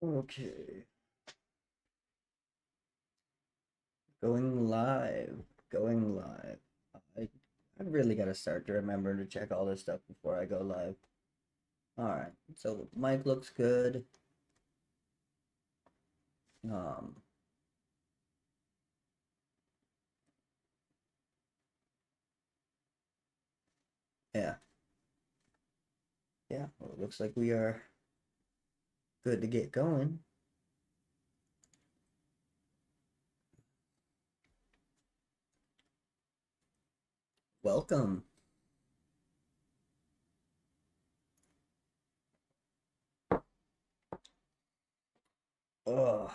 Okay, going live. Going live. I, I really gotta start to remember to check all this stuff before I go live. All right, so mic looks good. Um, yeah, yeah. Well, it looks like we are good to get going. Welcome. Oh,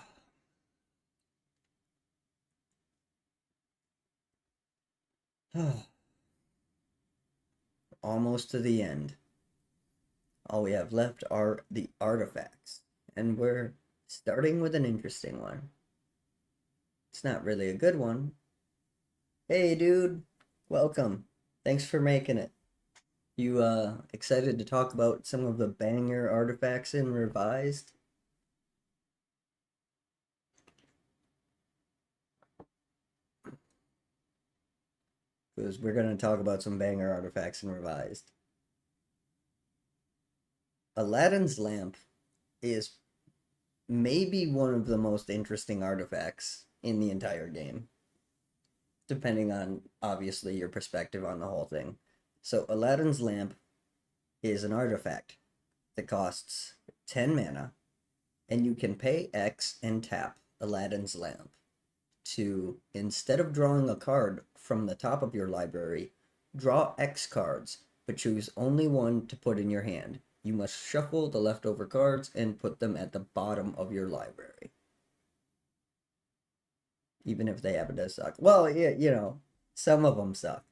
almost to the end. All we have left are the artifacts, and we're starting with an interesting one. It's not really a good one. Hey, dude. Welcome. Thanks for making it. You excited to talk about some of the banger artifacts in Revised? Because we're gonna talk about some banger artifacts in Revised. Aladdin's lamp is maybe one of the most interesting artifacts in the entire game, depending on obviously your perspective on the whole thing. So Aladdin's lamp is an artifact that costs 10 mana, and you can pay X and tap Aladdin's lamp to, instead of drawing a card from the top of your library, draw X cards, but choose only one to put in your hand. You must shuffle the leftover cards and put them at the bottom of your library, even if they happen to suck. Well, yeah, some of them suck.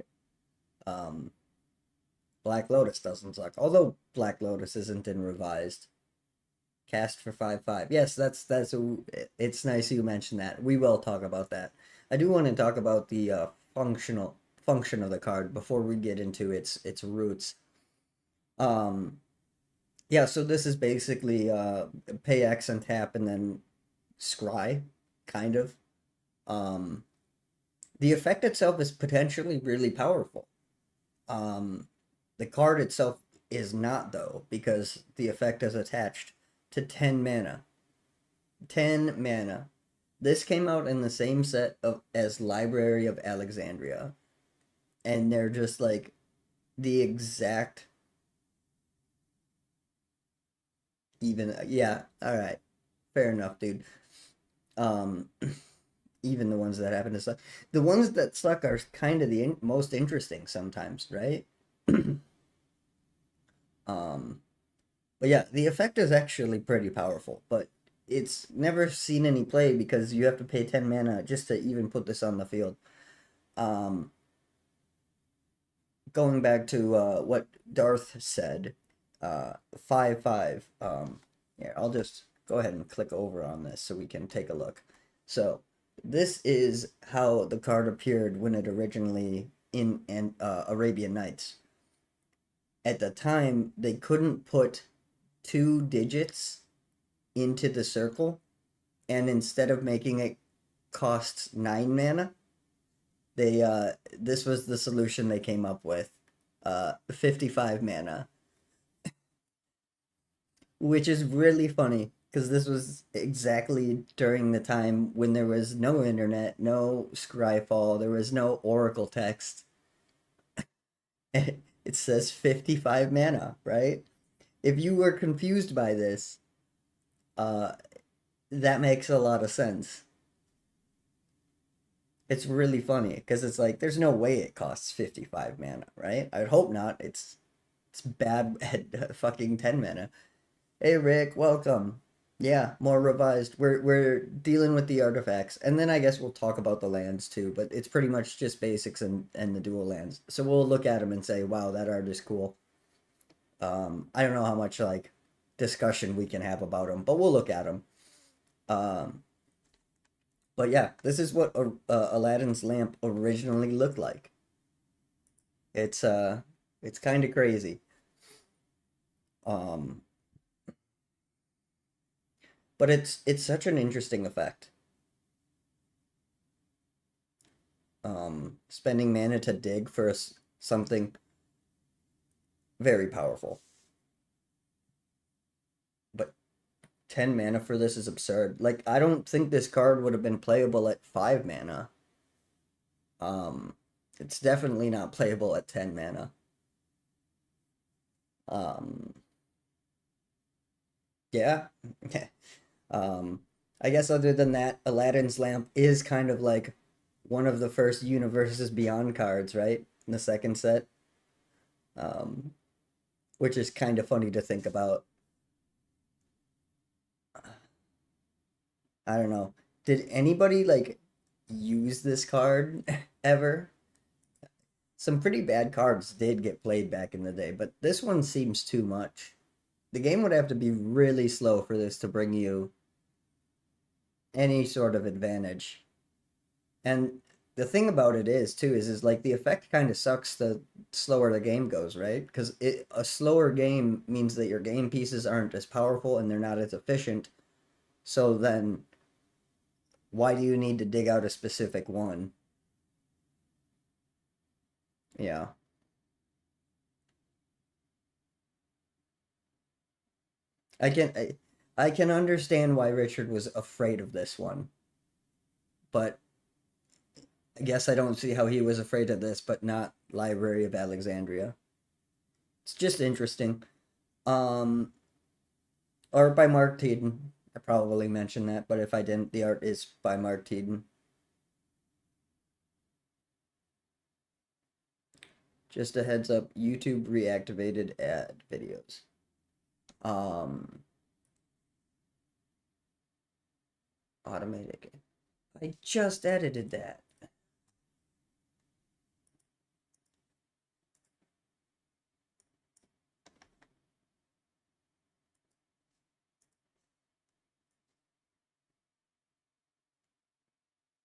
Um, Black Lotus doesn't suck, although Black Lotus isn't in Revised. Cast for 5/5. Yes, it's nice you mentioned that. We will talk about that. I do want to talk about the functional function of the card before we get into its roots. Um, yeah, so this is basically pay X and tap and then scry, kind of. Um, the effect itself is potentially really powerful. Um, the card itself is not though, because the effect is attached to 10 mana. 10 mana. This came out in the same set of as Library of Alexandria, and they're just like the exact even. Yeah, all right, fair enough, dude. Um, even the ones that happen to suck, the ones that suck are kind of the most interesting sometimes, right? um, but yeah, the effect is actually pretty powerful, but it's never seen any play because you have to pay 10 mana just to even put this on the field. Um, Going back to what Darth said, 5/5. Yeah, I'll just go ahead and click over on this so we can take a look. So this is how the card appeared when it originally in Arabian Nights. At the time, they couldn't put two digits into the circle, and instead of making it cost 9 mana, they this was the solution they came up with. 55 mana, which is really funny because this was exactly during the time when there was no internet, no Scryfall, there was no Oracle text. It says 55 mana, right? If you were confused by this, uh, that makes a lot of sense. It's really funny because it's like there's no way it costs 55 mana, right? I'd hope not. It's bad at fucking 10 mana. Hey Rick, welcome. Yeah, more revised. We're dealing with the artifacts, and then I guess we'll talk about the lands too. But it's pretty much just basics and the dual lands. So we'll look at them and say, "Wow, that art is cool." I don't know how much like discussion we can have about them, but we'll look at them. Um, but yeah, this is what Aladdin's lamp originally looked like. It's uh, it's kind of crazy. Um, But it's such an interesting effect. Spending mana to dig for something very powerful. But 10 mana for this is absurd. Like, I don't think this card would have been playable at 5 mana. It's definitely not playable at 10 mana. Um, yeah. um, I guess other than that, Aladdin's Lamp is kind of like one of the first Universes Beyond cards, right? In the second set. Um, which is kind of funny to think about. I don't know. Did anybody like use this card ever? Some pretty bad cards did get played back in the day, but this one seems too much. The game would have to be really slow for this to bring you any sort of advantage. And the thing about it is too is like the effect kind of sucks the slower the game goes, right? Because a slower game means that your game pieces aren't as powerful and they're not as efficient. So then why do you need to dig out a specific one? Yeah. I can I can understand why Richard was afraid of this one, but I guess I don't see how he was afraid of this, but not Library of Alexandria. It's just interesting. Um, Art by Mark Teeden. I probably mentioned that, but if I didn't, the art is by Mark Teeden. Just a heads up, YouTube reactivated ad videos. Um, automatic. I just edited that.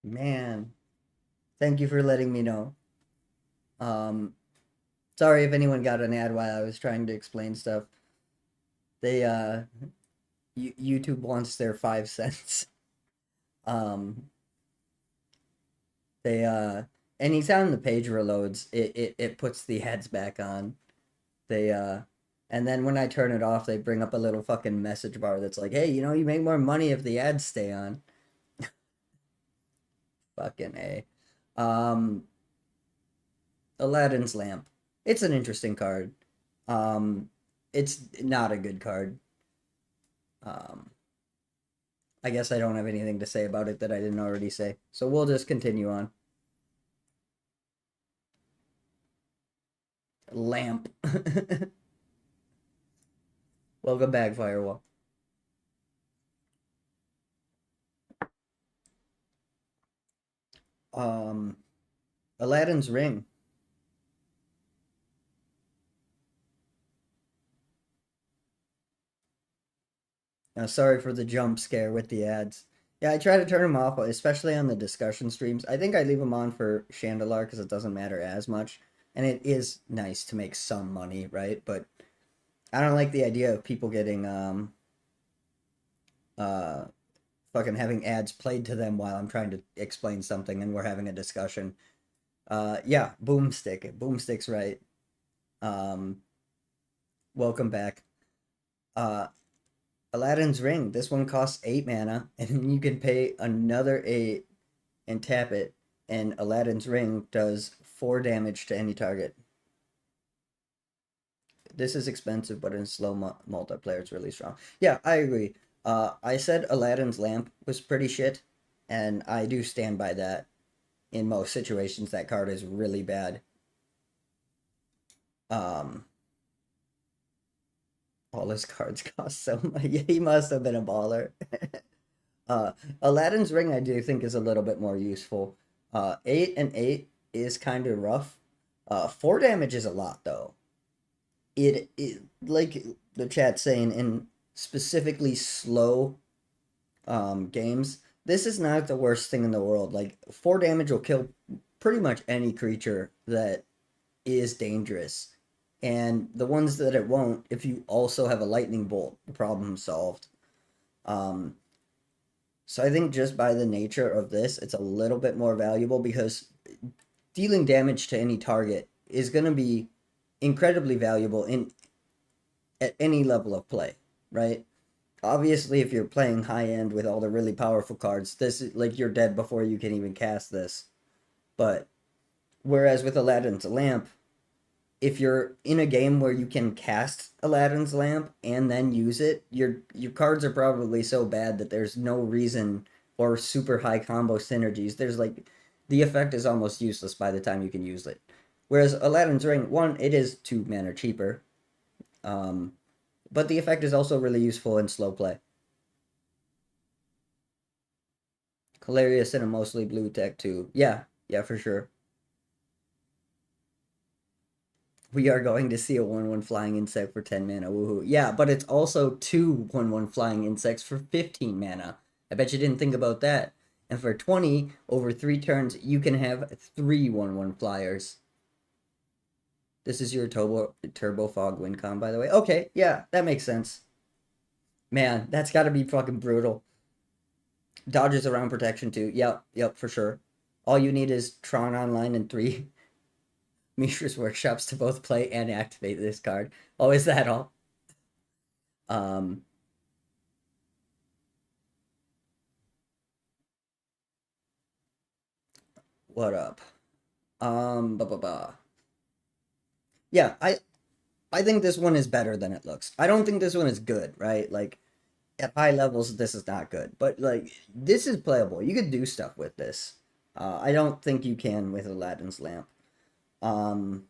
Man, thank you for letting me know. Um, Sorry if anyone got an ad while I was trying to explain stuff. They YouTube wants their 5 cents. Um, they anytime the page reloads, it puts the ads back on. They and then when I turn it off, they bring up a little fucking message bar that's like, "Hey, you make more money if the ads stay on." Fucking A. Um, Aladdin's Lamp. It's an interesting card. Um, it's not a good card. Um, I guess I don't have anything to say about it that I didn't already say. So we'll just continue on. Lamp. Welcome back, Firewall. Um, Aladdin's Ring. Sorry for the jump scare with the ads. Yeah, I try to turn them off, especially on the discussion streams. I think I leave them on for Chandelar because it doesn't matter as much. And it is nice to make some money, right? But I don't like the idea of people getting uh fucking having ads played to them while I'm trying to explain something and we're having a discussion. Yeah, Boomstick. Boomstick's right. Um, welcome back. Uh, Aladdin's Ring. This one costs 8 mana, and you can pay another 8 and tap it, and Aladdin's Ring does 4 damage to any target. This is expensive, but in slow multiplayer, it's really strong. Yeah, I agree. I said Aladdin's Lamp was pretty shit, and I do stand by that. In most situations, that card is really bad. Um, all his cards cost so much. He must have been a baller. Aladdin's Ring, I do think is a little bit more useful. 8 and 8 is kind of rough. 4 damage is a lot though. It like the chat saying in specifically slow games, this is not the worst thing in the world. Like 4 damage will kill pretty much any creature that is dangerous. And the ones that it won't, if you also have a lightning bolt, the problem solved. So I think just by the nature of this, it's a little bit more valuable because dealing damage to any target is going to be incredibly valuable in at any level of play, right? Obviously, if you're playing high end with all the really powerful cards, this is like you're dead before you can even cast this. But whereas with Aladdin's Lamp, if you're in a game where you can cast Aladdin's Lamp and then use it, your cards are probably so bad that there's no reason or super high combo synergies. There's like the effect is almost useless by the time you can use it. Whereas Aladdin's Ring, one, it is 2 mana cheaper, um, but the effect is also really useful in slow play. Hilarious in a mostly blue deck too. Yeah, yeah, for sure. We are going to see a 1/1 flying insect for 10 mana. Woohoo. Yeah, but it's also two 1/1 flying insects for 15 mana. I bet you didn't think about that. And for 20, over 3 turns, you can have three 1/1 flyers. This is your Turbo Fog win con, by the way. Okay, yeah, that makes sense. Man, that's got to be fucking brutal. Dodges around protection too. Yep, yep, for sure. All you need is Tron Online and three Mishra's Workshops to both play and activate this card. Oh, is that all? Um, what up? Blah, blah, blah. Yeah, I think this one is better than it looks. I don't think this one is good, right? Like at high levels, this is not good, but like this is playable. You could do stuff with this. I don't think you can with Aladdin's Lamp. Um,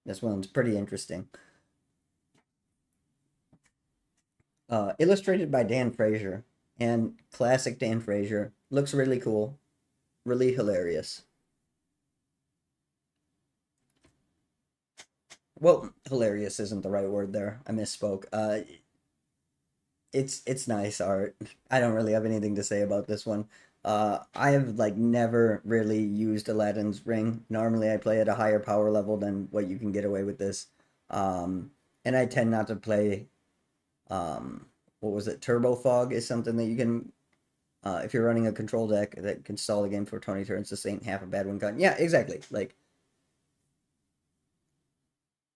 this one's pretty interesting. Illustrated by Dan Frazier, and classic Dan Frazier. Looks really cool, really hilarious. Well, hilarious isn't the right word there. I misspoke. It's nice art. I don't really have anything to say about this one. I have like never really used Aladdin's Ring. Normally, I play at a higher power level than what you can get away with this. And I tend not to play. What was it? Turbo Fog is something that you can. If you're running a control deck that can stall the game for 20 turns, this ain't half a bad one gun. Yeah, exactly. Like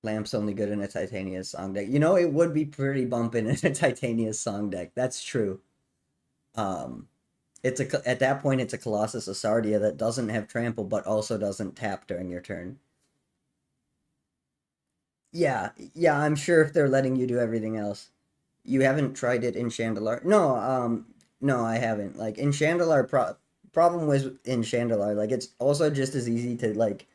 Lamp's only good in a Titania song deck. You know, it would be pretty bumping in a Titania song deck. That's true. Um, it's a at that point it's a Colossus Asardia that doesn't have trample but also doesn't tap during your turn. Yeah, yeah, I'm sure if they're letting you do everything else. You haven't tried it in Chandelar? No, no, I haven't. Like in Chandelar, problem was in Chandelar, like it's also just as easy to like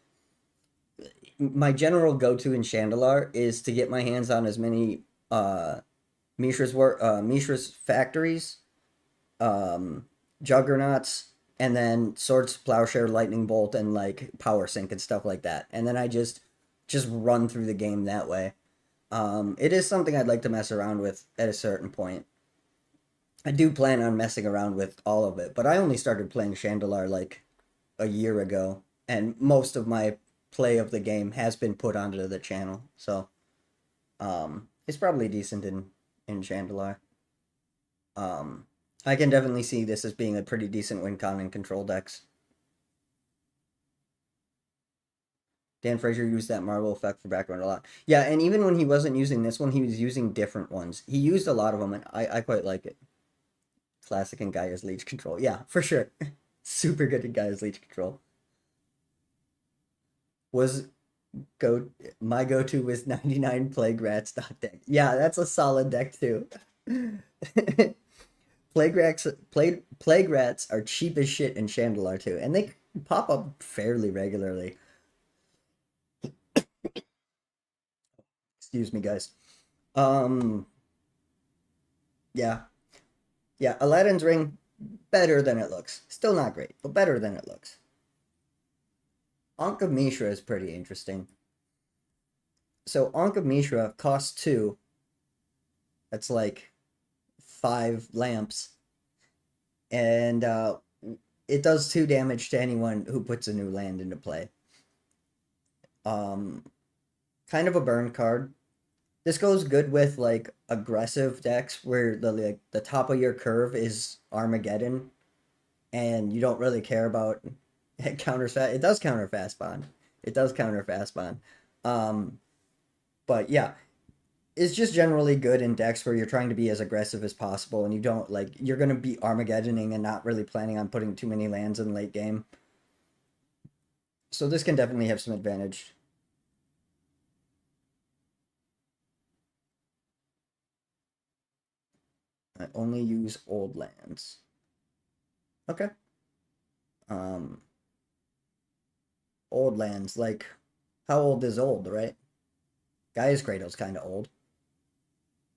my general go-to in Chandelar is to get my hands on as many Mishra's factories, um, juggernauts, and then swords, plowshare, lightning bolt, and like power sync and stuff like that. And then I just run through the game that way. It is something I'd like to mess around with at a certain point. I do plan on messing around with all of it, but I only started playing Chandelar like a year ago, and most of my play of the game has been put onto the channel. So, it's probably decent in Chandelar. Um, I can definitely see this as being a pretty decent win con in control decks. Dan Frazier used that marble effect for background a lot. Yeah, and even when he wasn't using this one, he was using different ones. He used a lot of them, and I quite like it. Classic and Gaia's Leech Control. Yeah, for sure. Super good at Gaia's Leech Control. Was go My go-to was 99 Plague Rats deck. Yeah, that's a solid deck too. Plague Rats are cheap as shit in Chandelar too, and they pop up fairly regularly. Excuse me, guys. Um, yeah, yeah. Aladdin's Ring, better than it looks. Still not great, but better than it looks. Ankh of Mishra is pretty interesting. So Ankh of Mishra costs two. That's like 5 lamps, and it does 2 damage to anyone who puts a new land into play. Um, kind of a burn card. This goes good with like aggressive decks where the top of your curve is Armageddon and you don't really care about it counters fast. It does counter fast bond. It does counter fast bond. Um, but yeah, it's just generally good in decks where you're trying to be as aggressive as possible and you don't like you're gonna be Armageddoning and not really planning on putting too many lands in late game. So this can definitely have some advantage. I only use old lands. Okay. Um, old lands, like how old is old, right? Gaia's Cradle's kind of old.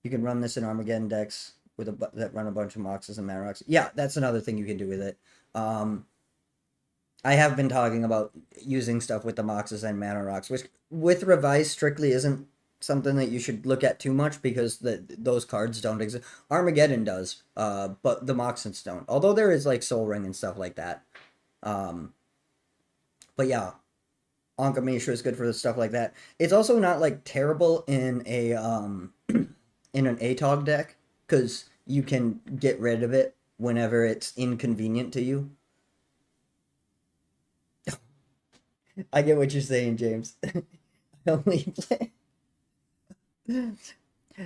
You can run this in Armageddon decks with that run a bunch of Moxes and Mana Rocks. Yeah, that's another thing you can do with it. I have been talking about using stuff with the Moxes and Mana Rocks, which with Revise strictly isn't something that you should look at too much because those cards don't exist. Armageddon does, but the Moxens don't. Although there is like Soul Ring and stuff like that. Um, but yeah, Anka Mishra is good for stuff like that. It's also not like terrible in a in an ATOG deck because you can get rid of it whenever it's inconvenient to you. I get what you're saying, James. I only play.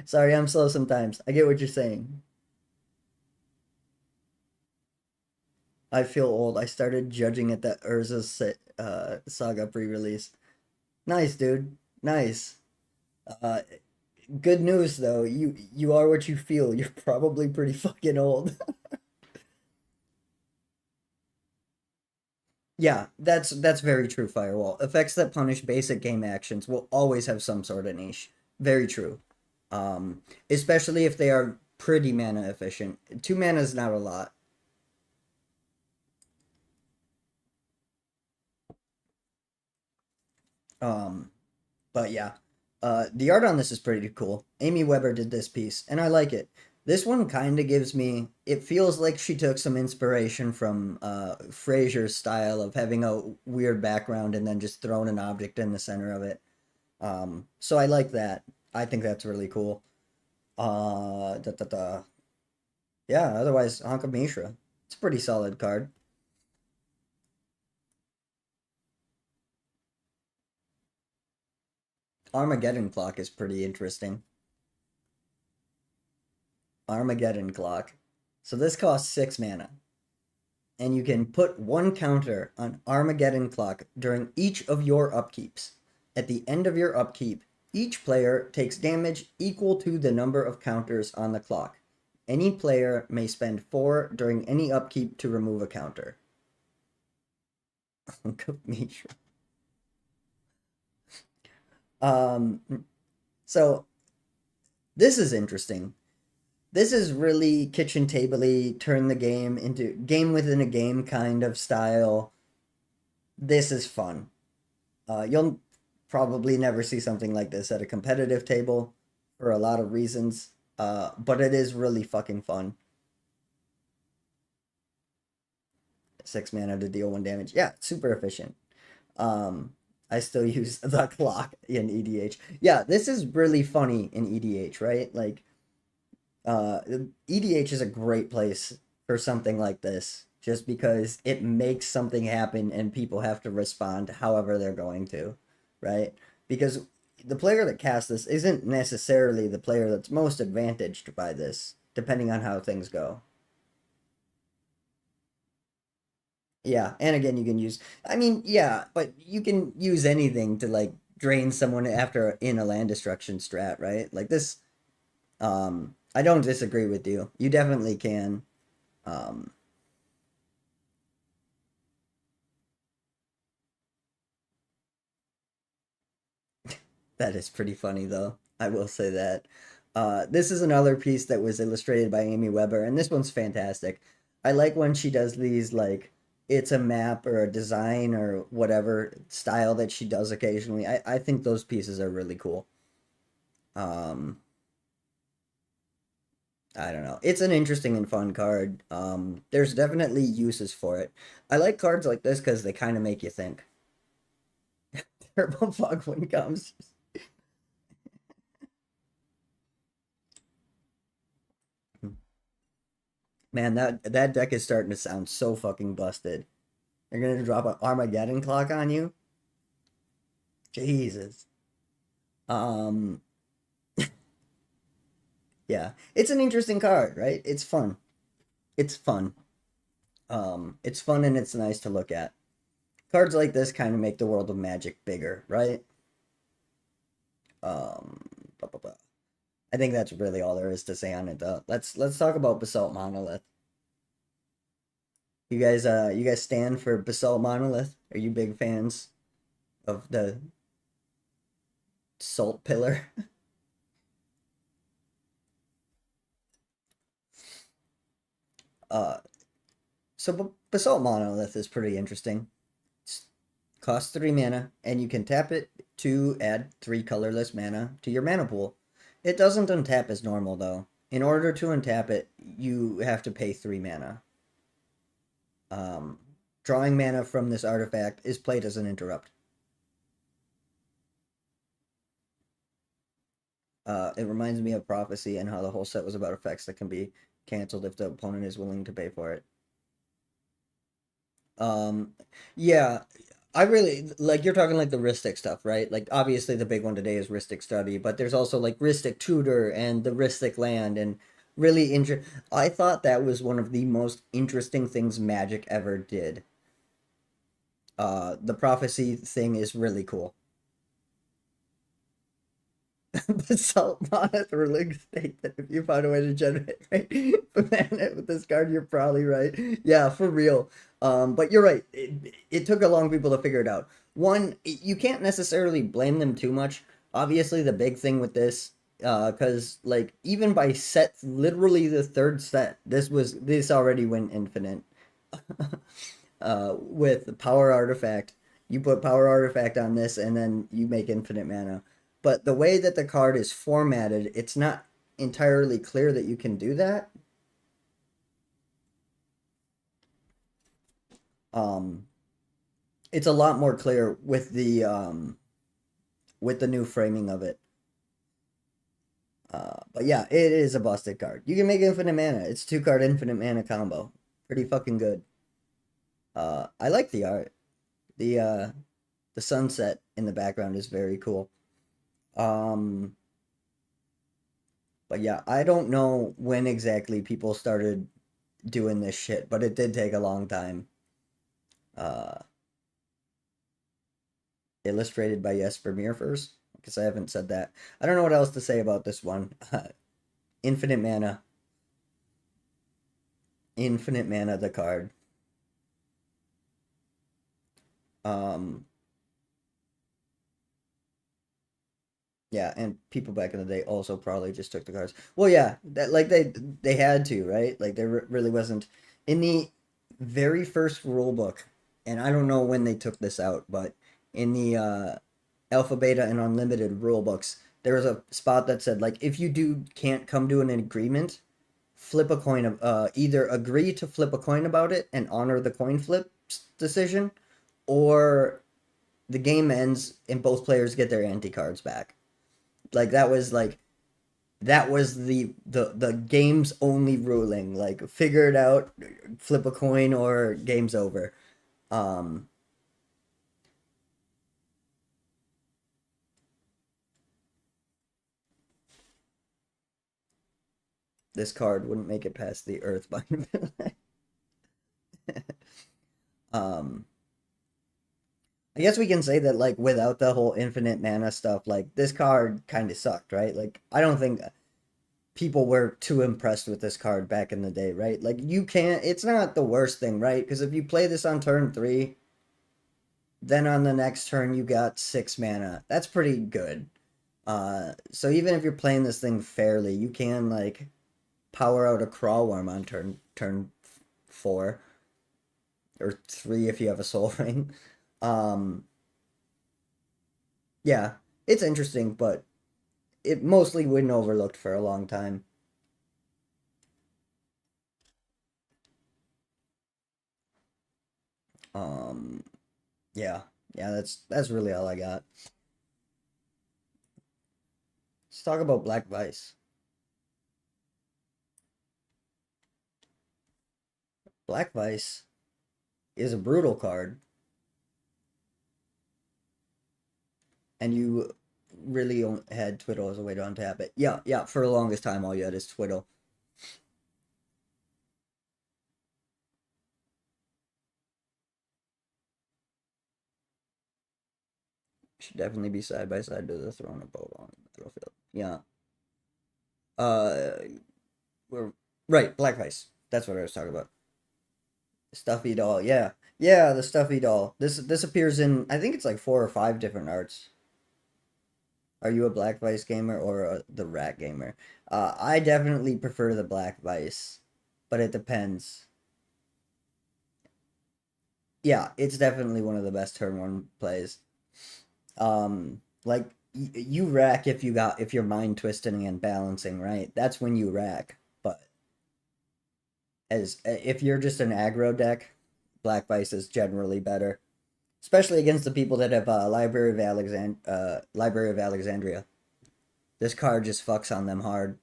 Sorry, I'm slow sometimes. I get what you're saying. I feel old. I started judging at that Saga pre-release. Nice, dude. Nice. Uh, good news though. You are what you feel. You're probably pretty fucking old. Yeah, that's very true, Firewall. Effects that punish basic game actions will always have some sort of niche. Very true. Especially if they are pretty mana efficient. 2 mana is not a lot. Um, but yeah. The art on this is pretty cool. Amy Weber did this piece, and I like it. This one kind of gives me, it feels like she took some inspiration from Fraser's style of having a weird background and then just thrown an object in the center of it. So I like that. I think that's really cool. Da, da, da. Yeah, otherwise, Honka Mishra. It's a pretty solid card. Armageddon Clock is pretty interesting. Armageddon Clock. So this costs 6 mana. And you can put one counter on Armageddon Clock during each of your upkeeps. At the end of your upkeep, each player takes damage equal to the number of counters on the clock. Any player may spend 4 during any upkeep to remove a counter. um, so this is interesting. This is really kitchen table-y, turn the game into game within a game kind of style. This is fun. You'll probably never see something like this at a competitive table for a lot of reasons, but it is really fucking fun. 6 mana to deal 1 damage. Yeah, super efficient. I still use the clock in EDH. Yeah, this is really funny in EDH, right? Like, uh, EDH is a great place for something like this, just because it makes something happen and people have to respond however they're going to, right? Because the player that casts this isn't necessarily the player that's most advantaged by this, depending on how things go. Yeah, and again, you can use. I mean, yeah, but you can use anything to like drain someone after in a land destruction strat, right? Like this. I don't disagree with you. You definitely can. Um, that is pretty funny though. I will say that. This is another piece that was illustrated by Amy Weber, and this one's fantastic. I like when she does these like it's a map or a design or whatever style that she does occasionally. I think those pieces are really cool. Um, I don't know. It's an interesting and fun card. There's definitely uses for it. I like cards like this because they kind of make you think. Turbo Fog when comes. Man, that deck is starting to sound so fucking busted. They're gonna drop an Armageddon clock on you. Jesus. Um, yeah, it's an interesting card, right? It's fun. It's fun. It's fun and it's nice to look at. Cards like this kind of make the world of Magic bigger, right? Um, blah, blah, blah. I think that's really all there is to say on it, though. Let's talk about Basalt Monolith. You guys stand for Basalt Monolith? Are you big fans of the Salt Pillar? Uh, so Basalt Monolith is pretty interesting. It costs 3 mana, and you can tap it to add 3 colorless mana to your mana pool. It doesn't untap as normal, though. In order to untap it, you have to pay 3 mana. Um, Drawing mana from this artifact is played as an interrupt. It reminds me of Prophecy and how the whole set was about effects that can be canceled if the opponent is willing to pay for it. Um, yeah, I really like you're talking like the Ristic stuff, right? Like obviously the big one today is Ristic Study, but there's also like Ristic Tutor and the Ristic Land and really I thought that was one of the most interesting things Magic ever did. The prophecy thing is really cool. Basalt monitoring state that if you find a way to generate right mana with this card, you're probably right. Yeah, for real. But you're right. It took a long people to figure it out. One, you can't necessarily blame them too much. Obviously, the big thing with this, because like even by set, literally the third set, this already went infinite. With power artifact, you put power artifact on this, and then you make infinite mana. But the way that the card is formatted, it's not entirely clear that you can do that. Um, it's a lot more clear with the new framing of it. But yeah, it is a busted card. You can make infinite mana. It's 2 card infinite mana combo. Pretty fucking good. I like the art. The sunset in the background is very cool. Um, but yeah, I don't know when exactly people started doing this shit, but it did take a long time. Uh, Illustrated by Jesper Mirfors, because I haven't said that. I don't know what else to say about this one. Infinite mana. Infinite mana, the card. Um, yeah, and people back in the day also probably just took the cards. Well, yeah, that like they had to, right? Like there really wasn't in the very first rule book, and I don't know when they took this out, but in the alpha, beta, and unlimited rule books, there was a spot that said like if you can't come to an agreement, flip a coin of either agree to flip a coin about it and honor the coin flip decision, or the game ends and both players get their anti cards back. Like that was the game's only ruling. Like figure it out, flip a coin or game's over. Um this card wouldn't make it past the Earthbind. um I guess we can say that like without the whole infinite mana stuff, like this card kind of sucked, right? Like I don't think people were too impressed with this card back in the day, right? Like you can't it's not the worst thing, right? Because if you play this on turn 3, then on the next turn you got 6 mana. That's pretty good. So even if you're playing this thing fairly, you can like power out a crawl worm on turn 4 or 3 if you have a soul ring. Um, yeah, it's interesting, but it mostly went overlooked for a long time. Um, yeah, yeah, that's really all I got. Let's talk about Black Vice. Black Vice is a brutal card, and you really had Twiddle as a way to untap it. Yeah, yeah. For the longest time, all you had is Twiddle. Should definitely be side by side to the Throne of Bolt on the battlefield. Yeah. Uh, we're right. Black Vice. That's what I was talking about. Stuffy doll. Yeah, yeah. The stuffy doll. This appears in, I think it's like 4 or 5 different arts. Are you a Black Vice gamer or the Rat gamer? I definitely prefer the Black Vice, but it depends. Yeah, it's definitely one of the best turn one plays. Like you rack if you're mind twisting and balancing, right? That's when you rack. But as if you're just an aggro deck, Black Vice is generally better, especially against the people that have Library of Alexandria. This card just fucks on them hard.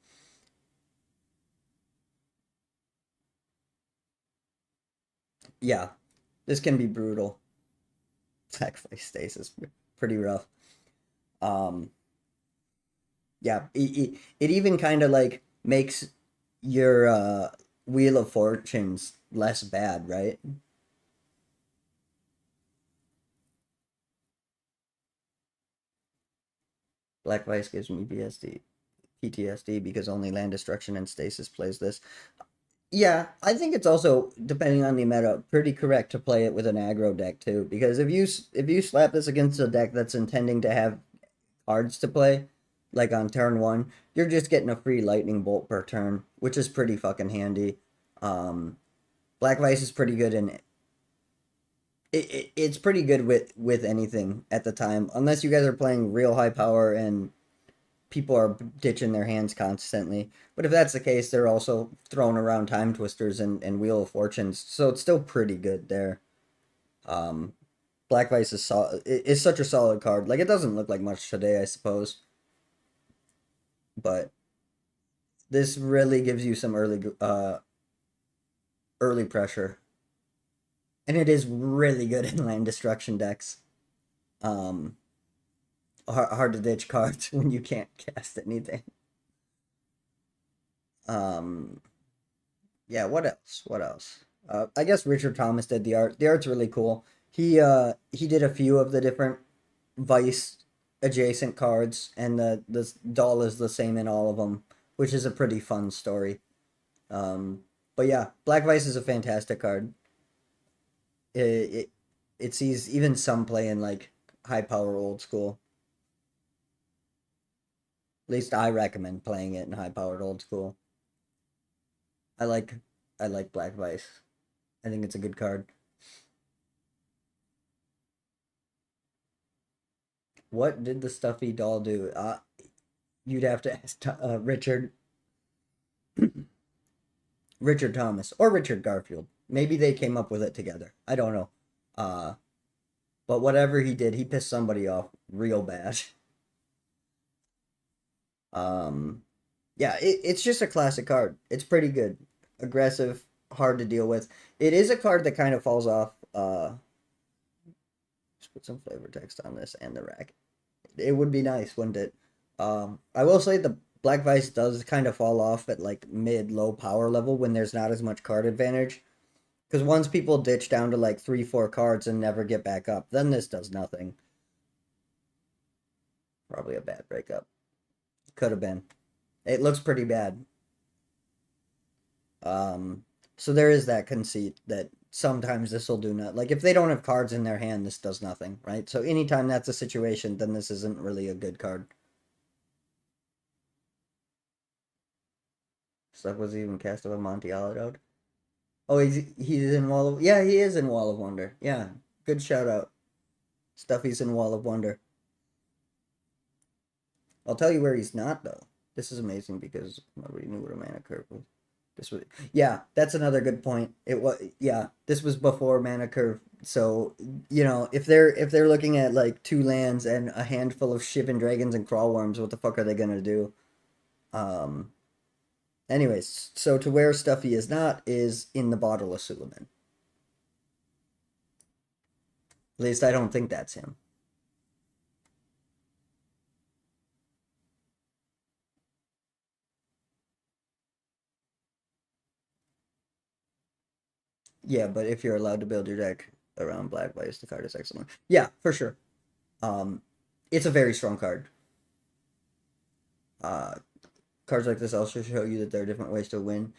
Yeah, this can be brutal. Black Vice Stasis pretty rough. Um, yeah, it even kind of like makes your Wheel of Fortunes less bad, right? Black Vice gives me PTSD because only Land Destruction and Stasis plays this. Yeah, I think it's also, depending on the meta, pretty correct to play it with an aggro deck too. Because if you slap this against a deck that's intending to have cards to play, like on turn one, you're just getting a free lightning bolt per turn, which is pretty fucking handy. Um, Black Vice is pretty good in it's pretty good with anything at the time, unless you guys are playing real high power and people are ditching their hands constantly. But if that's the case, they're also throwing around Time Twisters and Wheel of Fortunes, so it's still pretty good there. Um, Black Vice is such a solid card. Like it doesn't look like much today, I suppose, but this really gives you some early pressure, and it is really good in land destruction decks. Um, hard to ditch cards when you can't cast anything. Um, yeah, what else? What else? I guess Richard Thomas did the art. The art's really cool. He did a few of the different Vice adjacent cards, and the doll is the same in all of them, which is a pretty fun story. Um, but yeah, Black Vice is a fantastic card. It it sees even some play in like high power old school. At least I recommend playing it in high powered old school. I like I like Black Vice. I think it's a good card. What did the stuffy doll do? You'd have to ask Richard Thomas or Richard Garfield. Maybe they came up with it together. I don't know. Uh, but whatever he did, he pissed somebody off real bad. Um, yeah, it's just a classic card. It's pretty good, aggressive, hard to deal with. It is a card that kind of falls off. Just put some flavor text on this and the rack. It would be nice, wouldn't it? I will say the Black Vice does kind of fall off at like mid low power level when there's not as much card advantage. Because once people ditch down to like 3, 4 cards and never get back up, then this does nothing. Probably a bad breakup. Could have been. It looks pretty bad. Um, so there is that conceit that sometimes this will do not, like if they don't have cards in their hand, this does nothing, right? So anytime that's a situation, then this isn't really a good card. Stuff was even cast of a Amontillado. Oh, he's in Wall of, yeah, he is in Wall of Wonder. Yeah, good shout out. Stuffy's in Wall of Wonder. I'll tell you where he's not though. This is amazing because nobody knew what a mana curve was. This was, yeah, that's another good point. It was, yeah, this was before mana curve. So if they're looking at like 2 lands and a handful of Shivan Dragons and Crawl Worms, what the fuck are they gonna do? Um, Anyways, so to where stuff he is not is in the bottle of Suleiman. At least I don't think that's him. Yeah, but if you're allowed to build your deck around Black Blaze, the card is excellent. Yeah, for sure. Um, it's a very strong card. Uh, Cards like this also show you that there are different ways to win,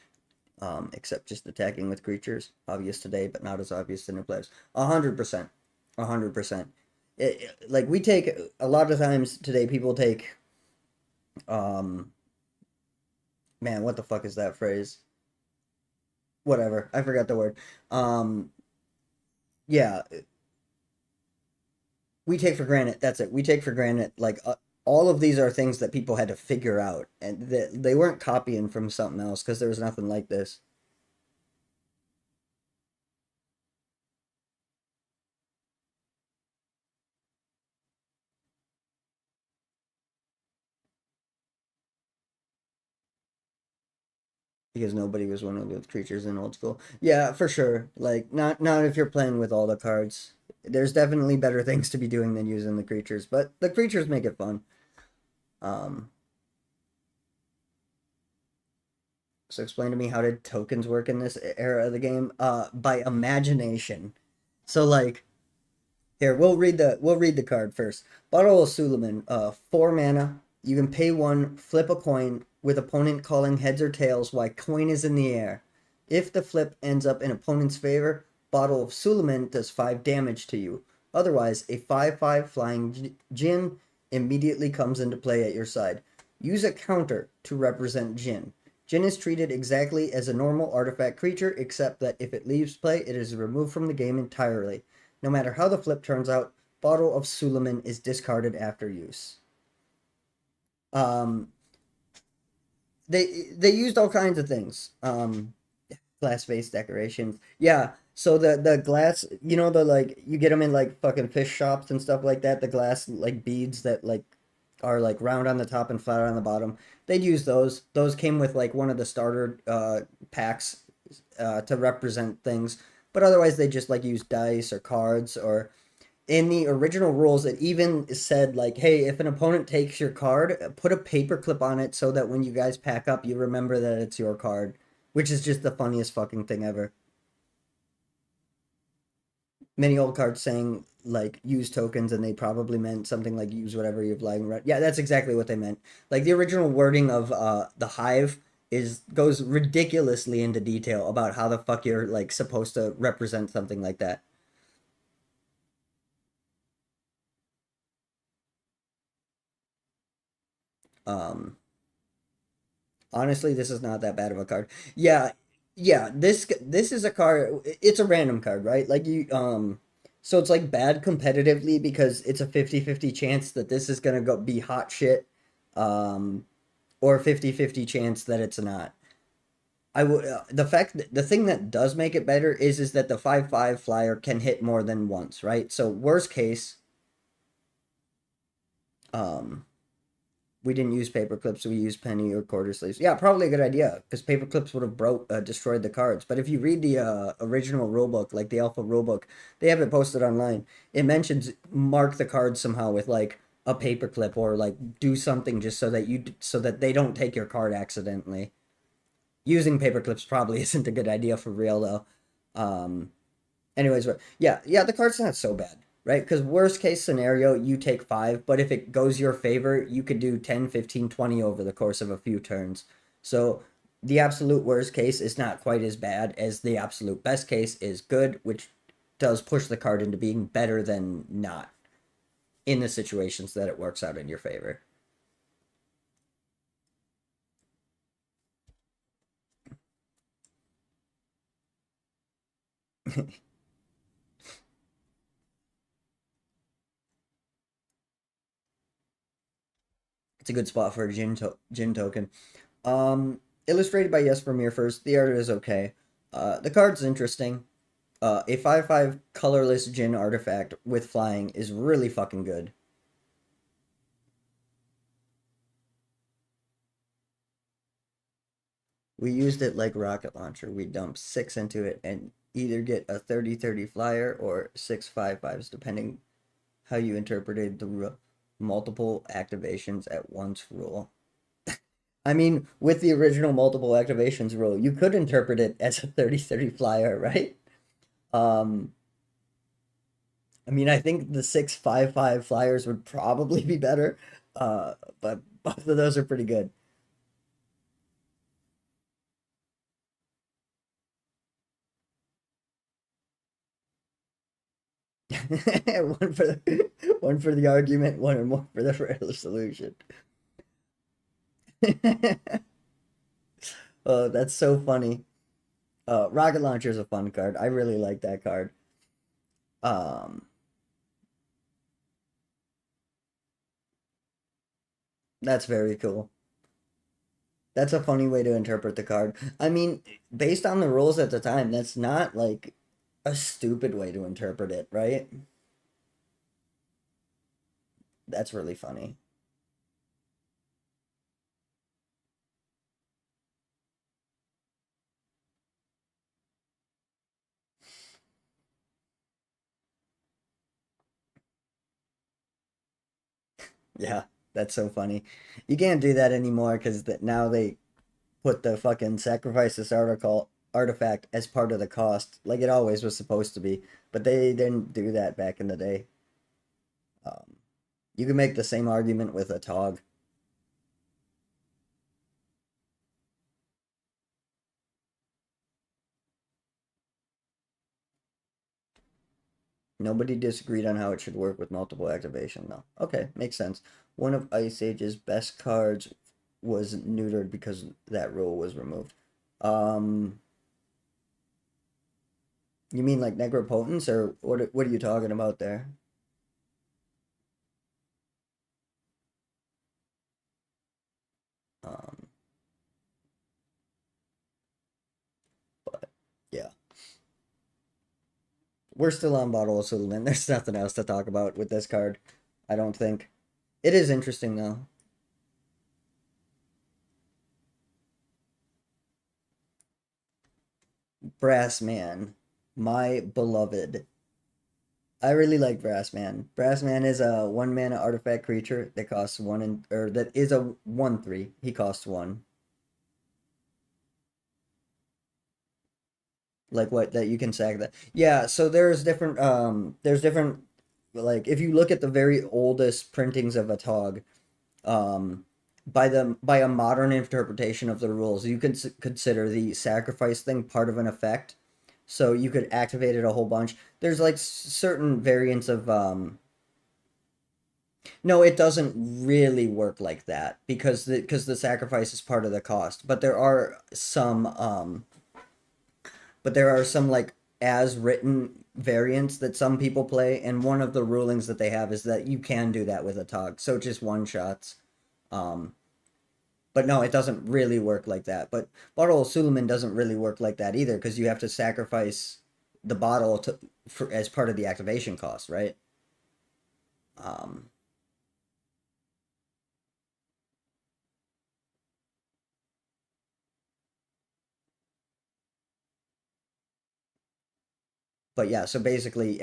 except just attacking with creatures. Obvious today, but not as obvious to new players. 100%. 100%. Like, we take, a lot of times today, people take, um, man, what the fuck is that phrase? Whatever. I forgot the word. Um, yeah, we take for granted. That's it. We take for granted, like, all of these are things that people had to figure out, and that they weren't copying from something else because there was nothing like this. Because nobody was winning with creatures in old school. Yeah, for sure. Like, not if you're playing with all the cards. There's definitely better things to be doing than using the creatures, but the creatures make it fun. Um, so explain to me, how did tokens work in this era of the game? By imagination. So, like, here, we'll read the card first. Bottle of Suleiman, 4 mana. You can pay 1, flip a coin, with opponent calling heads or tails while coin is in the air. If the flip ends up in opponent's favor, Bottle of Suleiman does 5 damage to you. Otherwise, a 5/5 flying Jinn immediately comes into play at your side. Use a counter to represent Jinn. Jinn is treated exactly as a normal artifact creature, except that if it leaves play, it is removed from the game entirely. No matter how the flip turns out, Bottle of Suleiman is discarded after use. Um, they used all kinds of things. Glass vase decorations. Yeah. So the glass, the, like, you get them in like fucking fish shops and stuff like that. The glass, like, beads that, like, are like round on the top and flat on the bottom. They'd use those. Those came with like one of the starter packs to represent things. But otherwise, they just like use dice or cards, or in the original rules, it even said, like, hey, if an opponent takes your card, put a paper clip on it so that when you guys pack up, you remember that it's your card, which is just the funniest fucking thing ever. Many old cards saying, like, use tokens, and they probably meant something like use whatever you're lying around. Yeah, that's exactly what they meant. Like, the original wording of the Hive is goes ridiculously into detail about how the fuck you're, like, supposed to represent something like that. Um, Honestly, this is not that bad of a card. Yeah, yeah. This is a card. It's a random card, right? Like, so it's like bad competitively because it's a 50/50 chance that this is gonna go be hot shit, um, or 50/50 chance that it's not. I would the thing that does make it better is that the 5/5 flyer can hit more than once, right? So worst case, um, we didn't use paper clips. We used penny or quarter sleeves. Yeah, probably a good idea because paper clips would have destroyed the cards. But if you read the original rulebook, like the alpha rulebook, they have it posted online. It mentions mark the cards somehow with like a paper clip, or like do something just so that they don't take your card accidentally. Using paper clips probably isn't a good idea for real though. Um, Anyways, but yeah, the card's not so bad, right? Because worst case scenario, you take 5, but if it goes your favor, you could do 10, 15, 20 over the course of a few turns. So the absolute worst case is not quite as bad as the absolute best case is good, which does push the card into being better than not in the situations that it works out in your favor. It's a good spot for a Jin token. Illustrated by Jesper Mirfors. The art is okay. The card's interesting. A 5/5 colorless Jin artifact with flying is really fucking good. We used it like rocket launcher. We dumped 6 into it and either get a 30-30 flyer or 6 5-5s, depending how you interpreted the multiple activations at once rule. I mean, with the original multiple activations rule, you could interpret it as a 30-30 flyer, right? Um, I mean, I think the 6 5-5 flyers would probably be better, but both of those are pretty good. One for the argument, one or more for the real solution. Oh, that's so funny. Rocket Launcher is a fun card. I really like that card. Um, that's very cool. That's a funny way to interpret the card. I mean, based on the rules at the time, that's not like a stupid way to interpret it, right? That's really funny. Yeah, that's so funny. You can't do that anymore because now they put the fucking sacrifice this article artifact as part of the cost, like it always was supposed to be. But they didn't do that back in the day. Um, you can make the same argument with a Tog. Nobody disagreed on how it should work with multiple activation, though. Okay, makes sense. One of Ice Age's best cards was neutered because that rule was removed. Um, you mean like Necropotence, or what are you talking about there? Um, but yeah, we're still on Bottle of Suleiman. There's nothing else to talk about with this card. I don't think. It is interesting though. Brass Man, my beloved. I really like Brass Man. Brass Man is a 1 mana artifact creature that costs one or that is a 1/3. He costs one. Like what that you can sack that. Yeah, so there's different like if you look at the very oldest printings of a Tog, um by a modern interpretation of the rules, you can consider the sacrifice thing part of an effect. So you could activate it a whole bunch. There's like certain variants of no, it doesn't really work like that because the sacrifice is part of the cost. But there are some like as written variants that some people play, and one of the rulings that they have is that you can do that with a Tog. So just one shots. Um but no, it doesn't really work like that. But Bottle Suleiman doesn't really work like that either because you have to sacrifice the bottle as part of the activation cost, right? Um but yeah, so basically,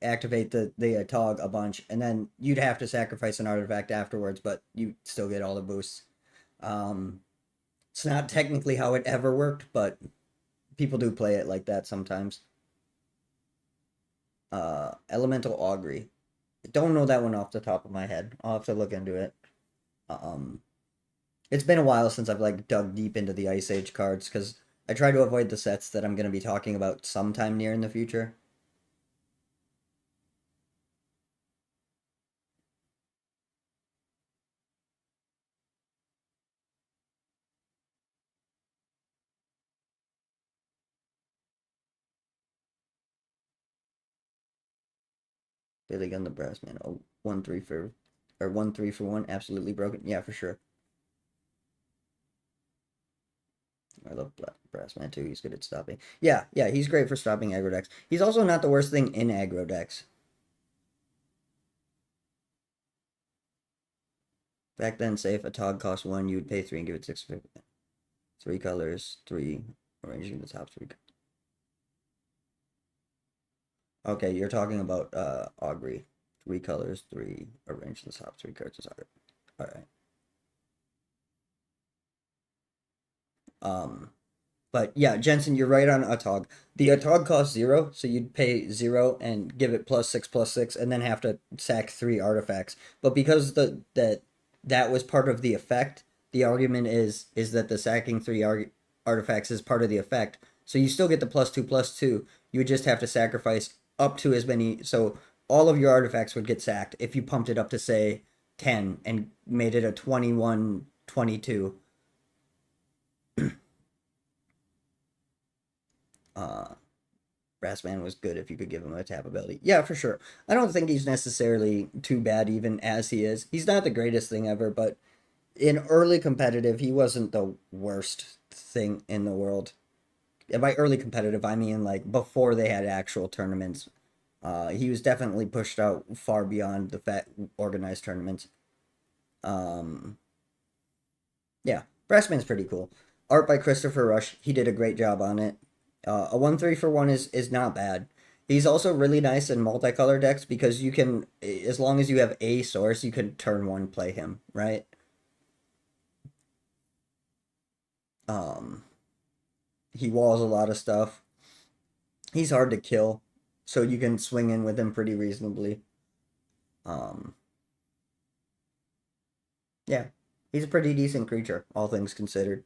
activate the Tog a bunch, and then you'd have to sacrifice an artifact afterwards, but you still get all the boosts. Um, it's not technically how it ever worked, but people do play it like that sometimes. Elemental Augury. Don't know that one off the top of my head. I'll have to look into it. Um, it's been a while since I've like dug deep into the Ice Age cards because I try to avoid the sets that I'm going to be talking about sometime near in the future. Billy Gunn the Brass Man. Oh, 1/3 for, or 1/3 for one. Absolutely broken. Yeah, for sure. I love Brass Man too. He's good at stopping. Yeah, yeah, he's great for stopping aggro decks. He's also not the worst thing in aggro decks. Back then, say if a Tog cost one, you would pay three and give it 6. Three colors, three, arranging the top three. Okay, you're talking about Augury. Three colors, three, arrange the top three cards as Augury. Alright. But yeah, Jensen, you're right on Atog. The Atog costs 0, so you'd pay 0 and give it +6/+6, and then have to sack 3 artifacts. But because that was part of the effect, the argument is that the sacking 3 artifacts is part of the effect. So you still get the +2/+2. You would just have to sacrifice up to as many. So all of your artifacts would get sacked if you pumped it up to say 10 and made it a 21/22. uh Brassman was good if you could give him a tap ability. Yeah, for sure. I don't think he's necessarily too bad even as he is. He's not the greatest thing ever, but in early competitive, he wasn't the worst thing in the world. And by early competitive, I mean like before they had actual tournaments. He was definitely pushed out far beyond the fat organized tournaments. Yeah, Brassman's pretty cool. Art by Christopher Rush. He did a great job on it. A 1/3 for 1 is not bad. He's also really nice in multicolor decks because you can, as long as you have a source, you can turn 1 play him, right? Um, he walls a lot of stuff. He's hard to kill, so you can swing in with him pretty reasonably. Um, yeah, he's a pretty decent creature, all things considered.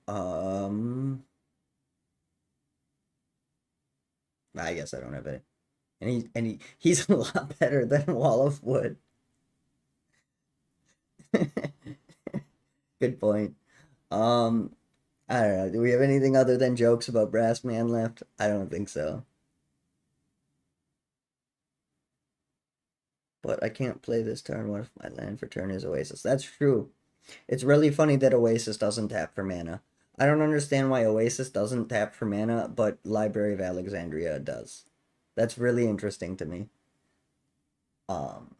Um, I guess I don't have it. He's a lot better than Wall of Wood. Good point. Um, I don't know. Do we have anything other than jokes about Brass Man left? I don't think so. But I can't play this turn. What if my land for turn is Oasis? That's true. It's really funny that Oasis doesn't tap for mana. I don't understand why Oasis doesn't tap for mana, but Library of Alexandria does. That's really interesting to me. Um,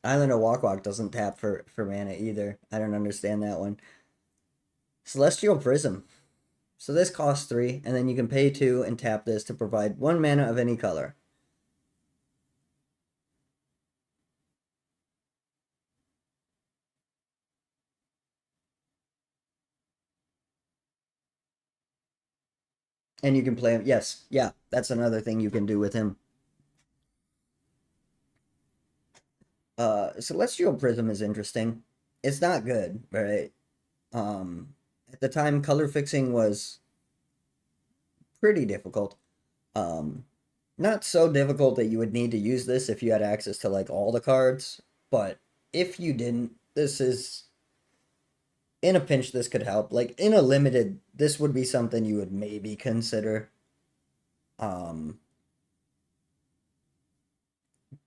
Island of Walk Walk doesn't tap for mana either. I don't understand that one. Celestial Prism. So this costs 3, and then you can pay 2 and tap this to provide 1 mana of any color. And you can play him. Yes, yeah, that's another thing you can do with him. Celestial Prism is interesting. It's not good, right? At the time, color fixing was pretty difficult. Um, Not so difficult that you would need to use this if you had access to like all the cards, but if you didn't, this is in a pinch. This could help. Like in a limited, this would be something you would maybe consider. Um,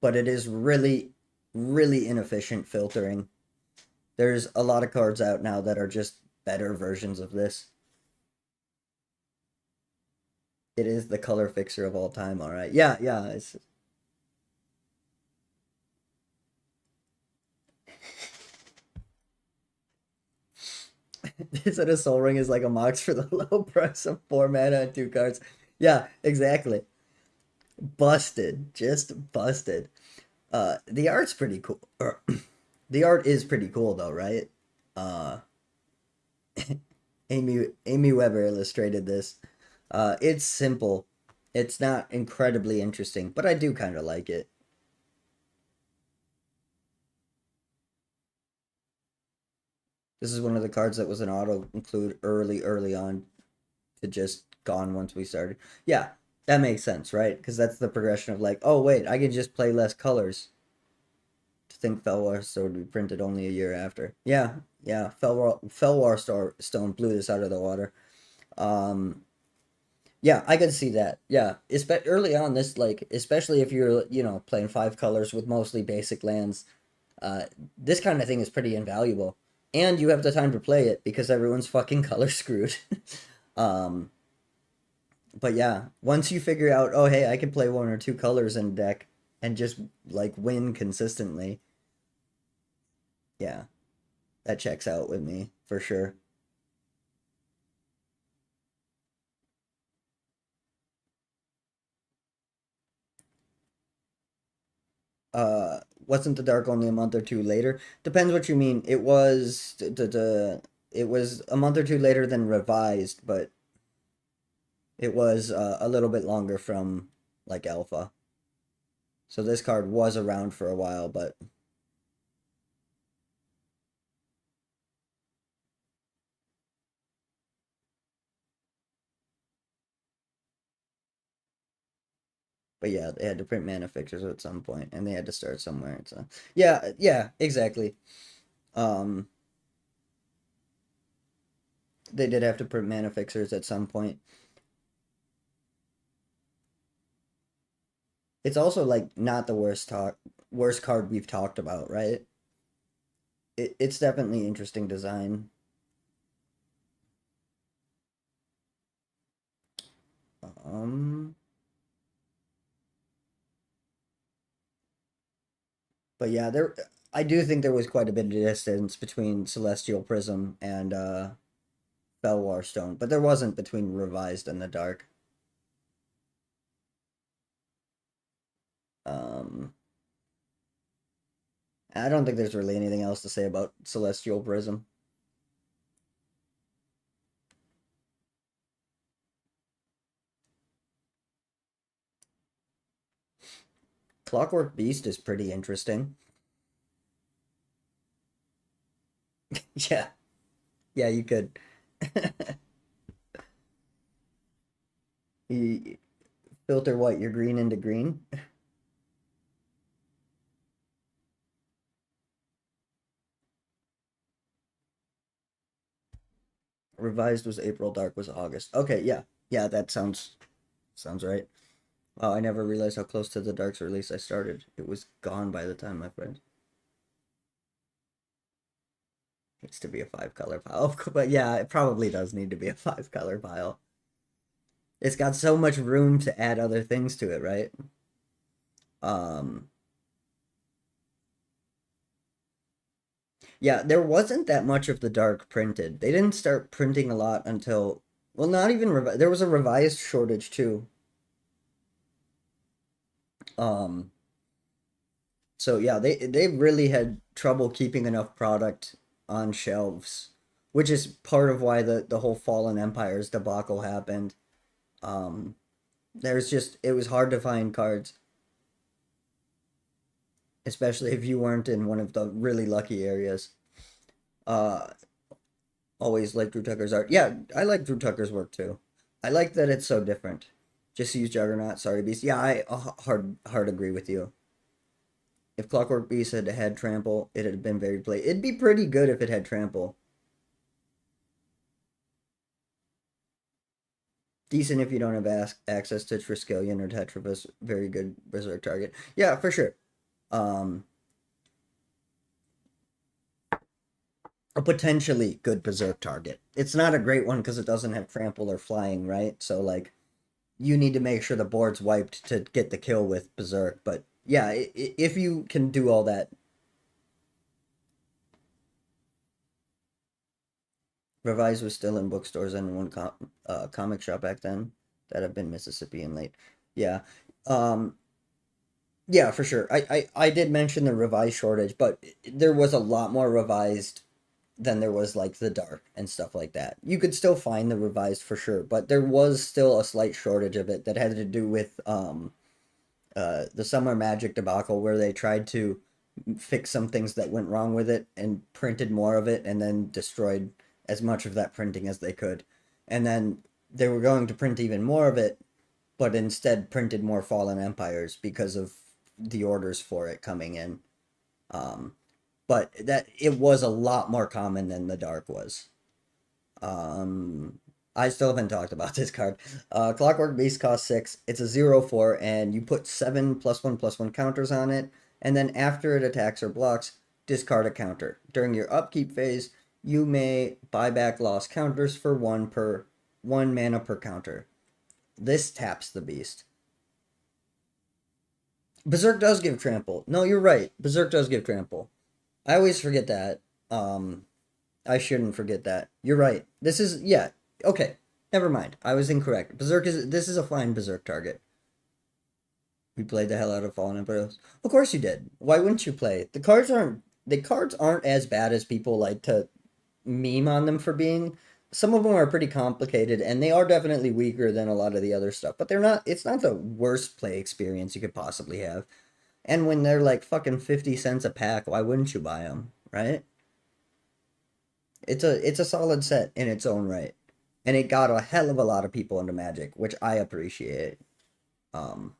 but it is really, really inefficient filtering. There's a lot of cards out now that are just better versions of this. It is the color fixer of all time, all right. Yeah, yeah. Is that a Soul Ring is like a Mox for the low price of 4 mana and 2 cards. Yeah, exactly. Busted. Just busted. The art's pretty cool. The art is pretty cool though, right? Uh Amy Weber illustrated this. It's simple. It's not incredibly interesting, but I do kind of like it. This is one of the cards that was an auto include early on to just gone once we started. Yeah, that makes sense, right? Because that's the progression of like, oh wait, I can just play less colors. To think Felwar Stone would be printed only a year after. Yeah, yeah. Felwar Stone blew this out of the water. Um, yeah, I could see that. Yeah, early on, this like, especially if you're playing 5 colors with mostly basic lands, uh, this kind of thing is pretty invaluable, and you have the time to play it because everyone's fucking color screwed. um, but yeah, once you figure out, oh hey, I can play 1 or 2 colors in deck and just like win consistently, Yeah, that checks out with me for sure. Wasn't the dark only a month or two later? Depends what you mean. It was it was a month or two later than revised, but it was a little bit longer from like alpha. So this card was around for a while, but yeah, they had to print mana fixtures at some point, and they had to start somewhere. So yeah, yeah, exactly. Um, they did have to print mana fixtures at some point. It's also like not the worst card we've talked about, right? It's definitely interesting design. Um, but yeah, there I do think there was quite a bit of distance between Celestial Prism and Belwar Stone, but there wasn't between Revised and the Dark. Um, I don't think there's really anything else to say about Celestial Prism. Clockwork Beast is pretty interesting. Yeah, yeah, you could. You filter what your green into green. Revised was April, Dark was August. Okay, yeah, yeah, that sounds right. Wow, I never realized how close to the Dark's release I started. It was gone by the time, my friend. Needs to be a five color pile, but yeah, it probably does need to be a five color pile. It's got so much room to add other things to it, right? Um, yeah, there wasn't that much of the Dark printed. They didn't start printing a lot until, well, not even there was a revised shortage too. Um, so yeah, they really had trouble keeping enough product on shelves, which is part of why the whole Fallen Empires debacle happened. Um, there's just it was hard to find cards, especially if you weren't in one of the really lucky areas. Uh, always like Drew Tucker's art. Yeah, I like Drew Tucker's work too. I like that it's so different. Just use Juggernaut. Sorry, Beast. Yeah, I hard agree with you. If Clockwork Beast had trample, it'd have been very play. It'd be pretty good if it had trample. Decent if you don't have access to Triskelion or Tetrabus. Very good Berserk target. Yeah, for sure. Um, a potentially good Berserk target. It's not a great one because it doesn't have trample or flying, right? So like you need to make sure the board's wiped to get the kill with Berserk. But yeah, if you can do all that, Revise was still in bookstores and one comic shop back then that have been Mississippi and late. Yeah. Um, yeah, for sure. I did mention the revised shortage, but there was a lot more revised than there was like the dark and stuff like that. You could still find the revised for sure, but there was still a slight shortage of it that had to do with the Summer Magic debacle where they tried to fix some things that went wrong with it and printed more of it and then destroyed as much of that printing as they could. And then they were going to print even more of it, but instead printed more Fallen Empires because of the orders for it coming in. Um, but that it was a lot more common than the dark was. Um, I still haven't talked about this card. Clockwork Beast costs 6. It's a 0/4, and you put 7 +1/+1 counters on it, and then after it attacks or blocks, discard a counter. During your upkeep phase, you may buy back lost counters for 1 mana per counter. This taps the beast. Berserk does give trample. No, you're right. Berserk does give trample. I always forget that. Um, I shouldn't forget that. You're right. This is yeah. Okay, never mind. I was incorrect. Berserk is this is a fine Berserk target. We played the hell out of Fallen Emperors. Of course you did. Why wouldn't you play? The cards aren't as bad as people like to meme on them for being. Some of them are pretty complicated and they are definitely weaker than a lot of the other stuff, but they're not it's not the worst play experience you could possibly have. And when they're like fucking 50 cents a pack, why wouldn't you buy them, right? It's a solid set in its own right. And it got a hell of a lot of people into Magic, which I appreciate. Um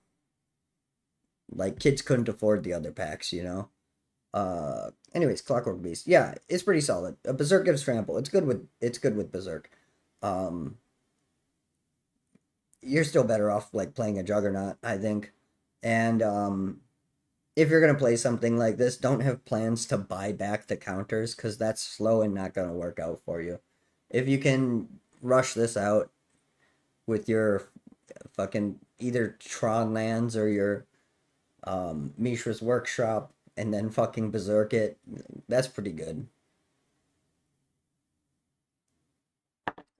like kids couldn't afford the other packs, you know. Anyways, Clockwork Beast. Yeah, it's pretty solid. Berserk gives trample. It's good with Berserk. Um you're still better off like playing a Juggernaut, I think. And if you're gonna play something like this, don't have plans to buy back the counters because that's slow and not gonna work out for you. If you can rush this out with your fucking either Tron lands or your Mishra's Workshop and then fucking Berserk it, that's pretty good.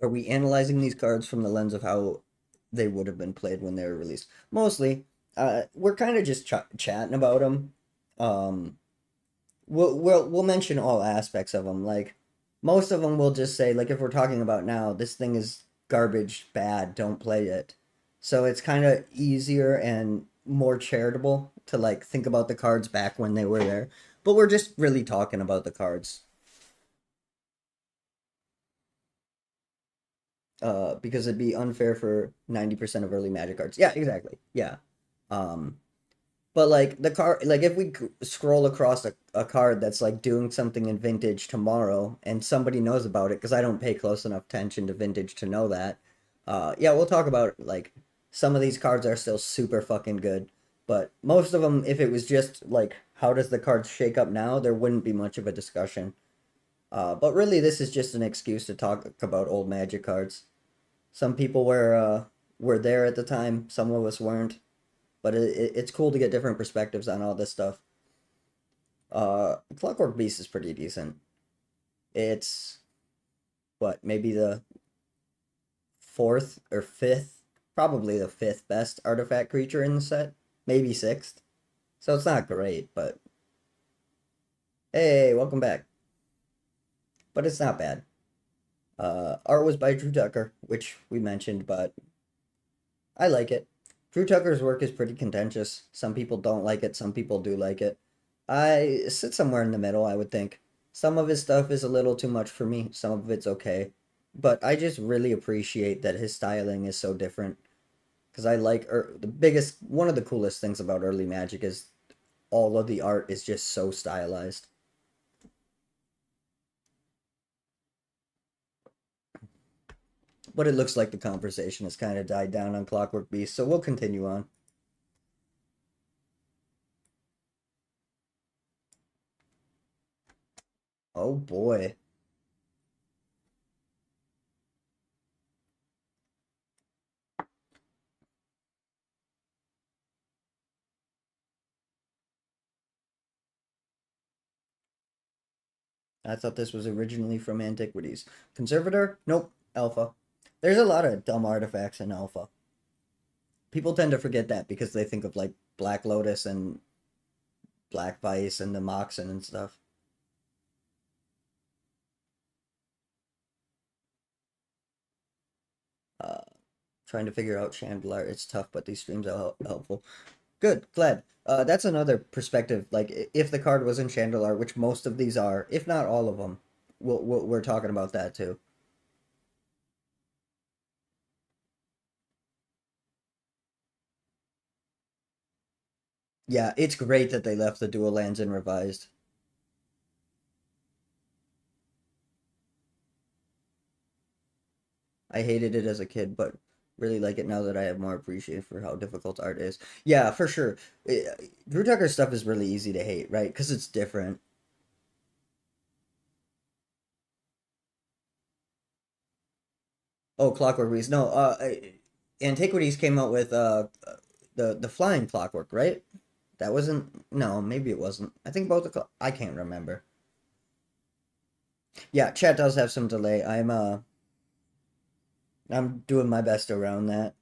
Are we analyzing these cards from the lens of how they would have been played when they were released? Mostly, we're kind of just chatting about them. Um, we'll mention all aspects of them. Like most of them, we'll just say like if we're talking about now, this thing is garbage, bad, don't play it. So it's kind of easier and more charitable to like think about the cards back when they were there. But we're just really talking about the cards. Because it'd be unfair for 90% of early Magic cards. Yeah, exactly. Yeah. Um, but like the card, like if we scroll across a card that's like doing something in Vintage tomorrow, and somebody knows about it, because I don't pay close enough attention to Vintage to know that. Yeah, we'll talk about like some of these cards are still super fucking good, but most of them, if it was just like how does the card shake up now, there wouldn't be much of a discussion. But really, this is just an excuse to talk about old Magic cards. Some people were there at the time. Some of us weren't. But it's cool to get different perspectives on all this stuff. Clockwork Beast is pretty decent. It's what maybe the fourth or fifth, probably the fifth best artifact creature in the set, maybe sixth. So it's not great, but hey, welcome back. But it's not bad. Art was by Drew Tucker, which we mentioned, but I like it. Drew Tucker's work is pretty contentious. Some people don't like it, some people do like it. I sit somewhere in the middle, I would think. Some of his stuff is a little too much for me, some of it's okay. But I just really appreciate that his styling is so different. Because I like, one of the coolest things about early Magic is all of the art is just so stylized. But it looks like the conversation has kind of died down on Clockwork Beast, so we'll continue on. Oh boy. I thought this was originally from Antiquities. Conservator? Nope. Alpha. There's a lot of dumb artifacts in Alpha. People tend to forget that because they think of like Black Lotus and Black Vice and the Moxen and stuff. Uh, Trying to figure out Chandler. It's tough, but these streams are helpful. Good, glad. That's another perspective. Like, if the card was in Chandelier, which most of these are, if not all of them, we're talking about that too. Yeah, it's great that they left the dual lands in revised. I hated it as a kid, but really like it now that I have more appreciation for how difficult art is. Yeah, for sure. Drew Tucker stuff is really easy to hate, right? Because it's different. Oh, Clockwork Beast. No, Antiquities came out with the flying Clockwork, right? That wasn't. No, maybe it wasn't. I think both. I can't remember. Yeah, chat does have some delay. I'm doing my best around that.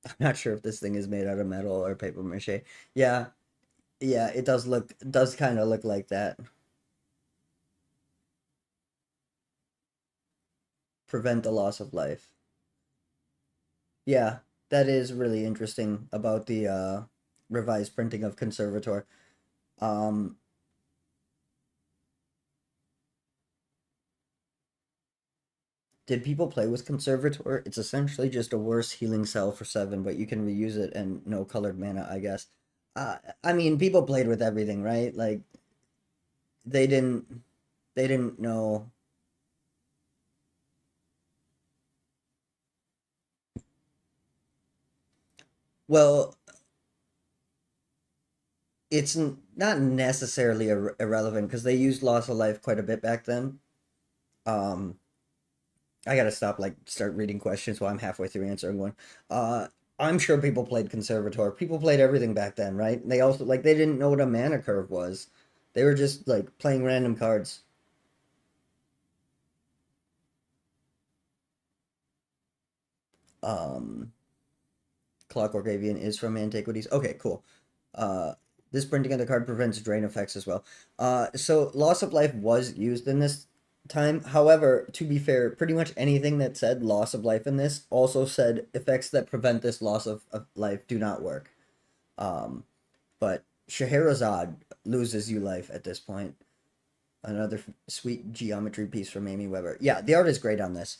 I'm not sure if this thing is made out of metal or paper mache. Yeah, yeah, it does kind of look like that. Prevent the loss of life. Yeah, that is really interesting about the revised printing of Conservator. Um, did people play with Conservator? It's essentially just a worse healing cell for 7, but you can reuse it and no colored mana, I guess. I mean, people played with everything, right? Like they didn't they didn't know. Well, not necessarily irrelevant because they used loss of life quite a bit back then. Um, I gotta stop, like, start reading questions while I'm halfway through answering one. Uh, I'm sure people played Conservator. People played everything back then, right? They also, like, they didn't know what a mana curve was. They were just, like, playing random cards. Um, Clockwork Avian is from Antiquities. Okay, cool. Uh, this printing of the card prevents drain effects as well. So loss of life was used in this time. However, to be fair, pretty much anything that said loss of life in this also said effects that prevent this loss of life do not work. Um, but Scheherazade loses you life at this point. Another sweet geometry piece from Amy Weber. Yeah, the art is great on this.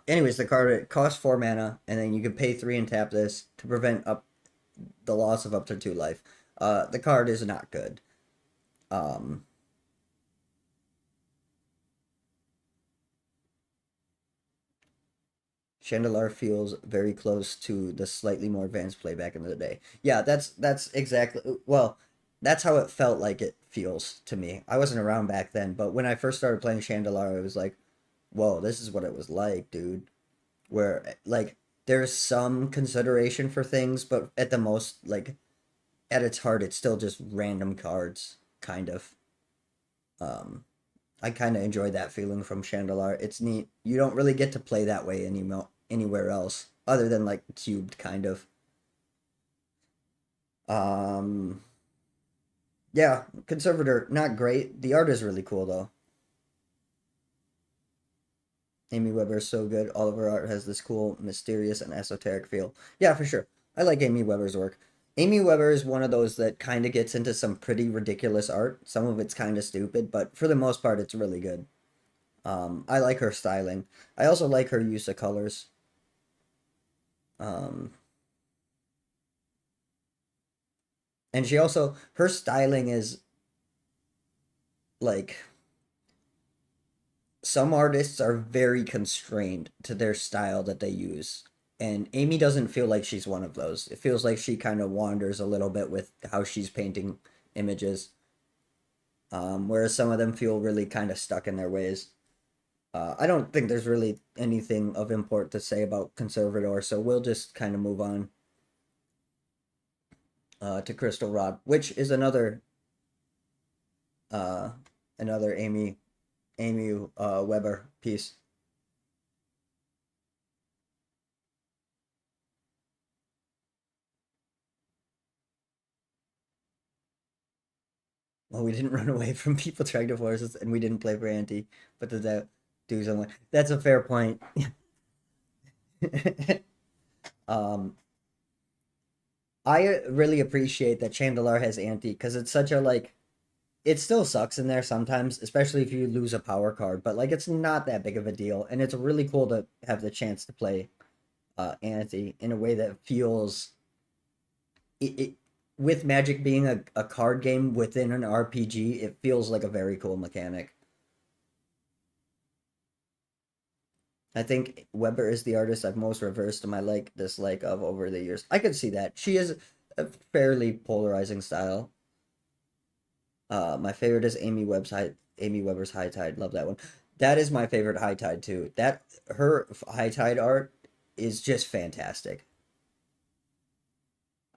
Anyways, the card, it costs 4 mana, and then you can pay 3 and tap this to prevent up the loss of up to 2 life. The card is not good. Um, Chandelar feels very close to the slightly more advanced play back in the day. Yeah, that's exactly, well, that's how it felt like it feels to me. I wasn't around back then, but when I first started playing Chandelar, I was like, whoa, this is what it was like, dude. Where, like, there's some consideration for things, but at the most, like, at its heart, it's still just random cards, kind of. Um, I kind of enjoy that feeling from Chandelar. It's neat. You don't really get to play that way anywhere else, other than, like, cubed, kind of. Um, yeah, Conservator, not great. The art is really cool, though. Amy Weber is so good. All of her art has this cool, mysterious, and esoteric feel. Yeah, for sure. I like Amy Weber's work. Amy Weber is one of those that kind of gets into some pretty ridiculous art. Some of it's kind of stupid, but for the most part, it's really good. I like her styling. I also like her use of colors. Um, and she also, her styling is like, some artists are very constrained to their style that they use. And Amy doesn't feel like she's one of those. It feels like she kind of wanders a little bit with how she's painting images. Whereas some of them feel really kind of stuck in their ways. I don't think there's really anything of import to say about Conservator, so we'll just kind of move on to Crystal Rod, which is uh, another Amy Weber piece. Well, we didn't run away from people trying to force us, and we didn't play for Anti, but did that do something? That's a fair point. um, I really appreciate that Chandelar has Anti because it's such a, like, it still sucks in there sometimes, especially if you lose a power card, but, like, it's not that big of a deal, and it's really cool to have the chance to play Anti in a way that feels it with Magic being a card game within an RPG, it feels like a very cool mechanic. I think Weber is the artist I've most reversed my like dislike of over the years. I could see that. She is a fairly polarizing style. My favorite is Amy Weber's High Tide. Love that one. That is my favorite High Tide too. That her High Tide art is just fantastic.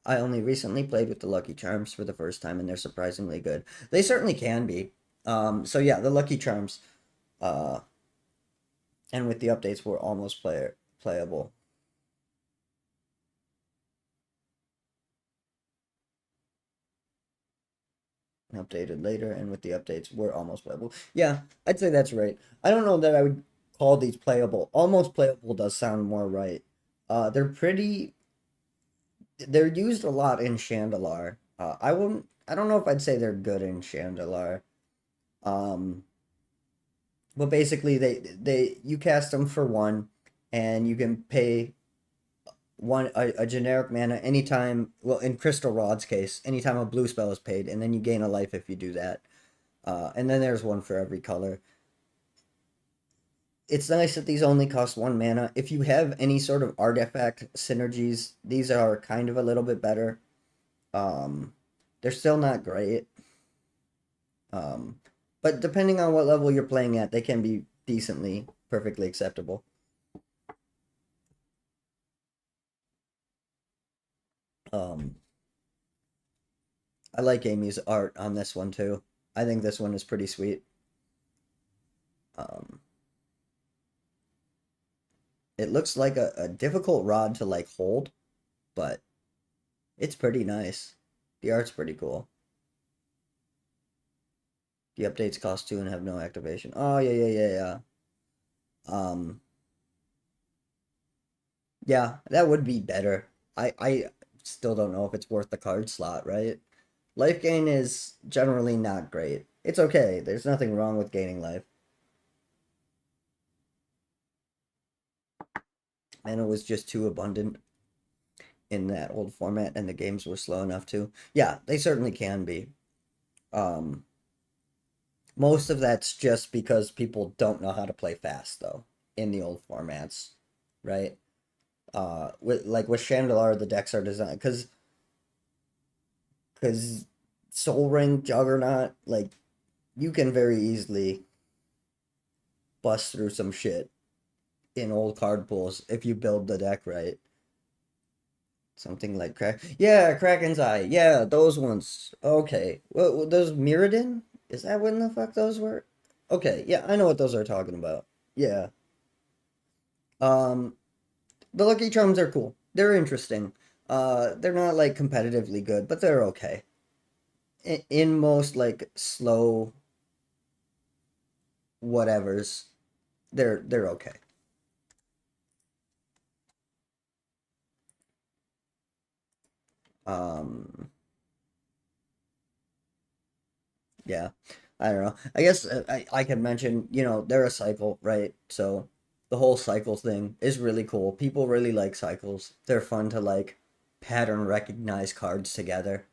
I only recently played with the Lucky Charms for the first time, and they're surprisingly good. They certainly can be. So yeah, the Lucky Charms, uh, and with the updates, were almost playable. Updated later, and with the updates, were almost playable. Yeah, I'd say that's right. I don't know that I would call these playable. Almost playable does sound more right. They're pretty. They're used a lot in Chandelar. I wouldn't. I don't know if I'd say they're good in Chandelar. Um, but basically, they you cast them for one, and you can pay a generic mana anytime. Well, in Crystal Rod's case, anytime a blue spell is paid, and then you gain a life if you do that. And then there's one for every color. It's nice that these only cost one mana. If you have any sort of artifact synergies, these are kind of a little bit better. Um, they're still not great. Um, but depending on what level you're playing at, they can be decently, perfectly acceptable. Um, I like Amy's art on this one too. I think this one is pretty sweet. Um, it looks like a difficult rod to like hold, but it's pretty nice. The art's pretty cool. The updates cost two and have no activation. Oh yeah, yeah, yeah, yeah. Um, yeah, that would be better. I still don't know if it's worth the card slot, right? Life gain is generally not great. It's okay. There's nothing wrong with gaining life. And it was just too abundant in that old format, and the games were slow enough to. Yeah, they certainly can be. Um, most of that's just because people don't know how to play fast, though, in the old formats, right? With Chandelar, the decks are designed because Soul Ring, Juggernaut, like you can very easily bust through some shit in old card pools if you build the deck right. Something like Kraken's Eye, yeah, those ones. Okay, what those Mirrodin? Is that when the fuck those were? Okay, yeah, I know what those are talking about. Yeah. Um, the Lucky Charms are cool. They're interesting. They're not like competitively good, but they're okay. In most like slow whatevers, they're okay. Um, yeah, I don't know. I guess I can mention, they're a cycle, right? So the whole cycle thing is really cool. People really like cycles. They're fun to like pattern recognize cards together.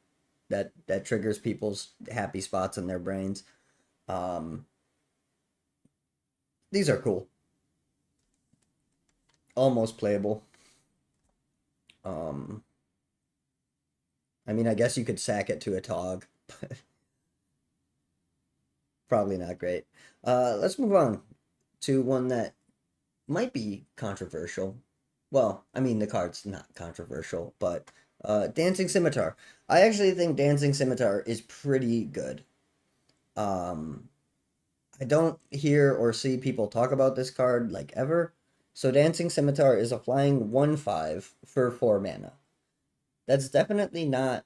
That triggers people's happy spots in their brains. Um, these are cool. Almost playable. Um, I mean, I guess you could sack it to a Tog. Probably not great. Let's move on to one that might be controversial. Well, I mean, the card's not controversial, but Dancing Scimitar. I actually think Dancing Scimitar is pretty good. Um, I don't hear or see people talk about this card like ever. So Dancing Scimitar is a flying 1/5 for 4 mana. That's definitely not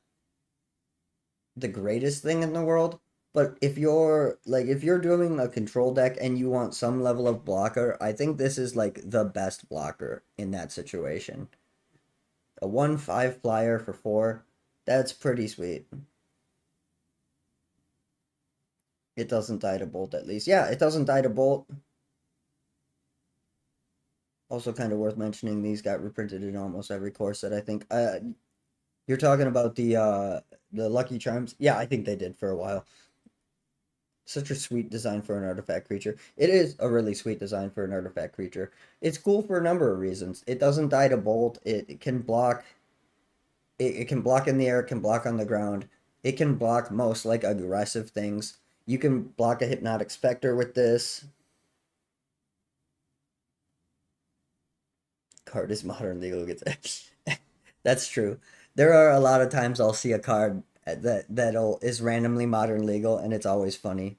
the greatest thing in the world, but if you're doing a control deck and you want some level of blocker, I think this is like the best blocker in that situation. A 1/5 flyer for 4, that's pretty sweet. It doesn't die to bolt at least. Yeah, it doesn't die to bolt. Also kind of worth mentioning, these got reprinted in almost every core set, I think. You're talking about the Lucky Charms? Yeah, I think they did for a while. Such a sweet design for an artifact creature. It is a really sweet design for an artifact creature. It's cool for a number of reasons. It doesn't die to bolt. It can block. It can block in the air. It can block on the ground. It can block most like aggressive things. You can block a Hypnotic Spectre with this. Card is modern legal gets. That's true. There are a lot of times I'll see a card that is randomly modern legal, and it's always funny.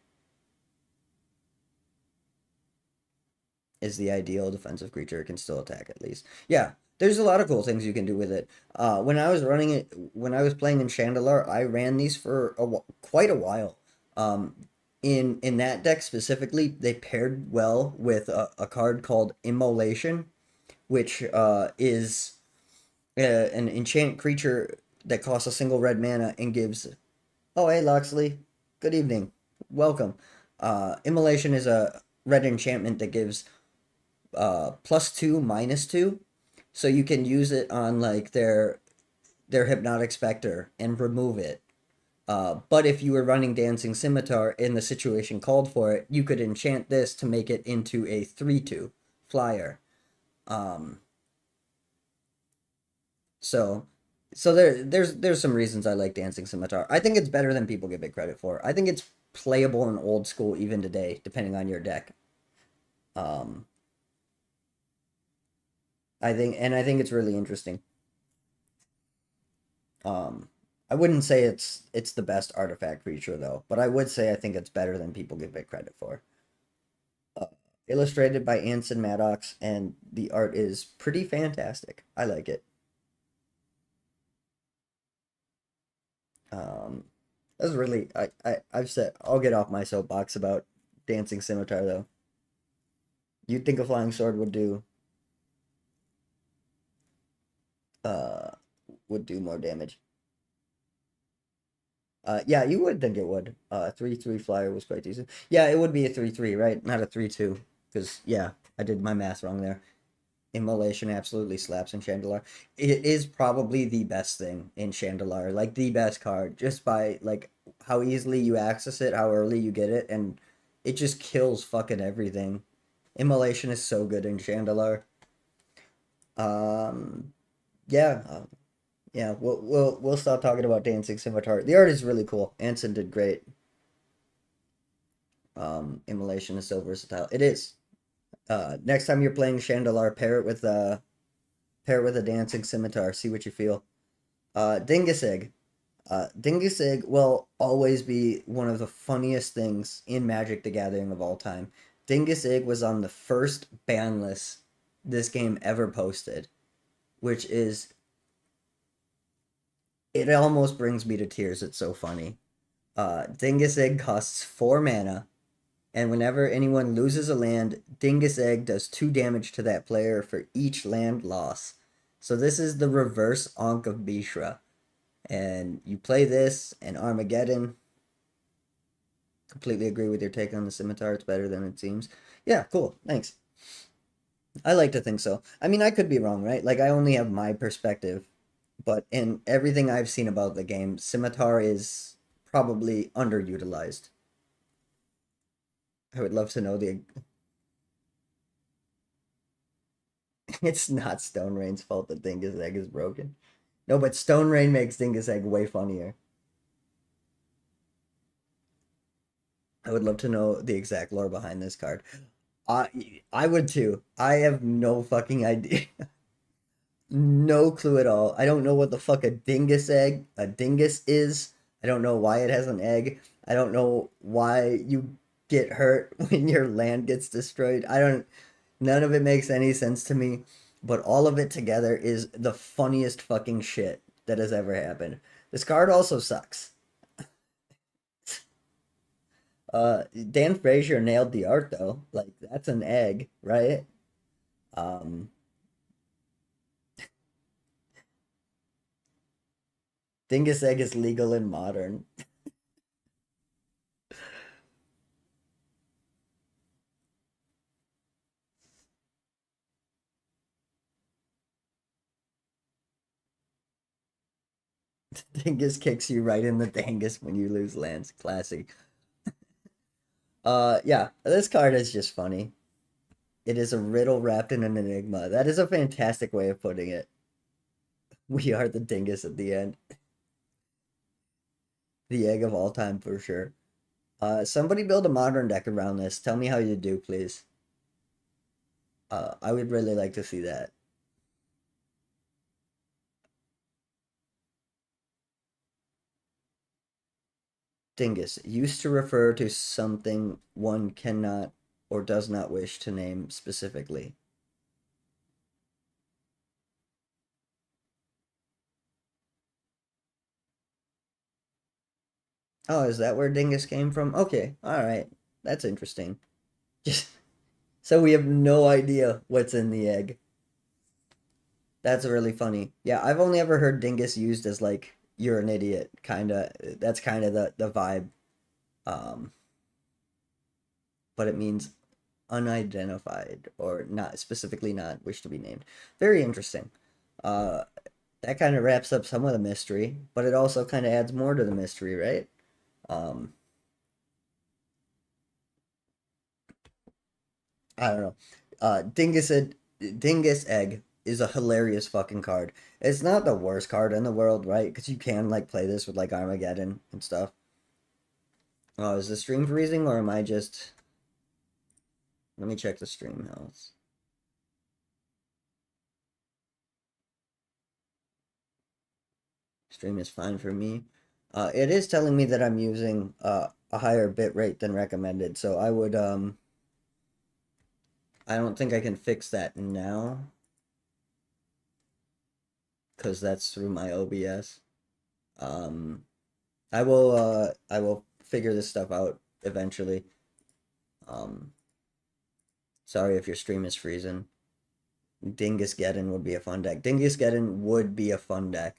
is the ideal defensive creature. It can still attack at least. Yeah, there's a lot of cool things you can do with it. When I was running it, when I was playing in Chandelar, I ran these for quite a while. Um, in that deck specifically, they paired well with a card called Immolation, which is an enchant creature that costs a single red mana and gives. Oh, hey, Loxley. Good evening. Welcome. Immolation is a red enchantment that gives +2, -2. So you can use it on like their Hypnotic Spectre and remove it. But if you were running Dancing Scimitar and the situation called for it, you could enchant this to make it into a 3/2 flyer. Um, so there's some reasons I like Dancing Scimitar. I think it's better than people give it credit for. I think it's playable in old school even today, depending on your deck. Um, I think it's really interesting. Um, I wouldn't say it's the best artifact creature though, but I would say I think it's better than people give it credit for. Uh, Illustrated by Anson Maddox, and the art is pretty fantastic. I like it. Um, that's really I've said I'll get off my soapbox about Dancing Scimitar though. You'd think a flying sword uh would do more damage. Yeah, you would think it would. 3/3 flyer was quite decent. Yeah, it would be a 3/3, right? Not a 3/2. Because yeah, I did my math wrong there. Immolation absolutely slaps in Chandelar. It is probably the best thing in Chandelar, like the best card, just by like how easily you access it, how early you get it, and it just kills fucking everything. Immolation is so good in Chandelar. Um, yeah, yeah. We'll stop talking about Dancing Scimitar. The art is really cool. Anson did great. Immolation is so versatile. It is. Next time you're playing Chandelar, pair it with a Dancing Scimitar. See what you feel. Dingus Egg. Dingus Egg will always be one of the funniest things in Magic the Gathering of all time. Dingus Egg was on the first ban list this game ever posted, which is it almost brings me to tears. It's so funny. Dingus Egg costs 4 mana, and whenever anyone loses a land, Dingus Egg does 2 damage to that player for each land loss. So this is the reverse Ankh of Mishra. And you play this and Armageddon. Completely agree with your take on the scimitar. It's better than it seems. Yeah, cool. Thanks. I like to think so. I mean, I could be wrong, right? Like, I only have my perspective, but in everything I've seen about the game, scimitar is probably underutilized. I would love to know the. It's not Stone Rain's fault that Dingus Egg is broken. No, but Stone Rain makes Dingus Egg way funnier. I would love to know the exact lore behind this card. I would too. I have no fucking idea. No clue at all. I don't know what the fuck a dingus is. I don't know why it has an egg. I don't know why you get hurt when your land gets destroyed. I don't, none of it makes any sense to me, but all of it together is the funniest fucking shit that has ever happened. This card also sucks. Dan Frazier nailed the art though. Like that's an egg, right? Um, Dingus Egg is legal in modern. Dingus kicks you right in the dangus when you lose lands. Classic. Yeah, this card is just funny. It is a riddle wrapped in an enigma. That is a fantastic way of putting it. We are the dingus at the end. The egg of all time for sure. Somebody build a modern deck around this. Tell me how you do, please. I would really like to see that. Dingus used to refer to something one cannot or does not wish to name specifically. Oh, is that where Dingus came from? Okay, all right. That's interesting. Just so we have no idea what's in the egg. That's really funny. Yeah, I've only ever heard dingus used as like you're an idiot, kind of. That's kind of the vibe. Um, but it means unidentified or not specifically not wish to be named. Very interesting. Uh, that kind of wraps up some of the mystery, but it also kind of adds more to the mystery, right? Um, I don't know. Dingus Egg is a hilarious fucking card. It's not the worst card in the world, right? Because you can like play this with like Armageddon and stuff. Oh, is the stream freezing or am I just? Let me check the stream health. Stream is fine for me. It is telling me that I'm using a higher bit rate than recommended, so I would I don't think I can fix that now because that's through my OBS. Um, I will figure this stuff out eventually. Um, sorry if your stream is freezing. Dingus Geddon would be a fun deck. Dingus Geddon would be a fun deck.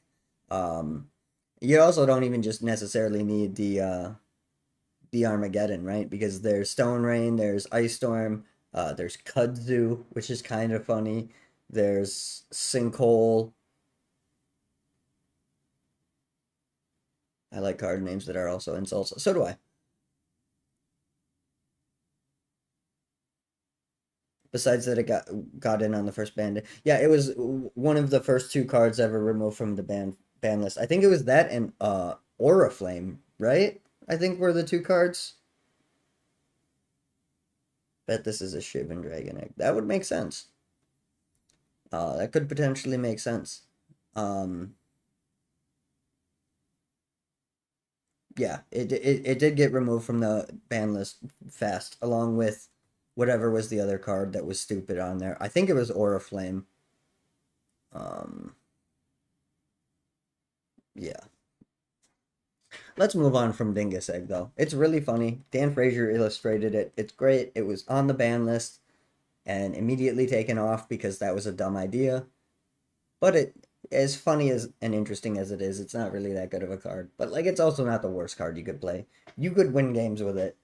Um, you also don't even just necessarily need the Armageddon, right? Because there's Stone Rain, there's Ice Storm, there's Kudzu, which is kind of funny. There's Sinkhole. I like card names that are also insults. So do I. Besides that, it got in on the first ban. Yeah, it was one of the first two cards ever removed from the ban list. I think it was that and Aura Flame, right? I think were the two cards. Bet this is a Shivan Dragon Egg. That would make sense. That could potentially make sense. Yeah, it did get removed from the ban list fast, along with whatever was the other card that was stupid on there. I think it was Aura Flame. Yeah. Let's move on from Dingus Egg, though. It's really funny. Dan Frazier illustrated it. It's great. It was on the ban list and immediately taken off because that was a dumb idea. But it, as funny as and interesting as it is, it's not really that good of a card. But like, it's also not the worst card you could play. You could win games with it.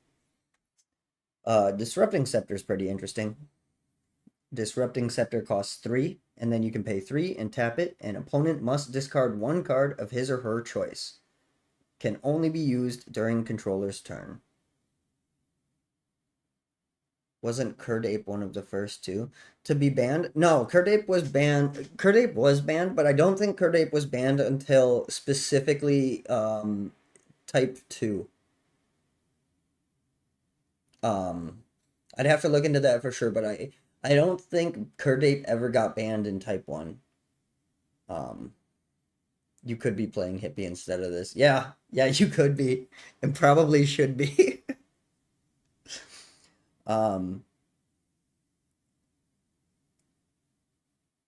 Disrupting Scepter is pretty interesting. Disrupting Scepter costs 3, and then you can pay 3 and tap it. An opponent must discard one card of his or her choice. Can only be used during controller's turn. Wasn't Kirdape one of the first two to be banned? No, Kirdape was banned. Kirdape was banned, but I don't think Kirdape was banned until specifically Type 2. I'd have to look into that for sure, but I don't think Kirdape ever got banned in Type 1. You could be playing Hippie instead of this. Yeah, you could be, and probably should be.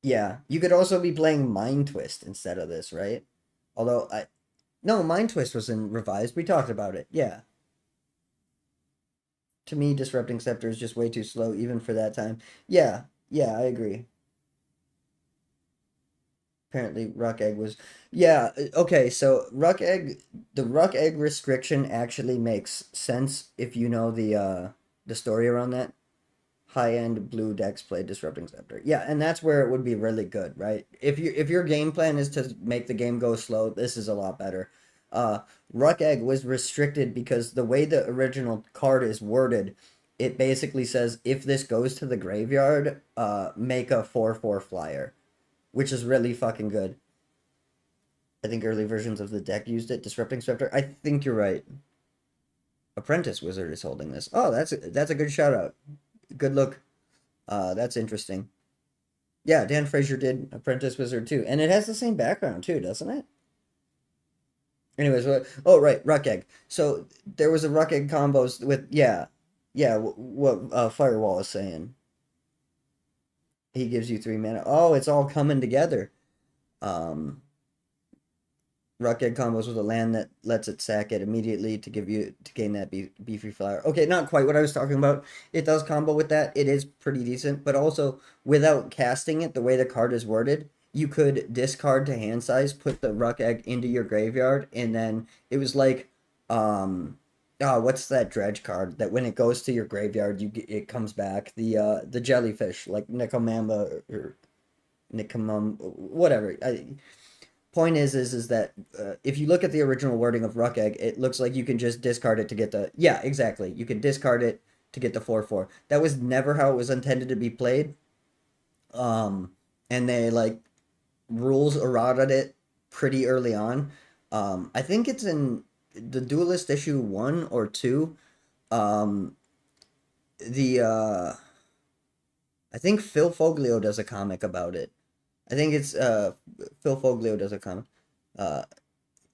Yeah, you could also be playing Mind Twist instead of this, right? Although no, Mind Twist was in revised. We talked about it. Yeah. To me, Disrupting Scepter is just way too slow, even for that time. Yeah, I agree. Apparently, Ruck Egg was. Yeah, okay, so the Ruck Egg restriction actually makes sense if you know the story around that. High-end blue decks play Disrupting Scepter. Yeah, and that's where it would be really good, right? If your game plan is to make the game go slow, this is a lot better. Ruck Egg was restricted because the way the original card is worded, it basically says if this goes to the graveyard, make a 4/4 flyer, which is really fucking good. I think early versions of the deck used it. Disrupting Scepter. I think you're right. Apprentice Wizard is holding this. Oh, that's a good shout out. Good look. That's interesting. Yeah, Dan Frazier did Apprentice Wizard too, and it has the same background too, doesn't it? Anyways, oh right, Ruck Egg. So there was a Ruck Egg combos with Yeah, what Firewall is saying. He gives you 3 mana. Oh, it's all coming together. Um, Rockhead combos with a land that lets it sack it immediately to give you to gain that beefy flyer. Okay, not quite what I was talking about. It does combo with that. It is pretty decent, but also without casting it, the way the card is worded, you could discard to hand size, put the Ruck Egg into your graveyard, and then it was like, what's that dredge card that when it goes to your graveyard, it comes back. The jellyfish like Necromamba or Necromum, whatever. Point is that if you look at the original wording of Ruck Egg, it looks like you can just discard it to get the yeah, exactly. You can discard it to get the 4/4. That was never how it was intended to be played. Um, and they like rules errated it pretty early on. I think it's in the Duelist issue 1 or 2. Um, the I think Phil Foglio does a comic about it. I think it's Phil Foglio does a comic. Uh,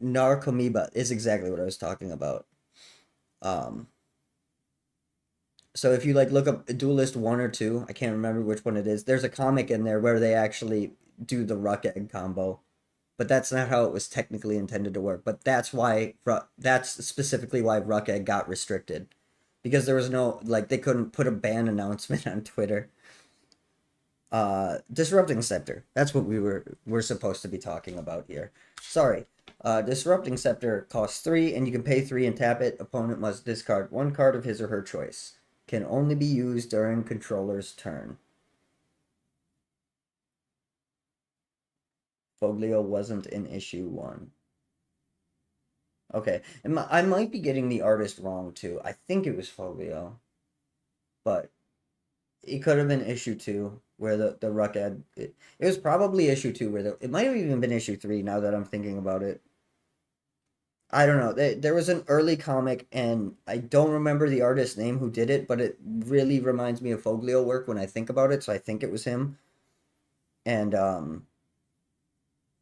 Narcomoeba is exactly what I was talking about. Um, so if you like look up Duelist 1 or 2, I can't remember which one it is. There's a comic in there where they actually do the Ruck Egg combo, but that's not how it was technically intended to work. But that's specifically why Ruck Egg got restricted, because there was no like they couldn't put a ban announcement on Twitter. Disrupting Scepter. That's what we're supposed to be talking about here. Sorry. Disrupting Scepter costs 3, and you can pay 3 and tap it. Opponent must discard 1 card of his or her choice. Can only be used during controller's turn. Foglio wasn't in issue 1. Okay, and I might be getting the artist wrong too. I think it was Foglio, but it could have been issue 2 where the Ruck had it was probably issue 2 where it might have even been issue 3 now that I'm thinking about it. I don't know. There was an early comic, and I don't remember the artist's name who did it, but it really reminds me of Foglio work when I think about it, so I think it was him. And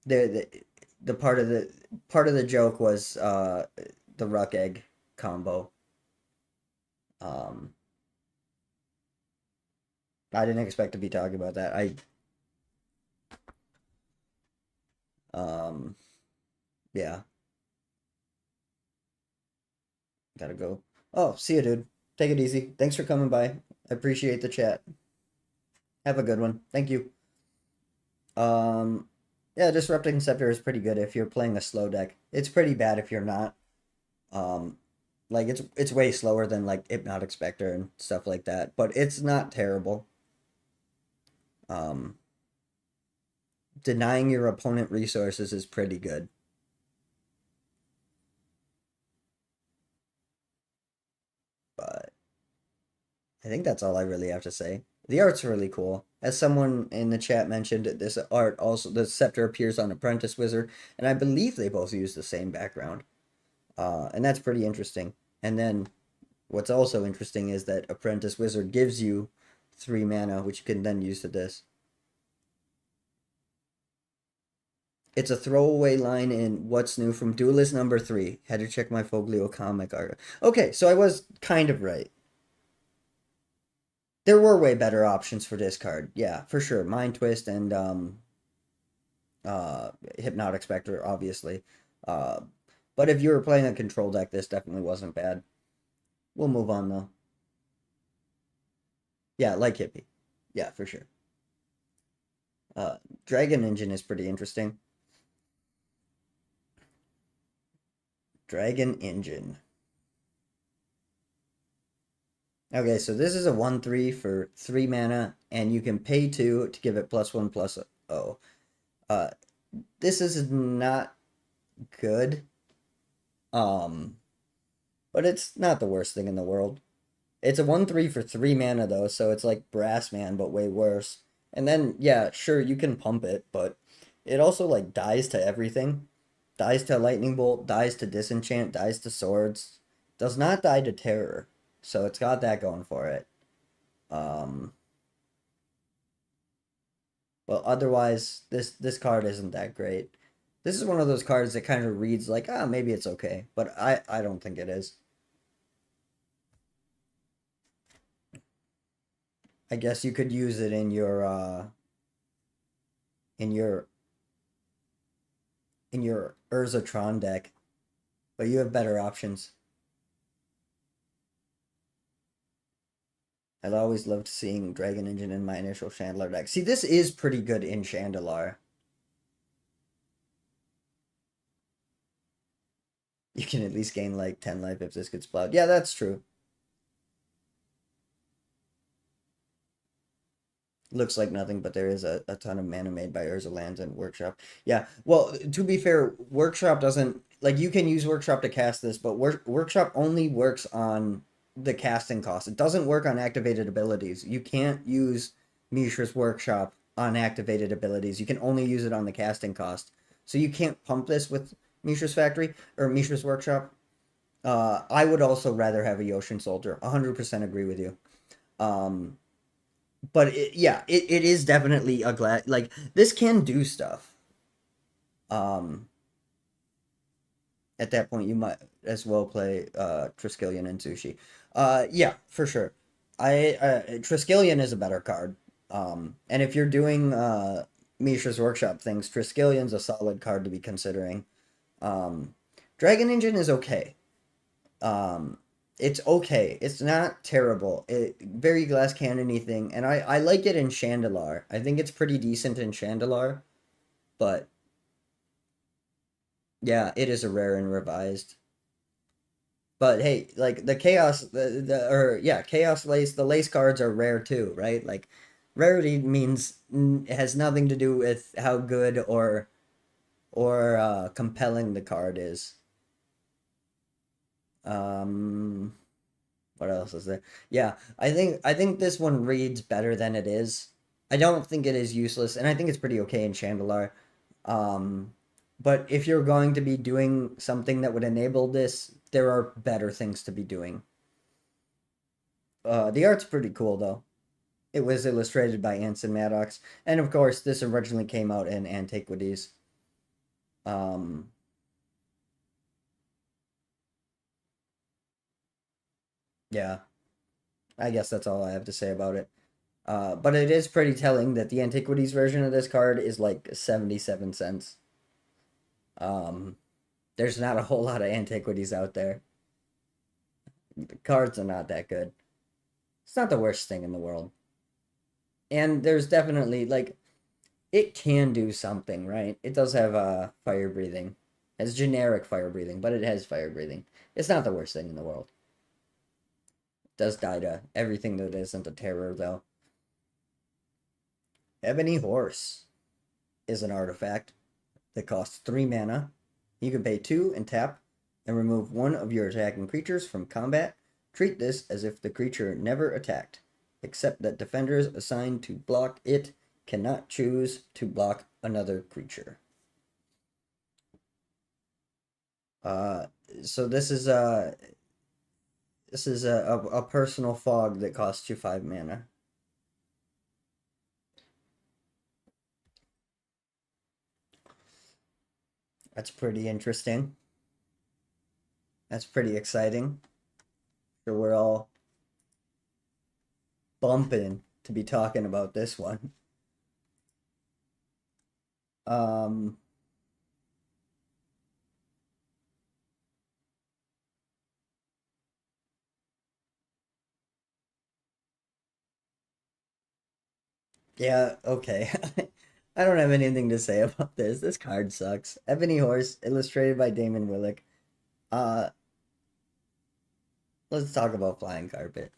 the the part of the joke was the Ruck Egg combo. Um, I didn't expect to be talking about that. Um, yeah, gotta go. Oh, see you, dude. Take it easy. Thanks for coming by. I appreciate the chat. Have a good one. Thank you. Um, yeah, Disrupting Scepter is pretty good if you're playing a slow deck. It's pretty bad if you're not. Um, like it's way slower than like Hypnotic Spectre and stuff like that, but it's not terrible. Um, denying your opponent resources is pretty good. But I think that's all I really have to say. The art's really cool. As someone in the chat mentioned, this art also the scepter appears on Apprentice Wizard, and I believe they both use the same background. And that's pretty interesting. And then what's also interesting is that Apprentice Wizard gives you 3 mana, which you can then use to this. It's a throwaway line in What's New from Duelist number 3. Had to check my Foglio comic art. Okay, so I was kind of right. There were way better options for discard. Yeah, for sure. Mind Twist and uh Hypnotic Spectre, obviously. Uh but if you were playing a control deck, this definitely wasn't bad. We'll move on though. Yeah, like Hippie. Yeah, for sure. Uh Dragon Engine is pretty interesting. Dragon Engine. Okay, so this is a 1/3 for 3 mana, and you can pay 2 to give it +1/+0. Uh, this is not good, um, but it's not the worst thing in the world. It's a 1/3 for 3 mana though, so it's like Brass Man, but way worse. And then, yeah, sure, you can pump it, but it also like dies to everything. Dies to Lightning Bolt, dies to Disenchant, dies to Swords. Does not die to Terror. So it's got that going for it. Um, but otherwise, this card isn't that great. This is one of those cards that kind of reads like, maybe it's okay, but I don't think it is. I guess you could use it in your in your Urzatron deck, but you have better options. I've always loved seeing Dragon Engine in my initial Chandelar deck. See, this is pretty good in Chandelar. You can at least gain like 10 life if this gets plowed. Yeah, that's true. Looks like nothing, but there is a ton of mana made by Urza Lands and Workshop. Yeah, well, to be fair, Workshop doesn't like you can use Workshop to cast this, but Workshop only works on the casting cost. It doesn't work on activated abilities. You can't use Mishra's Workshop on activated abilities. You can only use it on the casting cost. So you can't pump this with Mishra's Factory or Mishra's Workshop. I would also rather have a Yoshin Soldier. 100% agree with you. But it is definitely a glad like this can do stuff. Um, at that point, you might as well play Triskelion and Sushi. Yeah, for sure. I Triskelion is a better card. And if you're doing Mishra's Workshop things, Triskellion's a solid card to be considering. Um, Dragon Engine is okay. Um, it's okay. It's not terrible. It very glass cannony thing, and I like it in Chandelar. I think it's pretty decent in Chandelar, but yeah, it is a rare and revised. But hey, like the chaos, the or yeah, chaos lace. The lace cards are rare too, right? Like rarity means it has nothing to do with how good or compelling the card is. Um, what else is there? Yeah, I think this one reads better than it is. I don't think it is useless, and I think it's pretty okay in Chandelar. Um, but if you're going to be doing something that would enable this, there are better things to be doing. The art's pretty cool though. It was illustrated by Anson Maddox, and of course, this originally came out in Antiquities. Um, yeah, I guess that's all I have to say about it. But it is pretty telling that the Antiquities version of this card is like 77 cents. Um, there's not a whole lot of Antiquities out there. The cards are not that good. It's not the worst thing in the world. And there's definitely, like, it can do something, right? It does have fire breathing. It has generic fire breathing, but it has fire breathing. It's not the worst thing in the world. It does die to everything that isn't a terror, though. Ebony Horse is an artifact that costs 3 mana. You can pay 2 and tap and remove one of your attacking creatures from combat. Treat this as if the creature never attacked, except that defenders assigned to block it cannot choose to block another creature. Uh, so this is a personal fog that costs you 5 mana. That's pretty interesting. That's pretty exciting. So we're all bumping to be talking about this one. Um, yeah, okay. I don't have anything to say about this. This card sucks. Ebony Horse, illustrated by Damon Willick. Uh, let's talk about Flying Carpet.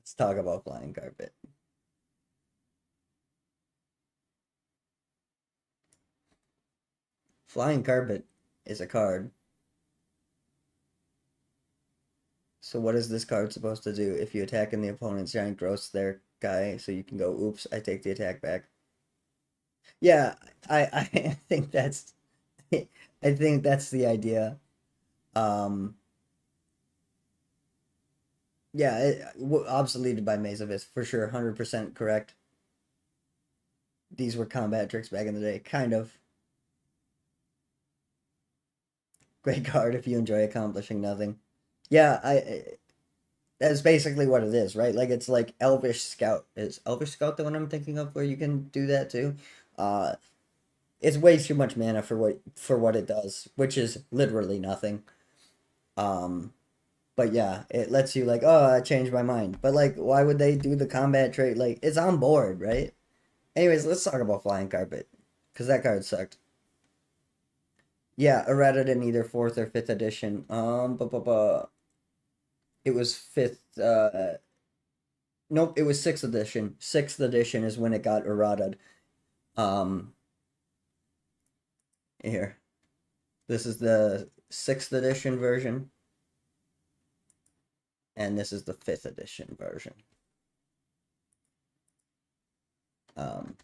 Let's talk about Flying Carpet. Flying Carpet is a card. So what is this card supposed to do? If you attack in the opponent's giant gross their guy, so you can go, oops, I take the attack back. Yeah, I think that's I think that's the idea. Um, yeah, obsoleted by Mazevis for sure, 100% correct. These were combat tricks back in the day, kind of. Great card if you enjoy accomplishing nothing. Yeah, That's basically what it is, right? Like it's like Elvish Scout. Is Elvish Scout the one I'm thinking of where you can do that too? Uh, it's way too much mana for what it does, which is literally nothing. Um, but yeah, it lets you like, oh, I changed my mind. But like, why would they do the combat trait? Like, it's on board, right? Anyways, let's talk about Flying Carpet, because that card sucked. Yeah, errata in either fourth or fifth edition. It was fifth. Nope, it was sixth edition. Sixth edition is when it got errata. Um, here, this is the sixth edition version, and this is the fifth edition version. Um,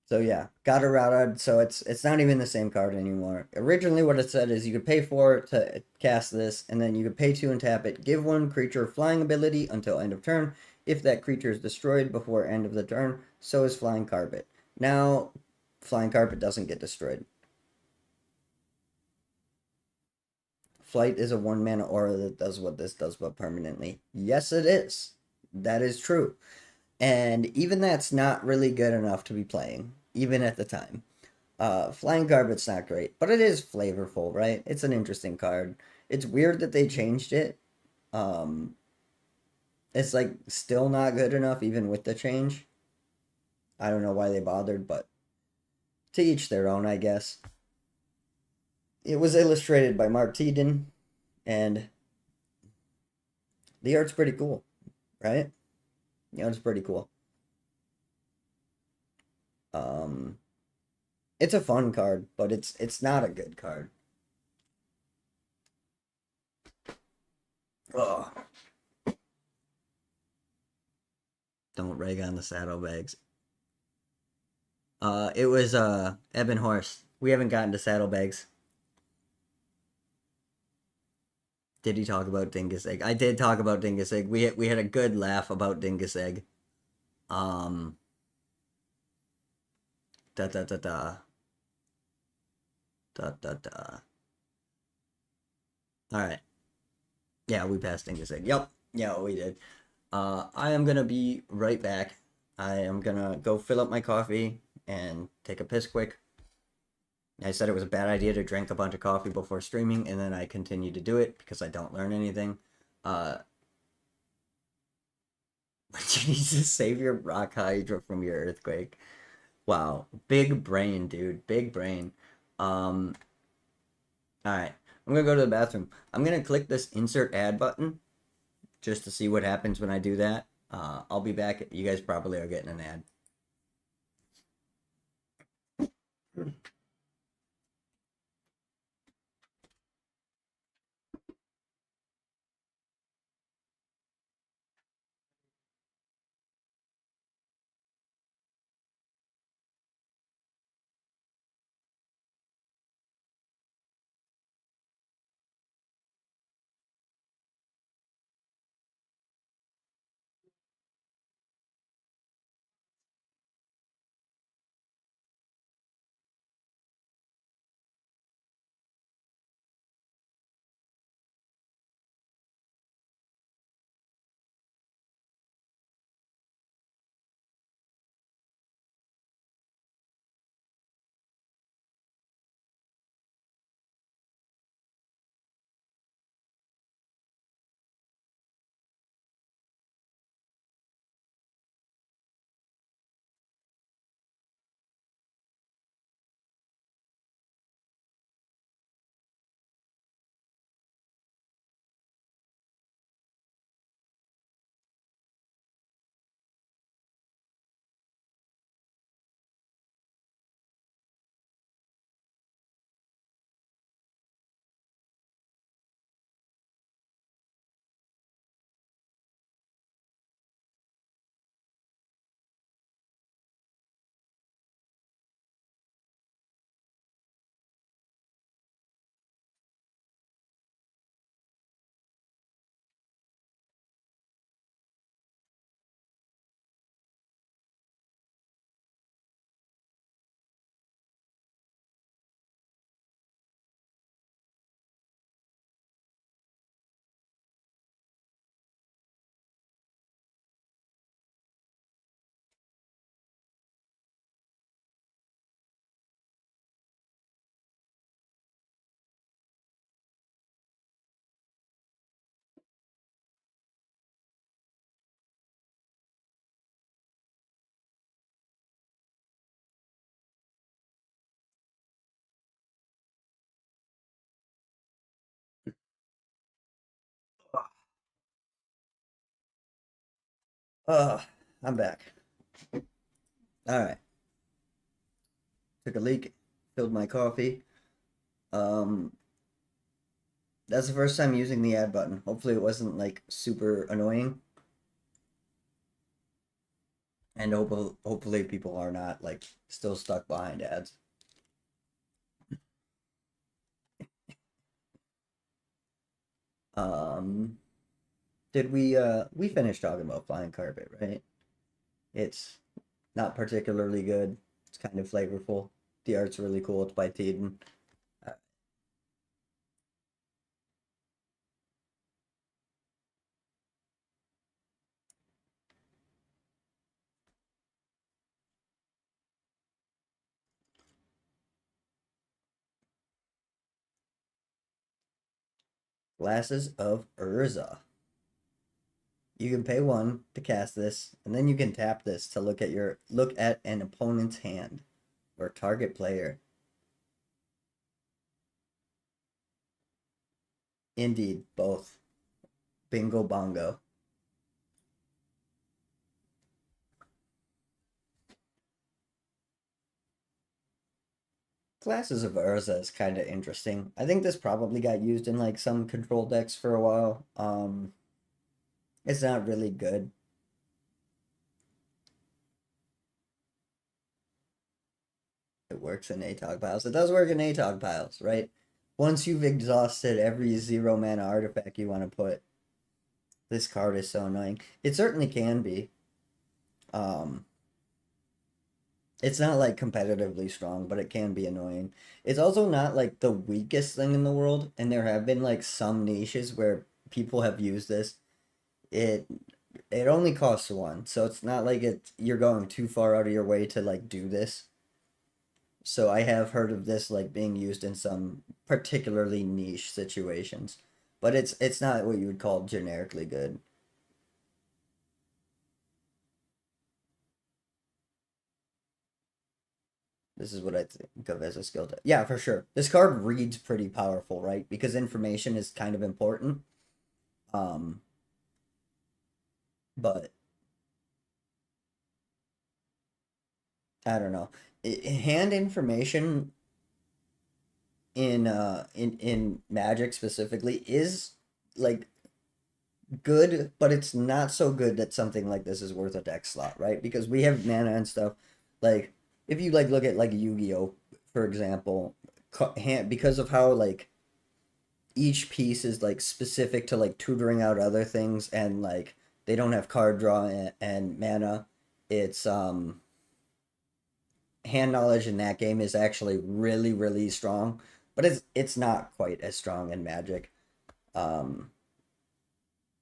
so yeah, got errata. So it's not even the same card anymore. Originally, what it said is you could pay 4 to cast this, and then you could pay 2 and tap it. Give one creature flying ability until end of turn. If that creature is destroyed before end of the turn, so is Flying Carpet. Now, Flying Carpet doesn't get destroyed. Flight is a 1 mana aura that does what this does, but permanently. Yes, it is. That is true. And even that's not really good enough to be playing, even at the time. Flying Carpet's not great, but it is flavorful, right? It's an interesting card. It's weird that they changed it. Um, it's like still not good enough, even with the change. I don't know why they bothered, but to each their own, I guess. It was illustrated by Mark Teeden, and the art's pretty cool, right? It's pretty cool. Um, it's a fun card, but it's not a good card. Ugh. Don't rag on the saddlebags. It was Ebon Horse. We haven't gotten to saddlebags. Did he talk about Dingus Egg? I did talk about Dingus Egg. We had a good laugh about Dingus Egg. Um, da da da da da da da. All right. Yeah, we passed Dingus Egg. Yep. Yeah, we did. I am gonna be right back. I am gonna go fill up my coffee and take a piss quick. I said it was a bad idea to drink a bunch of coffee before streaming, and then I continue to do it because I don't learn anything. Uh, but you need to save your rock hydra from your earthquake. Wow, big brain, dude, big brain. Um, all right, I'm gonna go to the bathroom. I'm gonna click this insert ad button just to see what happens when I do that. I'll be back. You guys probably are getting an ad. Uh, I'm back. All right. Took a leak, filled my coffee. Um, that's the first time using the add button. Hopefully it wasn't like super annoying. And hopefully people are not like still stuck behind ads. Um, did we finished talking about Flying Carpet, right? It's not particularly good. It's kind of flavorful. The art's really cool. It's by Tiden. Uh, Glasses of Urza. You can pay one to cast this, and then you can tap this to look at an opponent's hand or target player. Indeed, both. Bingo bongo. Glasses of Urza is kind of interesting. I think this probably got used in like some control decks for a while. It's not really good. It works in ATOG piles. It does work in ATOG piles, right? Once you've exhausted every 0 mana artifact you want to put, this card is so annoying. It certainly can be. Um, it's not like competitively strong, but it can be annoying. It's also not like the weakest thing in the world, and there have been like some niches where people have used this. It it only costs one, so it's not like you're going too far out of your way to like do this. So I have heard of this like being used in some particularly niche situations, but it's not what you would call generically good. This is what I think of as a skill deck. Yeah, for sure. This card reads pretty powerful, right? Because information is kind of important. Um, but I don't know. Hand information in Magic specifically is like good, but it's not so good that something like this is worth a deck slot, right? Because we have mana and stuff. Like if you like look at like Yu-Gi-Oh, for example, because of how like each piece is like specific to like tutoring out other things and like they don't have card draw and mana. It's hand knowledge in that game is actually really strong, but it's not quite as strong in Magic. Um,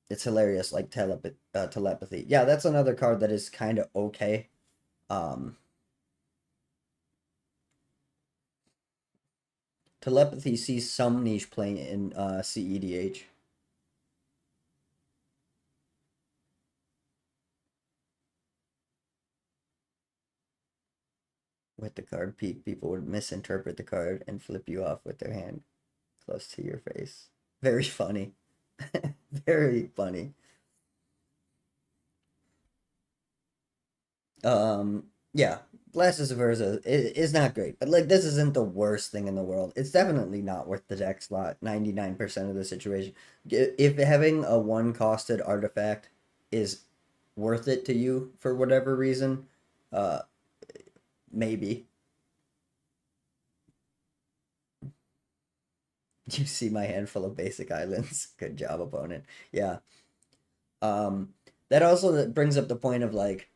it's hilarious, like telepathy. Yeah, that's another card that is kind of okay. Um, telepathy sees some niche playing in CEDH. With the card peek, people would misinterpret the card and flip you off with their hand close to your face. Very funny. Very funny. Yeah, Glasses of Urza is not great, but like this isn't the worst thing in the world. It's definitely not worth the deck slot 99% of the situation. If having a one costed artifact is worth it to you for whatever reason, uh, maybe. You see my handful of basic islands. Good job, opponent. Yeah. Um, that also brings up the point of like,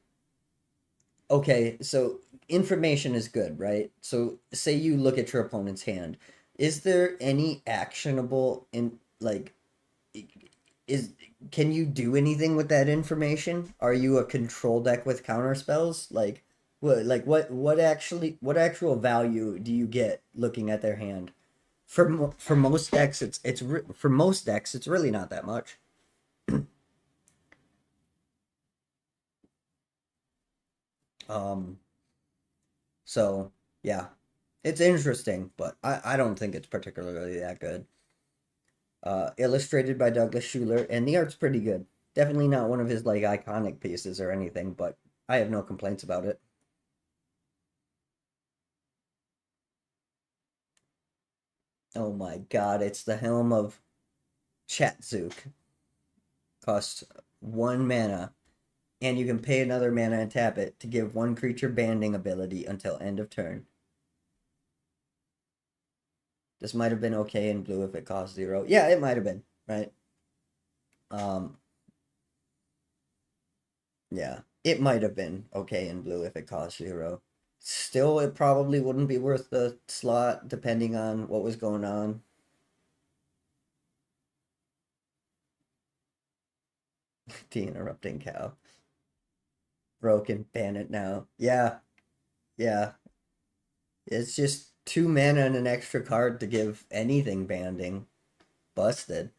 okay, so information is good, right? So say you look at your opponent's hand. Is there any actionable in like is can you do anything with that information? Are you a control deck with counter spells? What actual value do you get looking at their hand? For most decks for most decks it's really not that much. Um so yeah, it's interesting, but I don't think it's particularly that good. Illustrated by Douglas Schuler, and the art's pretty good. Definitely not one of his like iconic pieces or anything, but I have no complaints about it. Oh my god, it's the Helm of Chatzook. Costs 1 mana, and you can pay another mana and tap it to give one creature banding ability until end of turn. This might have been okay in blue if it cost 0. Yeah, it might have been, right? Um, yeah, it might have been okay in blue if it cost 0. Still, it probably wouldn't be worth the slot depending on what was going on. The interrupting cow. Broken, ban it now. Yeah, yeah. It's just 2 mana and an extra card to give anything banding. Busted.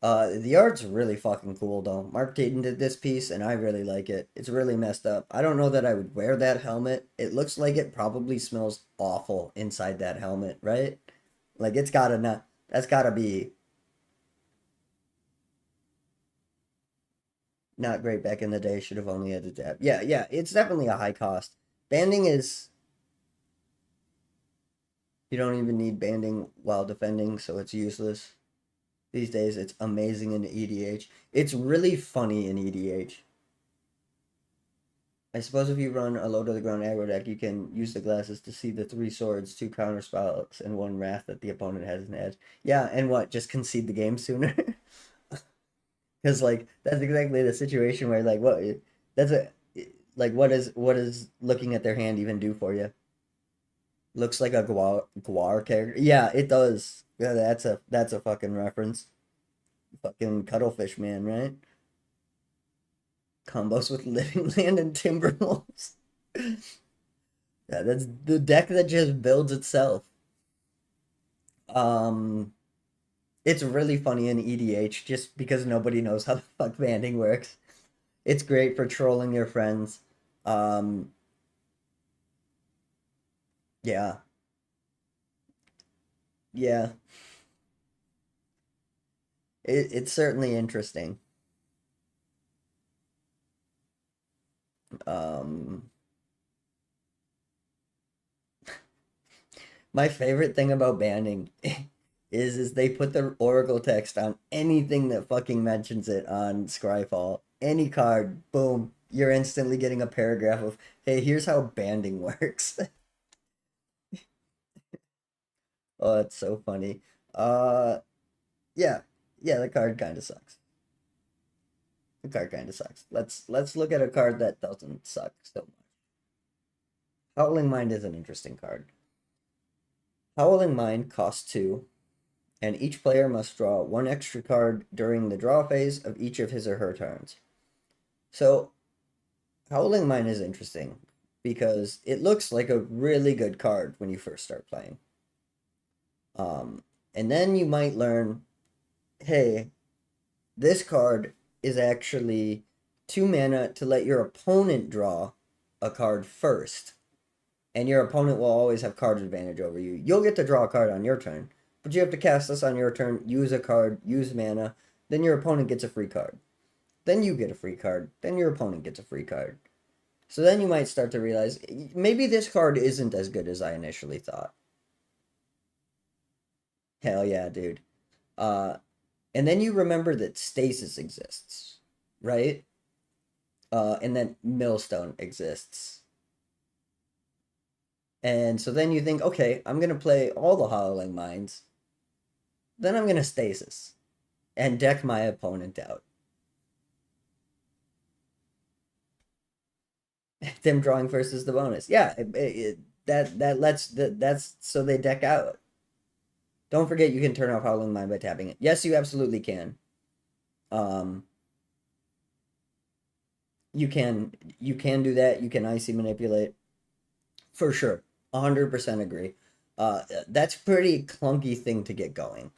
The art's really fucking cool though. Mark Dayton did this piece and I really like it. It's really messed up. I don't know that I would wear that helmet. It looks like it probably smells awful inside that helmet, right? Like it's gotta not, that's gotta be not great back in the day. Should have only had to tap. Yeah, yeah, it's definitely a high cost. Banding is, you don't even need banding while defending, so it's useless. These days, it's amazing in EDH. It's really funny in EDH. I suppose if you run a low to the ground aggro deck, you can use the glasses to see the 3 swords, 2 counter spells, and 1 wrath that the opponent has an edge. Yeah, and what? Just concede the game sooner? Because like that's exactly the situation where like what that's a like what is looking at their hand even do for you? Looks like a Guar character. Yeah, it does. Yeah, that's a fucking reference. Fucking cuttlefish man, right? Combos with Living Land and Timberwolves. Yeah, that's the deck that just builds itself. Um, it's really funny in EDH just because nobody knows how the fuck banding works. It's great for trolling your friends. Um, yeah, yeah, it's certainly interesting. Um, my favorite thing about banding is they put the Oracle text on anything that fucking mentions it on Scryfall. Any card, boom, you're instantly getting a paragraph of, hey, here's how banding works. Oh, it's so funny. Uh, yeah, yeah, the card kind of sucks. The card kind of sucks. Let's look at a card that doesn't suck so much. Howling Mind is an interesting card. Howling Mind costs 2, and each player must draw 1 extra card during the draw phase of each of his or her turns. So, Howling Mind is interesting because it looks like a really good card when you first start playing. And then you might learn, hey, this card is actually 2 mana to let your opponent draw a card first. And your opponent will always have card advantage over you. You'll get to draw a card on your turn, but you have to cast this on your turn, use a card, use mana, then your opponent gets a free card. Then you get a free card, then your opponent gets a free card. So then you might start to realize maybe this card isn't as good as I initially thought. Hell yeah, dude. Uh, and then you remember that stasis exists, right? And then millstone exists. And so then you think, okay, I'm gonna play all the Howling Minds. Then I'm gonna stasis and deck my opponent out. Them drawing first is the bonus. Yeah, that's so they deck out. Don't forget you can turn off Howling Mind by tapping it. Yes, you absolutely can. Um, you can do that. You can icy manipulate for sure. 100% agree. That's pretty clunky thing to get going.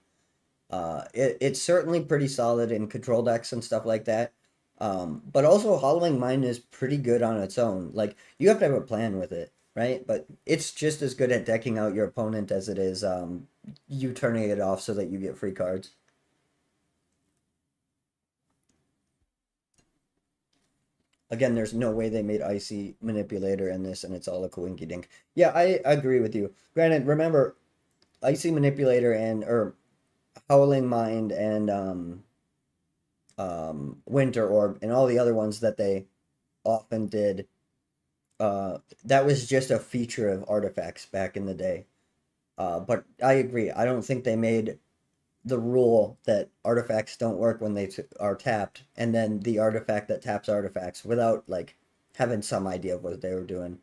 It's certainly pretty solid in control decks and stuff like that. But also Hollowing Mind is pretty good on its own. Like you have to have a plan with it, right? But it's just as good at decking out your opponent as it is you turning it off so that you get free cards. Again, there's no way they made Icy Manipulator in this, and it's all a coinky dink. Yeah, I agree with you. Granted, remember, Icy Manipulator and or Howling Mind and Winter Orb and all the other ones that they often did. That was just a feature of artifacts back in the day. But I agree. I don't think they made the rule that artifacts don't work when they are tapped, and then the artifact that taps artifacts without like having some idea of what they were doing.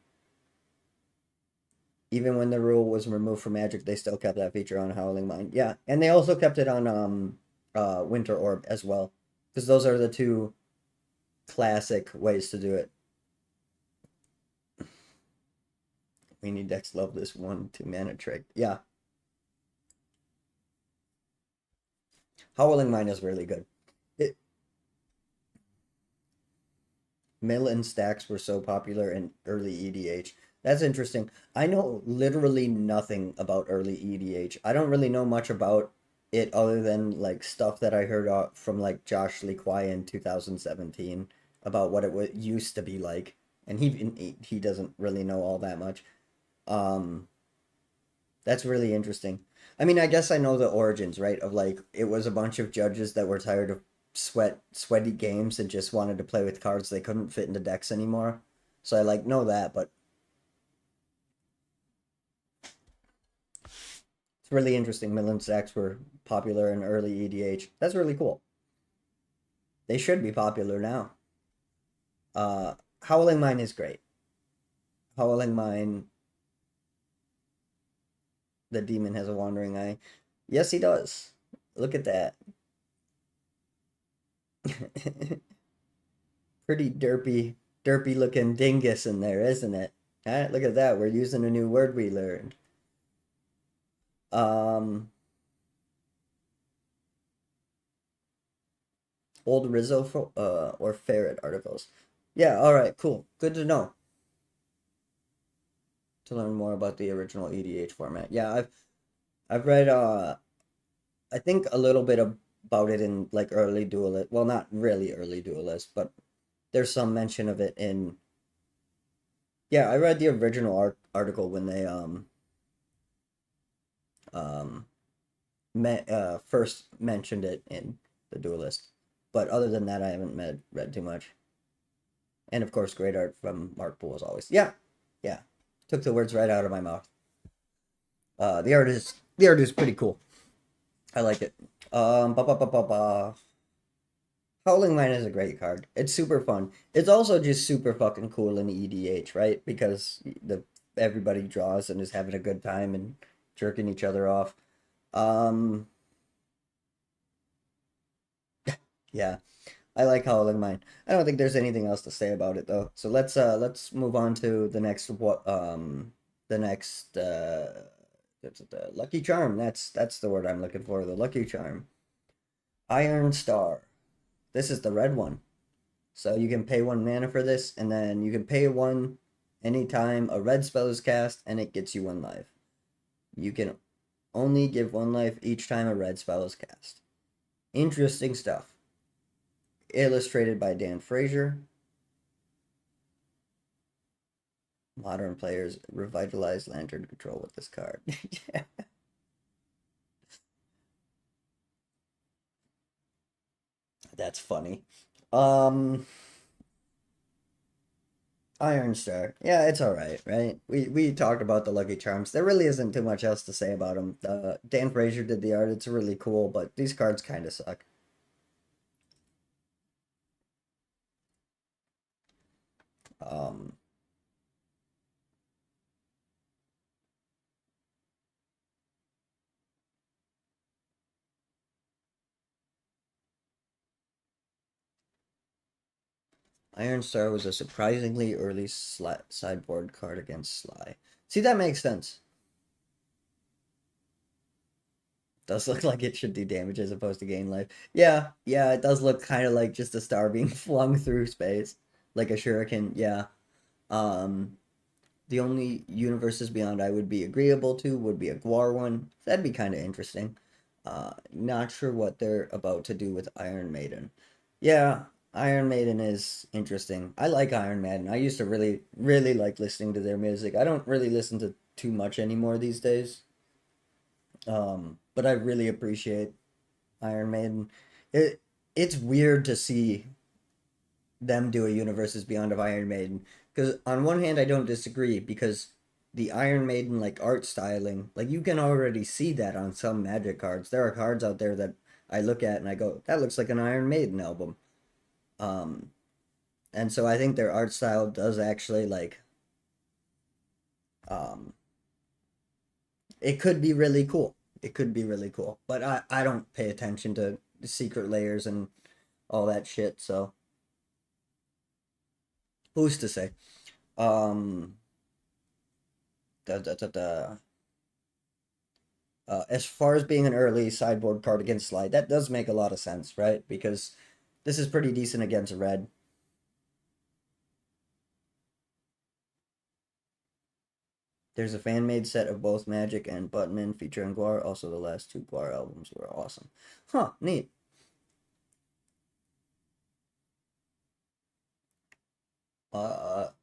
Even when the rule was removed from Magic, they still kept that feature on Howling Mind. Yeah, and they also kept it on Winter Orb as well, because those are the two classic ways to do it. We need Dex Love this 1/2 mana trick. Yeah, Howling Mind is really good. It Mill and stacks were so popular in early EDH. That's interesting. I know literally nothing about early EDH. I don't really know much about it other than like stuff that I heard from like Josh Lee Kwai in 2017 about what it used to be like, and he doesn't really know all that much. Um, that's really interesting. I mean, I guess I know the origins, right? Of like it was a bunch of judges that were tired of sweaty games and just wanted to play with cards they couldn't fit into decks anymore. So I like know that, but it's really interesting. Midland Stacks were popular in early EDH. That's really cool. They should be popular now. Howling Mine is great. Howling Mine, the demon has a wandering eye. Yes, he does. Look at that. Pretty derpy looking dingus in there, isn't it? All right, look at that. We're using a new word we learned. Um, Old Rizzo or Ferret articles. Yeah, all right, cool. Good to know. To learn more about the original EDH format. Yeah, I've read I think a little bit about it in like early Duelist. Well, not really early Duelist, but there's some mention of it in. Yeah, I read the original article when they um first mentioned it in the Duelist. But other than that, I haven't read too much. And of course, great art from Mark Poole as always. Yeah, yeah, took the words right out of my mouth. The art is pretty cool. I like it. Ba ba ba ba ba. Howling Mine is a great card. It's super fun. It's also just super fucking cool in EDH, right? Because the everybody draws and is having a good time and jerking each other off. Um, yeah, I like Howling Mine. I don't think there's anything else to say about it though. So let's move on to the next the next the Lucky Charm. That's the word I'm looking for. The Lucky Charm. Iron Star. This is the red one. So you can pay 1 mana for this, and then you can pay one anytime a red spell is cast, and it gets you 1 life. You can only give 1 life each time a red spell is cast. Interesting stuff. Illustrated by Dan Frazier. Modern players revitalize Lantern control with this card. Yeah. That's funny. Um, Iron Star. Yeah, it's all right, right? We talked about the Lucky Charms. There really isn't too much else to say about them. Dan Frazier did the art. It's really cool, but these cards kind of suck. Um, Iron Star was a surprisingly early sideboard card against Sly. See, that makes sense. Does look like it should do damage as opposed to gain life. Yeah, yeah, it does look kind of like just a star being flung through space, like a shuriken. Yeah. Um, the only universes beyond I would be agreeable to would be a Guar one. That'd be kind of interesting. Not sure what they're about to do with Iron Maiden. Yeah, Iron Maiden is interesting. I like Iron Maiden. I used to really, really like listening to their music. I don't really listen to too much anymore these days. But I really appreciate Iron Maiden. It it's weird to see them do a Universes Beyond of Iron Maiden because on one hand I don't disagree because the Iron Maiden like art styling, like you can already see that on some Magic cards. There are cards out there that I look at and I go, that looks like an Iron Maiden album. Um, and so I think their art style does actually like um it could be really cool. It could be really cool. But I don't pay attention to the secret layers and all that shit, so who's to say? Um da, da, da, da. As far as being an early sideboard card against slide, that does make a lot of sense, right? Because this is pretty decent against red. There's a fan made set of both Magic and Buttman featuring Guar. Also, the last two Guar albums were awesome. Huh, neat.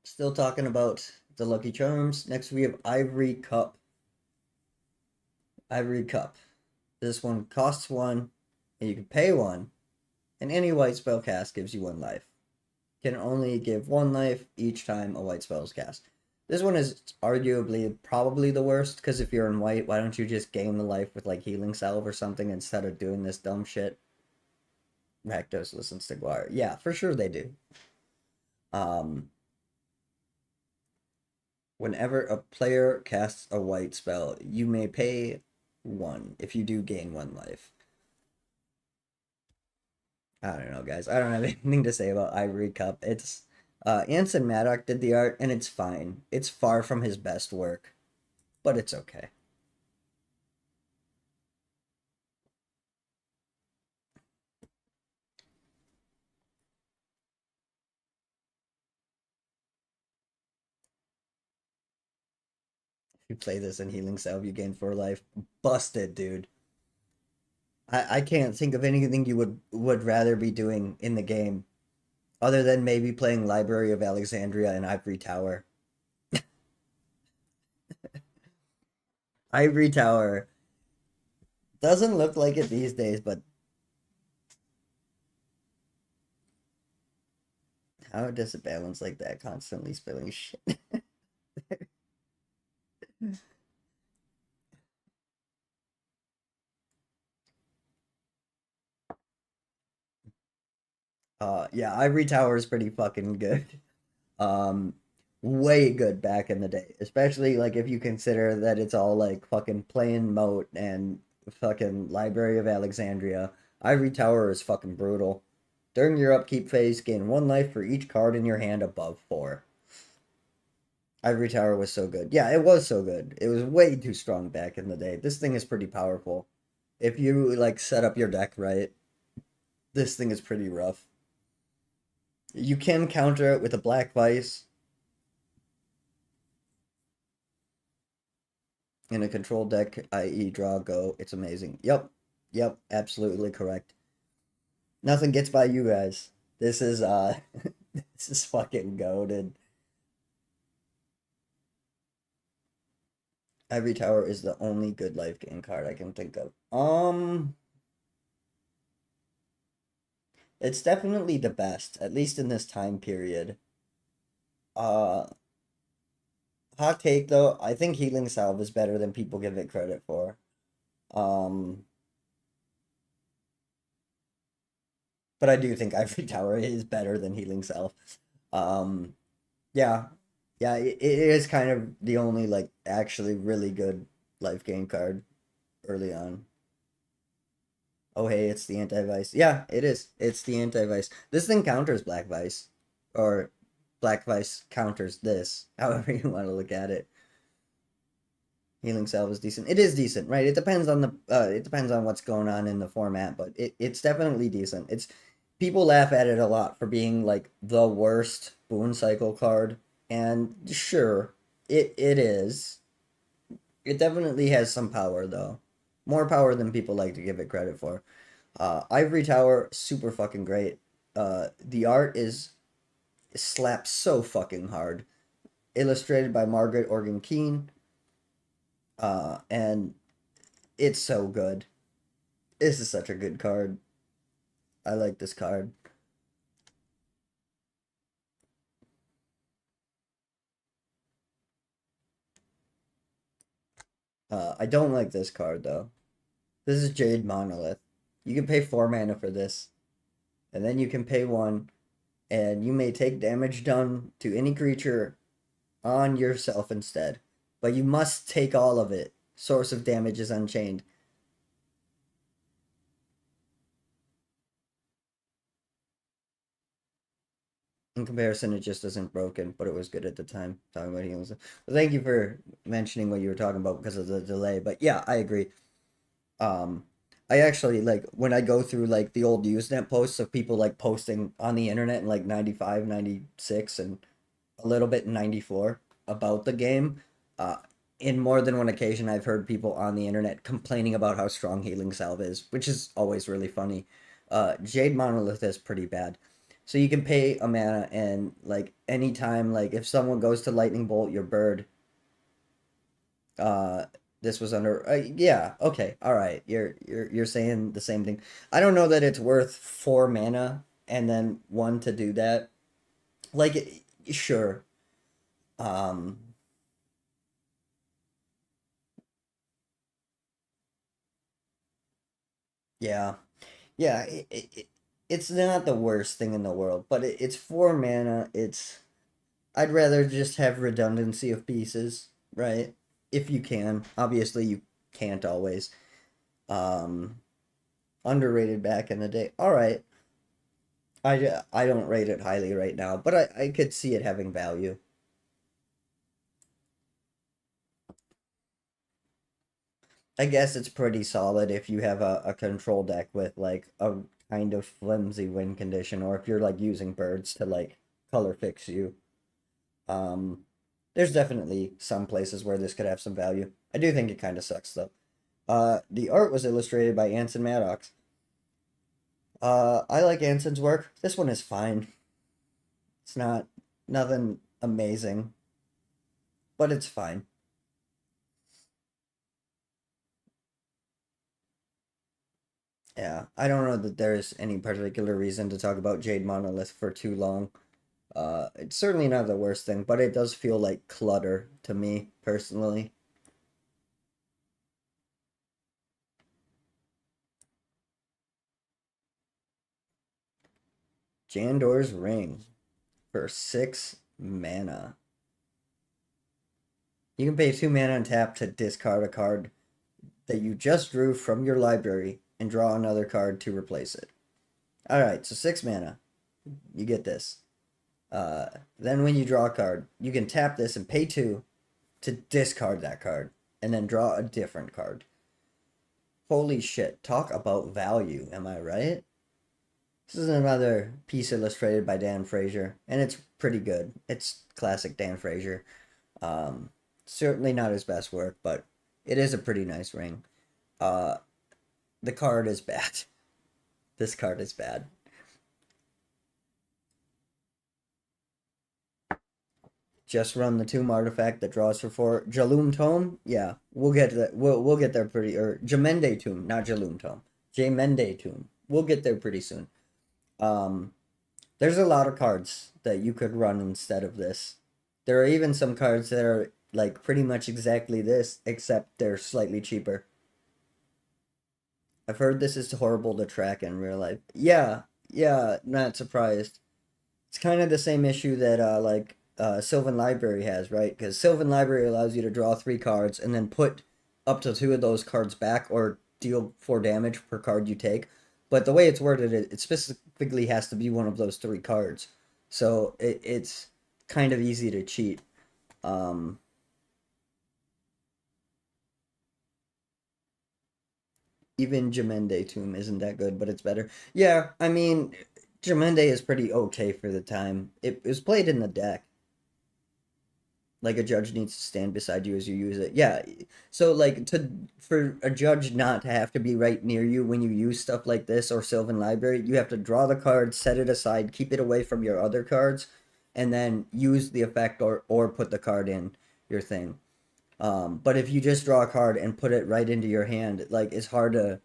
Still talking about the Lucky Charms. Next, we have Ivory Cup. Ivory Cup. This one costs one, and you can pay one, and any white spell cast gives you one life. Can only give one life each time a white spell is cast. This one is arguably probably the worst, because if you're in white, why don't you just gain the life with like Healing Salve or something instead of doing this dumb shit? Rakdos listens to Guar. Yeah, for sure they do. Um, Whenever a player casts a white spell, you may pay one if you do gain one life. I don't know, guys. I don't have anything to say about Ivory Cup. It's Anson Maddock did the art, and it's fine. It's far from his best work, but it's okay. If you play this in Healing Salve, you gain 4 life. Busted, dude. I can't think of anything you would rather be doing in the game other than maybe playing Library of Alexandria and Ivory Tower. Ivory Tower doesn't look like it these days, but how does it balance like that? Constantly spilling shit. Yeah, Ivory Tower is pretty fucking good. Um, Way good back in the day, especially like if you consider that it's all like fucking playing Moat and fucking Library of Alexandria. Ivory Tower is fucking brutal. During your upkeep phase, gain 1 life for each card in your hand above 4. Ivory Tower was so good. Yeah, it was so good. It was way too strong back in the day. This thing is pretty powerful. If you like set up your deck right, this thing is pretty rough. You can counter it with a Black Vice in a control deck, i.e. draw, go. It's amazing. Yep, absolutely correct. Nothing gets by you guys. This is this is fucking goated. Ivory Tower is the only good life gain card I can think of. It's definitely the best, at least in this time period. Uh Hot take though, I think Healing Salve is better than people give it credit for. Um but I do think Ivory Tower is better than Healing Salve. Um yeah. Yeah, it is kind of the only like actually really good life gain card early on. Oh hey, it's the anti-vice. Yeah, it is. It's the anti-vice. This thing counters Black Vice. Or Black Vice counters this, however you want to look at it. Healing Salve is decent. It is decent, right? It depends on what's going on in the format, but it's definitely decent. It's people laugh at it a lot for being like the worst boon cycle card, and sure, it is. It definitely has some power though. More power than people like to give it credit for. Ivory Tower, super fucking great. The art is slaps so fucking hard. Illustrated by Margaret Organ Keane, and it's so good. This is such a good card. I like this card. I don't like this card though. This is Jade Monolith. You can pay 4 mana for this, and then you can pay 1, and you may take damage done to any creature on yourself instead. But you must take all of it. Source of damage is unchained. In comparison, it just isn't broken, but it was good at the time. Talking about healing. Well, thank you for mentioning what you were talking about because of the delay. But yeah, I agree. Um, I actually like when I go through like the old Usenet posts of people like posting on the internet in like 95, 96, and a little bit in 94 about the game. Uh, in more than one occasion, I've heard people on the internet complaining about how strong Healing Salve is, which is always really funny. Jade Monolith is pretty bad. So you can pay a mana and like anytime like if someone goes to Lightning Bolt your bird, uh this was under yeah, okay. All right. You're saying the same thing. I don't know that it's worth 4 mana and then 1 to do that. Like sure. Um yeah. Yeah, it's not the worst thing in the world, but it's 4 mana. It's I'd rather just have redundancy of pieces, right? If you can. Obviously, you can't always. Um, Underrated back in the day. All right. I don't rate it highly right now, but I could see it having value. I guess it's pretty solid if you have a control deck with like a kind of flimsy win condition, or if you're like using birds to like color fix you. Um, there's definitely some places where this could have some value. I do think it kind of sucks though. The art was illustrated by Anson Maddox. I like Anson's work. This one is fine. It's not nothing amazing, but it's fine. Yeah, I don't know that there's any particular reason to talk about Jade Monolith for too long. It's certainly not the worst thing, but it does feel like clutter to me personally. Jandor's Ring for 6 mana. You can pay 2 mana and tap to discard a card that you just drew from your library and draw another card to replace it. Alright, so 6 mana. You get this. Then when you draw a card, you can tap this and pay 2 to discard that card and then draw a different card. Holy shit, talk about value, am I right? This is another piece illustrated by Dan Frazier, and it's pretty good. It's classic Dan Frazier. Um, Certainly not his best work, but it is a pretty nice ring. Uh, the card is bad. This card is bad. Just run the Tomb artifact that draws for 4. Jaloom Tome, yeah, we'll get that. We'll get there pretty. Or Jamende Tomb, not Jaloom Tome. Jamende Tomb. We'll get there pretty soon. Um, there's a lot of cards that you could run instead of this. There are even some cards that are like pretty much exactly this, except they're slightly cheaper. I've heard this is horrible to track in real life. Yeah, yeah, not surprised. It's kind of the same issue that Sylvan Library has, right? Because Sylvan Library allows you to draw 3 cards and then put up to 2 of those cards back or deal 4 damage per card you take. But the way it's worded, it specifically has to be one of those 3 cards. So it's kind of easy to cheat. Um, Even Jamende Tomb isn't that good, but it's better. Yeah, I mean, Jamende is pretty okay for the time. It was played in the deck. Like a judge needs to stand beside you as you use it. Yeah. So like to for a judge not to have to be right near you when you use stuff like this or Sylvan Library, you have to draw the card, set it aside, keep it away from your other cards, and then use the effect or put the card in your thing. But if you just draw a card and put it right into your hand, like it's hard to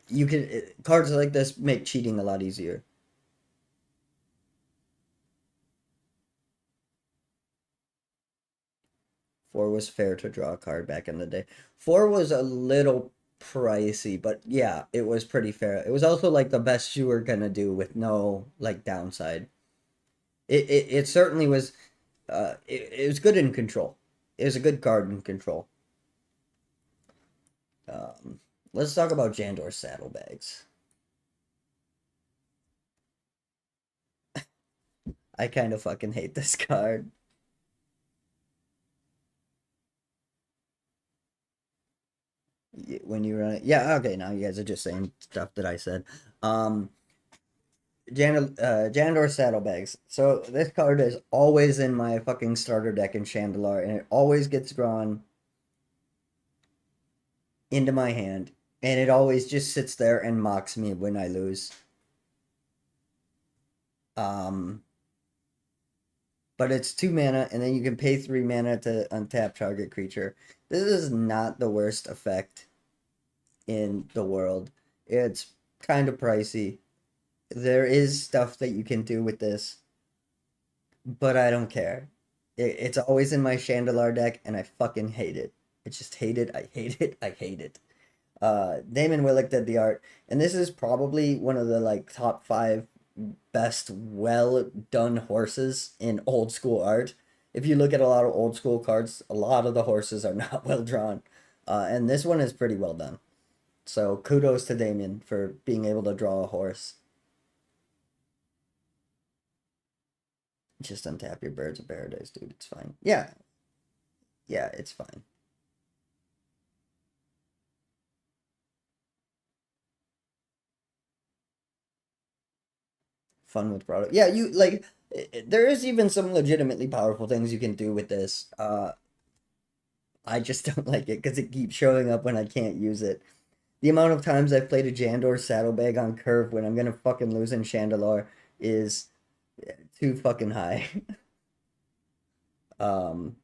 you can cards like this make cheating a lot easier. Four was fair to draw a card back in the day. Four was a little pricey, but yeah, it was pretty fair. It was also like the best you were gonna do with no like downside. It certainly was. It was good in control. It was a good card in control. Um, let's talk about Jandor saddlebags. I kind of fucking hate this card. When you run it, yeah, okay. Now you guys are just saying stuff that I said. Um, Jandor saddlebags. So this card is always in my fucking starter deck in Chandelar, and it always gets drawn into my hand, and it always just sits there and mocks me when I lose. Um, but it's 2 mana, and then you can pay 3 mana to untap target creature. This is not the worst effect in the world. It's kind of pricey. There is stuff that you can do with this, but I don't care. It's always in my Chandelar deck, and I fucking hate it. I just hate it. I hate it. I hate it. Damon Willick did the art, and this is probably one of the like top five best well done horses in old school art. If you look at a lot of old school cards, a lot of the horses are not well drawn, and this one is pretty well done. So kudos to Damien for being able to draw a horse. Just untap your Birds of Paradise, dude. It's fine. Yeah, yeah, it's fine. Fun with product. Yeah, you like. There is even some legitimately powerful things you can do with this. I just don't like it because it keeps showing up when I can't use it. The amount of times I've played a Jandor saddlebag on curve when I'm gonna fucking lose in Chandelar is too fucking high. um,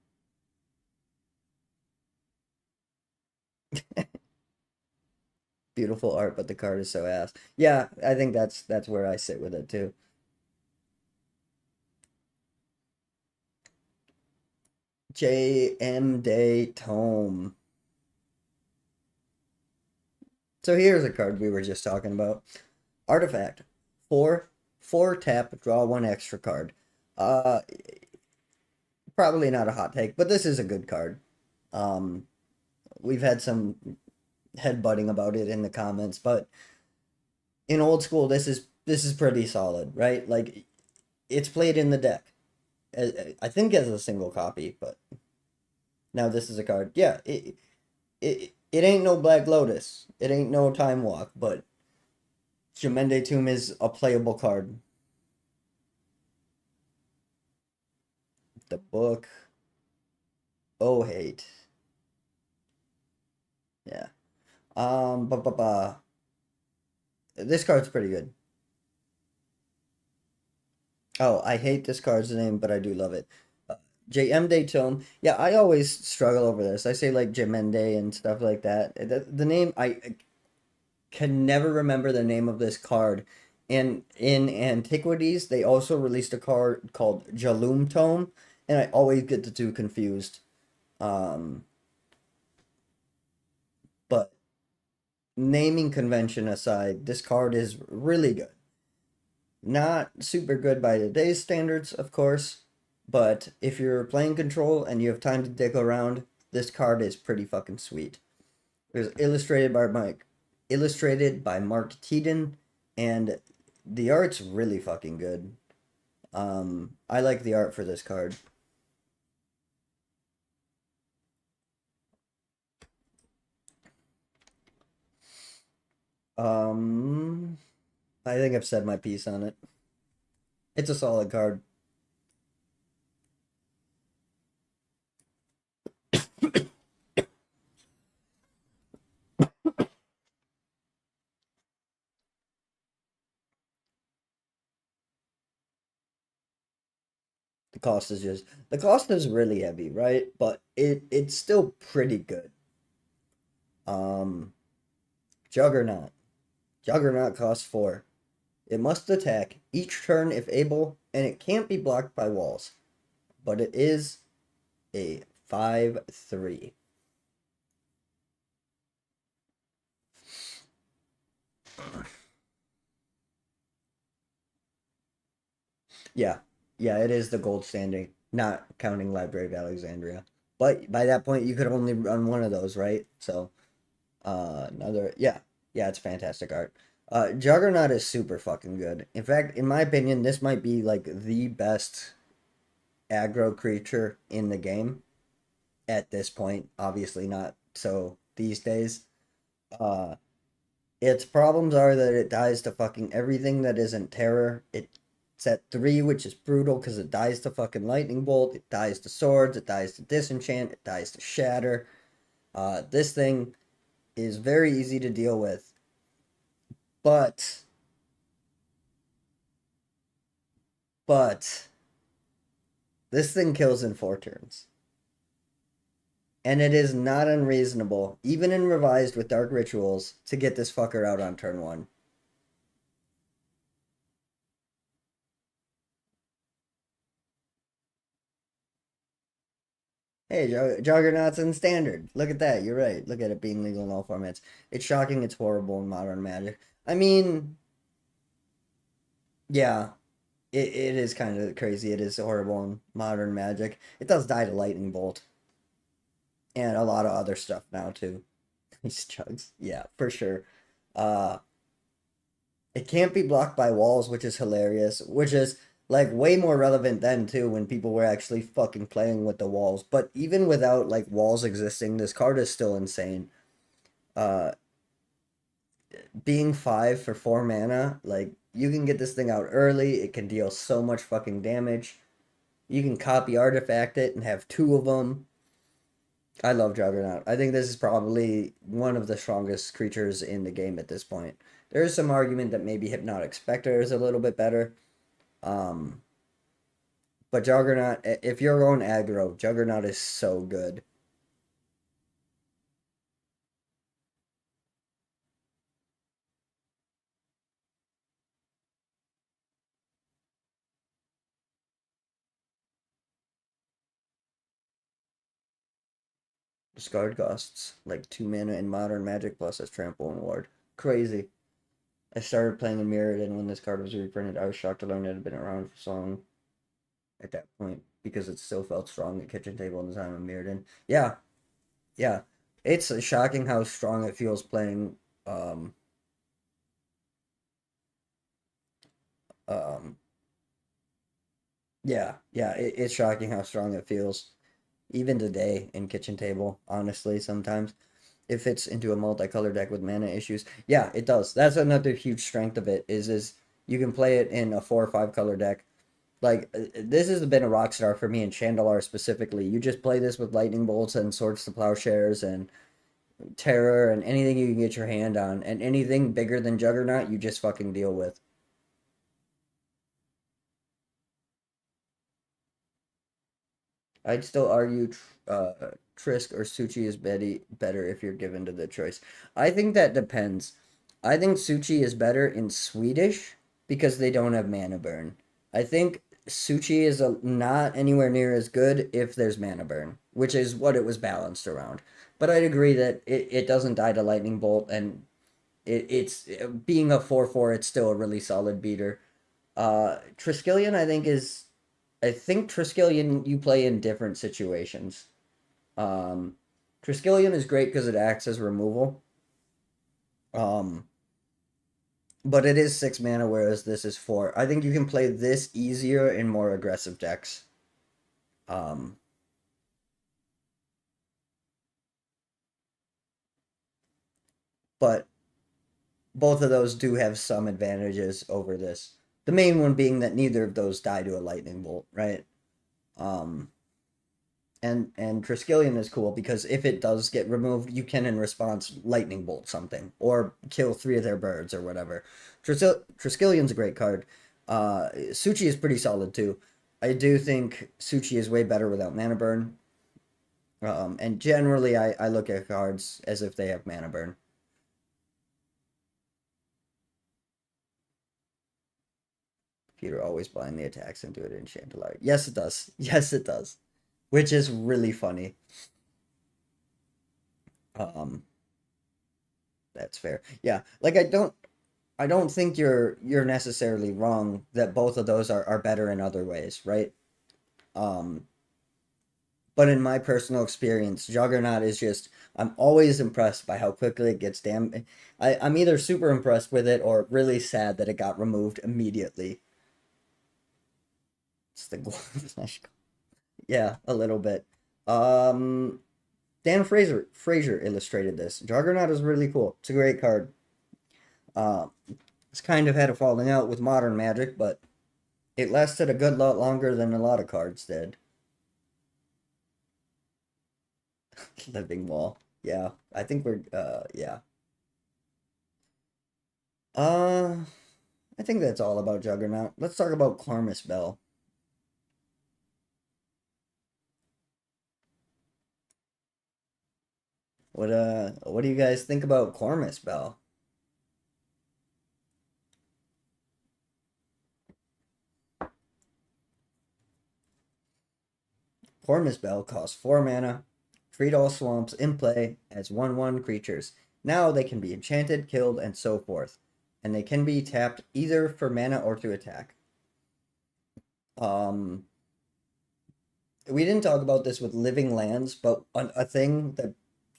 Beautiful art, but the card is so ass. Yeah, I think that's where I sit with it too. J.M. Day Tome. So here's a card we were just talking about. Artifact. Four tap, draw one extra card. Uh Probably not a hot take, but this is a good card. Um we've had some headbutting about it in the comments, but in old school this is pretty solid, right? Like it's played in the deck. I think as a single copy, but now this is a card. Yeah, it ain't no Black Lotus. It ain't no Time Walk, but Jamende Tomb is a playable card. The book. Oh, hate. Yeah. This card's pretty good. Oh, I hate this card's name, but I do love it. JM Day Tome. Yeah, I always struggle over this. I say like Jamende and stuff like that. The name I can never remember the name of this card. And in Antiquities, they also released a card called Jalum Tome, and I always get the two confused. Um, but naming convention aside, this card is really good. Not super good by today's standards, of course, but if you're playing control and you have time to dig around, this card is pretty fucking sweet. It was illustrated by Mark Teeden, and the art's really fucking good. I like the art for this card. Um, I think I've said my piece on it. It's a solid card. The cost is really heavy, right? But it's still pretty good. Um, Juggernaut. Juggernaut costs 4. It must attack each turn if able, and it can't be blocked by walls. But it is a 5/3. Yeah. Yeah, it is the gold standing, not counting Library of Alexandria. But by that point, you could only run one of those, right? So, another, yeah. Yeah, it's fantastic art. Juggernaut is super fucking good. In fact, in my opinion, this might be like the best aggro creature in the game at this point. Obviously, not so these days. Uh, its problems are that it dies to fucking everything that isn't terror. It's at 3, which is brutal because it dies to fucking lightning bolt. It dies to swords. It dies to disenchant. It dies to shatter. This thing is very easy to deal with, but but this thing kills in 4 turns. And it is not unreasonable, even in revised with Dark Rituals, to get this fucker out on turn 1. Hey, Juggernaut's in Standard. Look at that. You're right. Look at it being legal in all formats. It's shocking. It's horrible in Modern Magic. I mean, yeah, it is kind of crazy. It is horrible in Modern Magic. It does die to Lightning Bolt and a lot of other stuff now, too. These chugs. Yeah, for sure. Uh, It can't be blocked by walls, which is hilarious, which is like way more relevant then too when people were actually fucking playing with the walls. But even without like walls existing, this card is still insane. Uh Being 5 for 4 mana, like you can get this thing out early, it can deal so much fucking damage. You can copy artifact it and have 2 of them. I love Juggernaut. I think this is probably one of the strongest creatures in the game at this point. There is some argument that maybe Hypnotic Spectre is a little bit better. Um, but Juggernaut, if you're going aggro, Juggernaut is so good. Discard costs like 2 mana in Modern Magic plus as Trample and Ward. Crazy. I started playing in Mirrodin when this card was reprinted. I was shocked to learn it had been around for so long at that point because it still felt strong at kitchen table in the time of Mirrodin. Yeah, yeah. It's shocking how strong it feels playing um um yeah, yeah, it's shocking how strong it feels. Even today in kitchen table, honestly, sometimes. It fits into a multicolor deck with mana issues. Yeah, it does. That's another huge strength of it is you can play it in a 4 or 5 color deck. Like this has been a rock star for me in Chandelar specifically. You just play this with lightning bolts and swords to plowshares and terror and anything you can get your hand on, and anything bigger than Juggernaut you just fucking deal with. I'd still argue Trisk or Suchi is better if you're given to the choice. I think that depends. I think Suchi is better in Swedish because they don't have mana burn. I think Suchi is not anywhere near as good if there's mana burn, which is what it was balanced around. But I'd agree that it doesn't die to Lightning Bolt, and it's being a 4/4, it's still a really solid beater. Triskelion, I think Triskelion you play in different situations. Um, Triskelion is great because it acts as removal. Um, but it is 6 mana, whereas this is 4. I think you can play this easier in more aggressive decks. Um, but both of those do have some advantages over this. The main one being that neither of those die to a lightning bolt, right? Um, and Triskelion is cool because if it does get removed, you can in response lightning bolt something or kill 3 of their birds or whatever. Triskellion's a great card. Suchi is pretty solid too. I do think Suchi is way better without mana burn. And generally, I look at cards as if they have mana burn. Computer always blind the attacks and do it in Chandelire. Yes, it does. Yes, it does. Which is really funny. Um, that's fair. Yeah, like I don't think you're necessarily wrong that both of those are better in other ways, right? Um, but in my personal experience, Juggernaut is just I'm always impressed by how quickly it gets I'm either super impressed with it or really sad that it got removed immediately. It's the Flash. Yeah, a little bit. Um, Dan Fraser illustrated this. Juggernaut is really cool. It's a great card. Uh, it's kind of had a falling out with modern Magic, but it lasted a good lot longer than a lot of cards did. Living Wall. Yeah, I think we're yeah. Uh I think that's all about Juggernaut. Let's talk about Clarmus Bell. What do you guys think about Clarmus Bell? Cormus Bell costs 4 mana. Treat all swamps in play as 1/1 creatures. Now they can be enchanted, killed, and so forth. And they can be tapped either for mana or to attack. Um, we didn't talk about this with living lands, but a thing that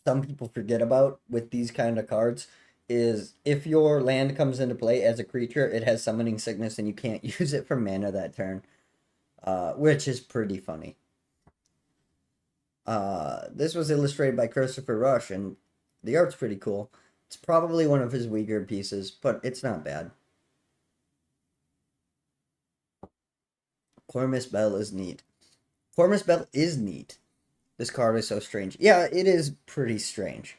some people forget about with these kind of cards is if your land comes into play as a creature, it has summoning sickness and you can't use it for mana that turn, which is pretty funny. This was illustrated by Christopher Rush, and the art's pretty cool. It's probably one of his weaker pieces, but it's not bad. Cormus Bell is neat. Cormus Bell is neat. This card is so strange. Yeah, it is pretty strange.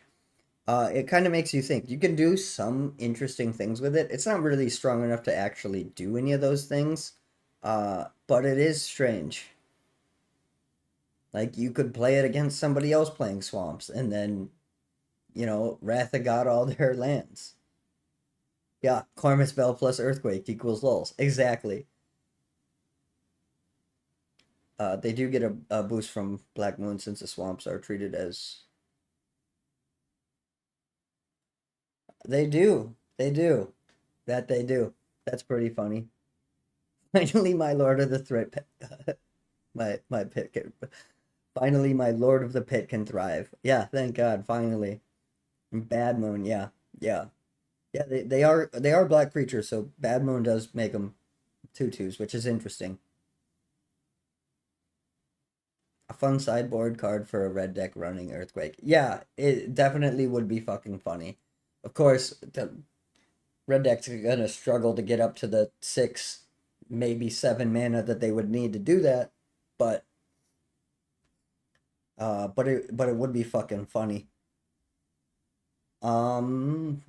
It kind of makes you think. You can do some interesting things with it. It's not really strong enough to actually do any of those things, but it is strange. Like you could play it against somebody else playing swamps, and then Wrath of God all their lands. Yeah, Karma Spell plus Earthquake equals lulls. Exactly. They do get a boost from Black Moon since the swamps are treated as. They do. They do. That they do. That's pretty funny. Finally, my Lord of the my pit can. Finally, my Lord of the Pit can thrive. Yeah, thank God. Finally, Bad Moon. Yeah, yeah, yeah. They are black creatures, so Bad Moon does make them tutus, which is interesting. A fun sideboard card for a red deck running Earthquake. Yeah, it definitely would be fucking funny. Of course, the red deck's gonna struggle to get up to the 6, maybe 7 mana that they would need to do that, but but it would be fucking funny. Um,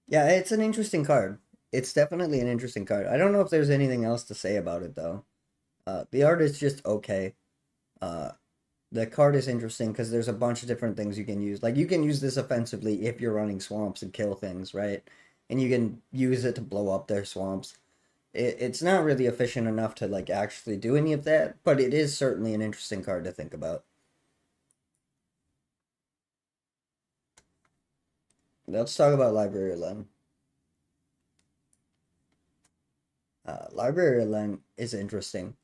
yeah, it's an interesting card. It's definitely an interesting card. I don't know if there's anything else to say about it though. The art is just okay. Uh, the card is interesting because there's a bunch of different things you can use. Like you can use this offensively if you're running swamps and kill things, right? And you can use it to blow up their swamps. It's not really efficient enough to like actually do any of that, but it is certainly an interesting card to think about. Let's talk about Library Len. Library Len is interesting.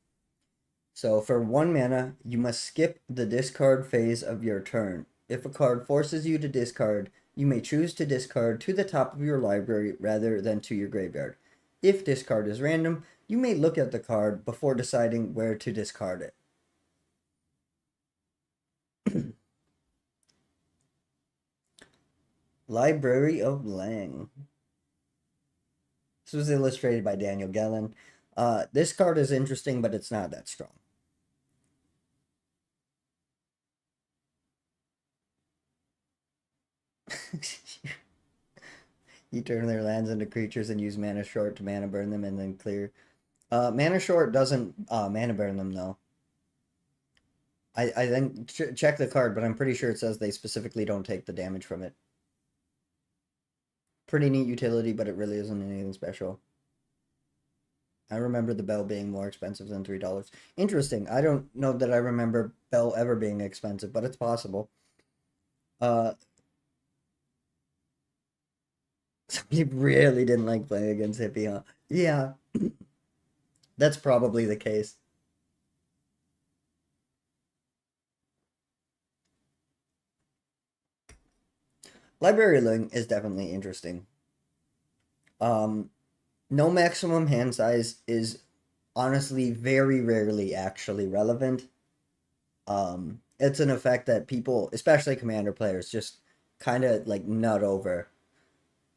So for 1 mana, you must skip the discard phase of your turn. If a card forces you to discard, you may choose to discard to the top of your library rather than to your graveyard. If discard is random, you may look at the card before deciding where to discard it. Library of Lang. This was illustrated by Daniel Gellin. This card is interesting, but it's not that strong. You turn their lands into creatures and use mana short to mana burn them and then clear. Mana Short doesn't mana burn them though. I think check the card, but I'm pretty sure it says they specifically don't take the damage from it. Pretty neat utility, but it really isn't anything special. I remember the bell being more expensive than $3. Interesting. I don't know that I remember bell ever being expensive, but it's possible. Somebody really didn't like playing against Hippie, huh? Yeah, that's probably the case. Library Ling is definitely interesting. Um, no maximum hand size is honestly very rarely actually relevant. It's an effect that people, especially commander players, just kind of like nut over.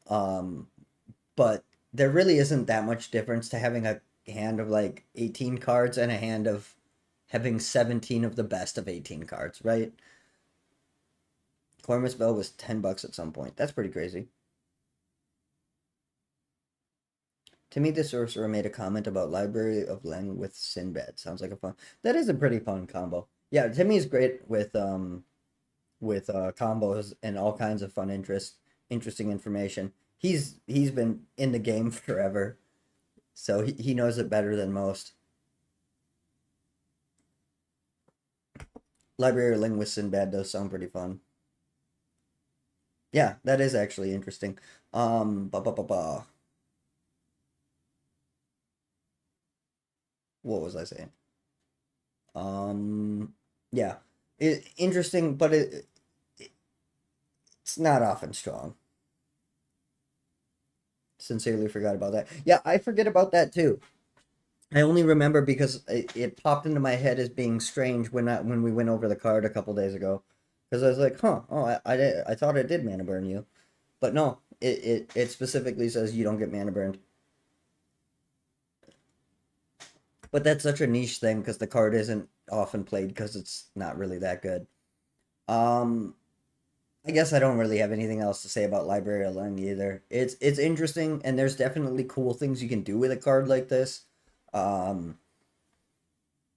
Um, but there really isn't that much difference to having a hand of like 18 cards and a hand of having 17 of the best of 18 cards, right? Cormus Bell was $10 at some point. That's pretty crazy. Timmy the Sorcerer made a comment about Library of Len with Sinbad. Sounds like a fun. That is a pretty fun combo. Yeah, Timmy's great with combos and all kinds of fun interesting information. He's been in the game forever, so he knows it better than most. Library of Len with Sinbad does sound pretty fun. Yeah, that is actually interesting. Ba ba ba ba. What was I saying? Um, yeah, interesting, but it's not often strong. Sincerely forgot about that. Yeah, I forget about that too. I only remember because it popped into my head as being strange when we went over the card a couple days ago, because I was like, huh, oh, I thought it did mana burn you, but no, it specifically says you don't get mana burned. But that's such a niche thing because the card isn't often played because it's not really that good. Um, I guess I don't really have anything else to say about Library of Len either. It's interesting and there's definitely cool things you can do with a card like this. Um,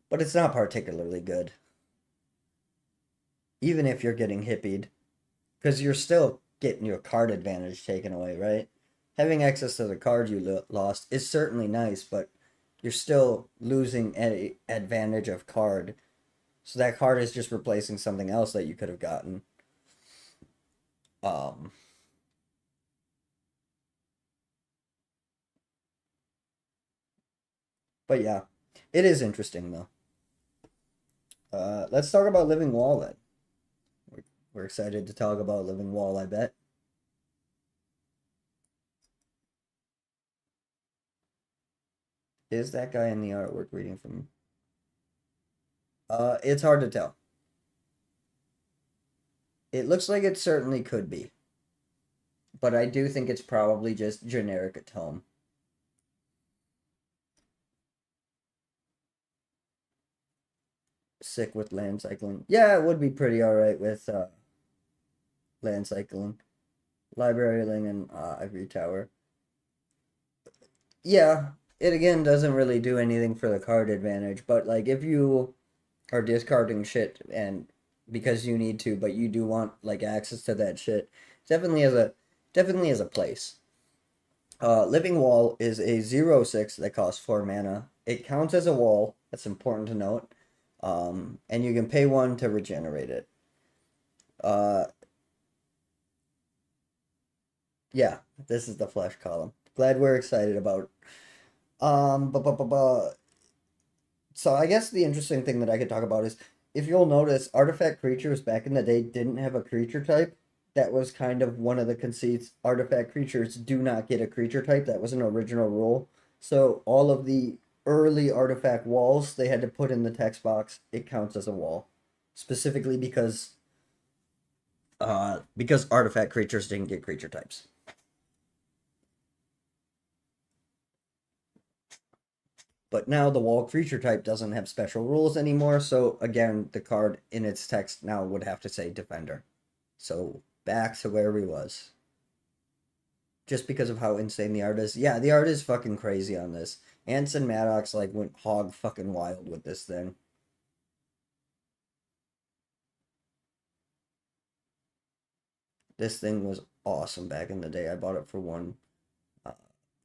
but it's not particularly good. Even if you're getting hippied. Because you're still getting your card advantage taken away, right? Having access to the card you lost is certainly nice, but you're still losing a advantage of card. So that card is just replacing something else that you could have gotten. Um, but yeah, it is interesting though. Let's talk about Living Wall then. We're excited to talk about Living Wall, I bet. Is that guy in the artwork reading from? It's hard to tell. It looks like it certainly could be, but I do think it's probably just generic at home. Sick with land cycling. Yeah, it would be pretty alright with land cycling. Library Ling and Ivory Tower. Yeah, it again doesn't really do anything for the card advantage, but like if you are discarding shit and because you need to, but you do want like access to that shit, definitely has a place. Living Wall is a 0/6 that costs 4 mana. It counts as a wall. That's important to note. And you can pay 1 to regenerate it. Uh, yeah, this is the flesh column. Glad we're excited about. Bu- bu- bu- bu- So I guess the interesting thing that I could talk about is if you'll notice, artifact creatures back in the day didn't have a creature type. That was kind of one of the conceits. Artifact creatures do not get a creature type. That was an original rule. So all of the early artifact walls, they had to put in the text box, it counts as a wall. Specifically because artifact creatures didn't get creature types. But now the wall creature type doesn't have special rules anymore, so again, the card in its text now would have to say defender. So back to where we was. just because of how insane the art is. Yeah, the art is fucking crazy on this. Anson Maddox like went hog fucking wild with this thing. This thing was awesome back in the day. I bought it for one uh,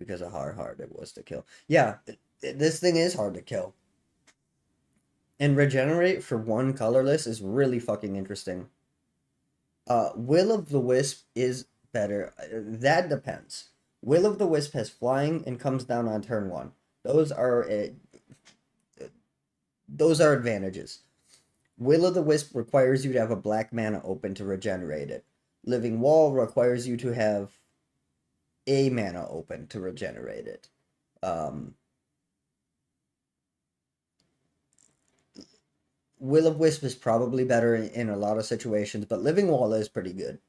because of how hard it was to kill. Yeah, this thing is hard to kill. And regenerate for one colorless is really fucking interesting. Will of the Wisp is better. That depends. Will of the Wisp has flying and comes down on turn one. Those are those are advantages. Will of the Wisp requires you to have a black mana open to regenerate it. Living Wall requires you to have a mana open to regenerate it. Will of Wisp is probably better in a lot of situations, but Living Wall is pretty good.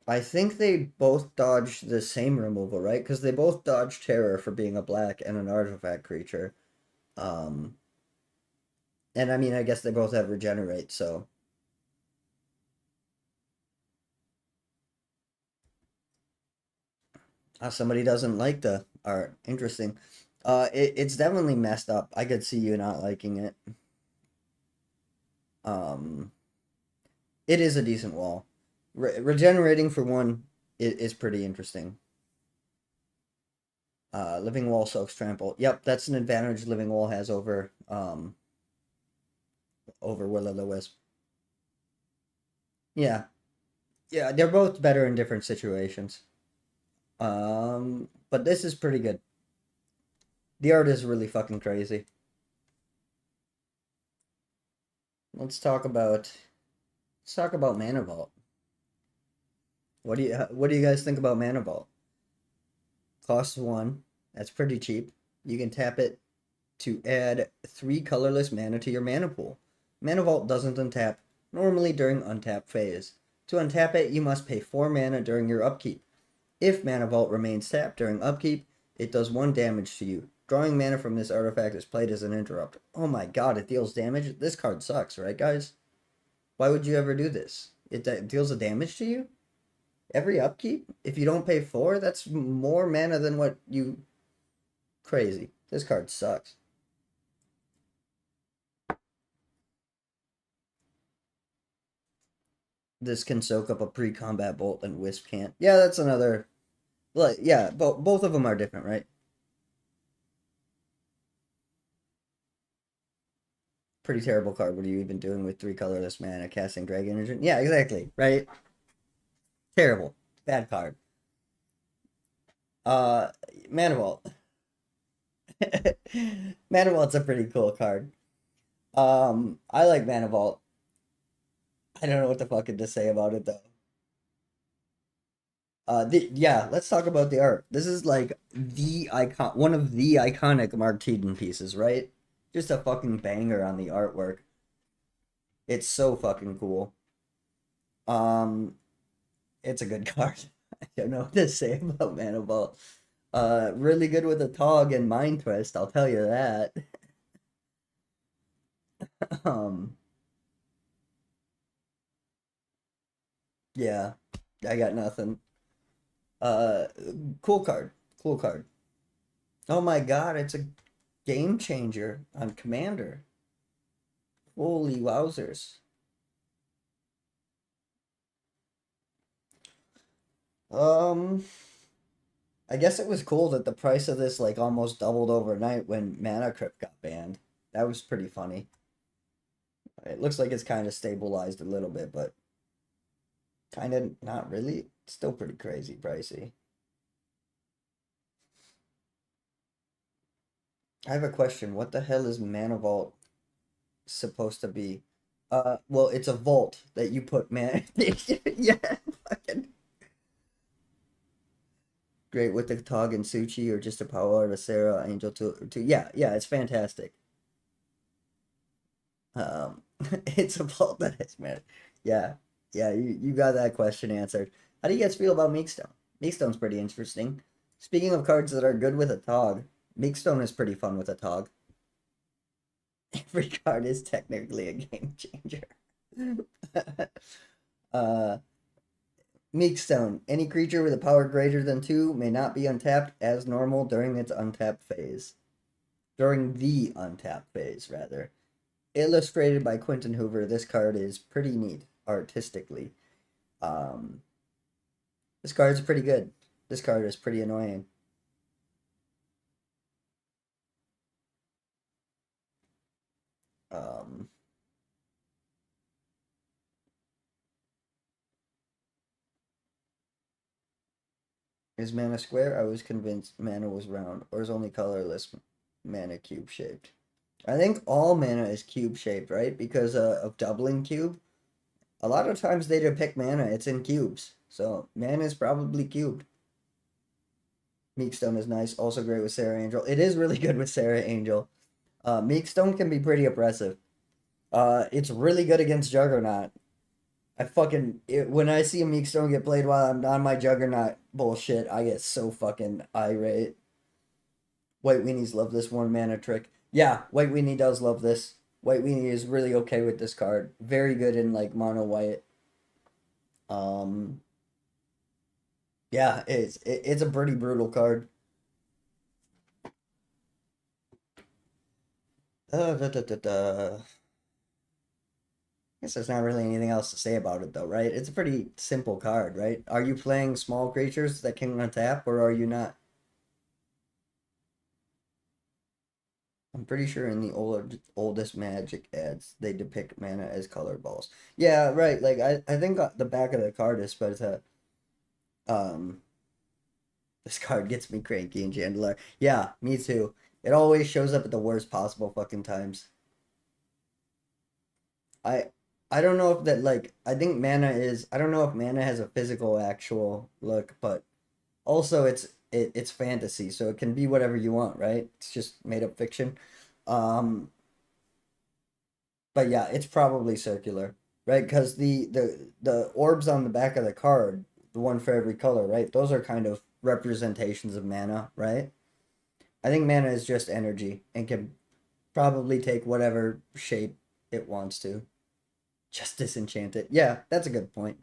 I think they both dodge the same removal, right? Because they both dodge Terror for being a black and an artifact creature. Um, and I mean, I guess they both have Regenerate, so. Somebody doesn't like the art. Interesting. It's definitely messed up. I could see you not liking it. Um, it is a decent wall. Regenerating for one is pretty interesting. Living Wall soaks trample. Yep, that's an advantage Living Wall has over over Will o' the Wisp. Yeah, yeah, they're both better in different situations. But this is pretty good. The art is really fucking crazy. Let's talk about Mana Vault. What do you guys think about Mana Vault? Costs one. That's pretty cheap. You can tap it to add 3 colorless mana to your mana pool. Mana Vault doesn't untap normally during untap phase. To untap it, you must pay 4 mana during your upkeep. If Mana Vault remains tapped during upkeep, it does 1 damage to you. Drawing mana from this artifact is played as an interrupt. Oh my god, it deals damage? This card sucks, right guys? Why would you ever do this? It deals a damage to you? Every upkeep? If you don't pay 4, that's more mana than what you... Crazy. This card sucks. This can soak up a pre-combat bolt and Wisp can't. Yeah, that's another... Well, yeah, both of them are different, right? Pretty terrible card. What are you even doing with 3 colorless mana casting Dragon Engine? Yeah, exactly, right? Terrible. Bad card. Uh, Mana Vault. Mana Vault's a pretty cool card. I like Mana Vault. I don't know what the fuck to say about it though. Yeah, let's talk about the art. This is like the icon, one of the iconic Mark Teton pieces, right? Just a fucking banger on the artwork. It's so fucking cool. Um, it's a good card. I don't know what to say about Mana Vault. Really good with a Tog and Mind Twist, I'll tell you that. Um, yeah, I got nothing. Uh, cool card. Cool card. Oh my god, it's a game changer on Commander. Holy wowzers. Um, I guess it was cool that the price of this like almost doubled overnight when Mana Crypt got banned. That was pretty funny. It looks like it's kind of stabilized a little bit, but kind of not really. Still pretty crazy pricey. I have a question. What the hell is Mana Vault supposed to be? Well, it's a vault that you put mana. Yeah, fucking great with the Tog and Suchi or just a power of Sarah Angel to yeah, yeah, it's fantastic. Um, it's a vault that is man. Yeah, yeah, you got that question answered. How do you guys feel about Meekstone? Meekstone's pretty interesting. Speaking of cards that are good with a Tog, Meekstone is pretty fun with a Tog. Every card is technically a game changer. uh, Meekstone. Any creature with a power greater than 2 may not be untapped as normal during its untap phase. During the untap phase, rather. Illustrated by Quentin Hoover, this card is pretty neat artistically. Um, this card is pretty good. This card is pretty annoying. Um, is mana square? I was convinced mana was round, or is only colorless mana cube shaped? I think all mana is cube shaped, right? Because of doubling cube. A lot of times they depict mana, it's in cubes. So mana is probably cubed. Meekstone is nice, also great with Serra Angel. It is really good with Serra Angel. Meekstone can be pretty oppressive. It's really good against Juggernaut. When I see a Meekstone get played while I'm on my Juggernaut bullshit, I get so fucking irate. White Weenies love this 1 mana trick. Yeah, White Weenie does love this. White Weenie is really okay with this card. Very good in like mono white. Yeah, it's a pretty brutal card. Da, da, da, da. I guess there's not really anything else to say about it though, right? It's a pretty simple card, right? Are you playing small creatures that can untap, or are you not? I'm pretty sure in the oldest Magic ads, they depict mana as colored balls. Yeah, right. Like I think the back of the card is supposed to um this card gets me cranky and Chandelar. Yeah, me too. It always shows up at the worst possible fucking times. I I don't know if that like I think mana is I don't know if mana has a physical actual look, but also it's fantasy, so it can be whatever you want, right? It's just made up fiction. Um but yeah, it's probably circular, right? Because the orbs on the back of the card, the one for every color, right? Those are kind of representations of mana, right? I think mana is just energy and can probably take whatever shape it wants to. Just disenchant it. Yeah, that's a good point.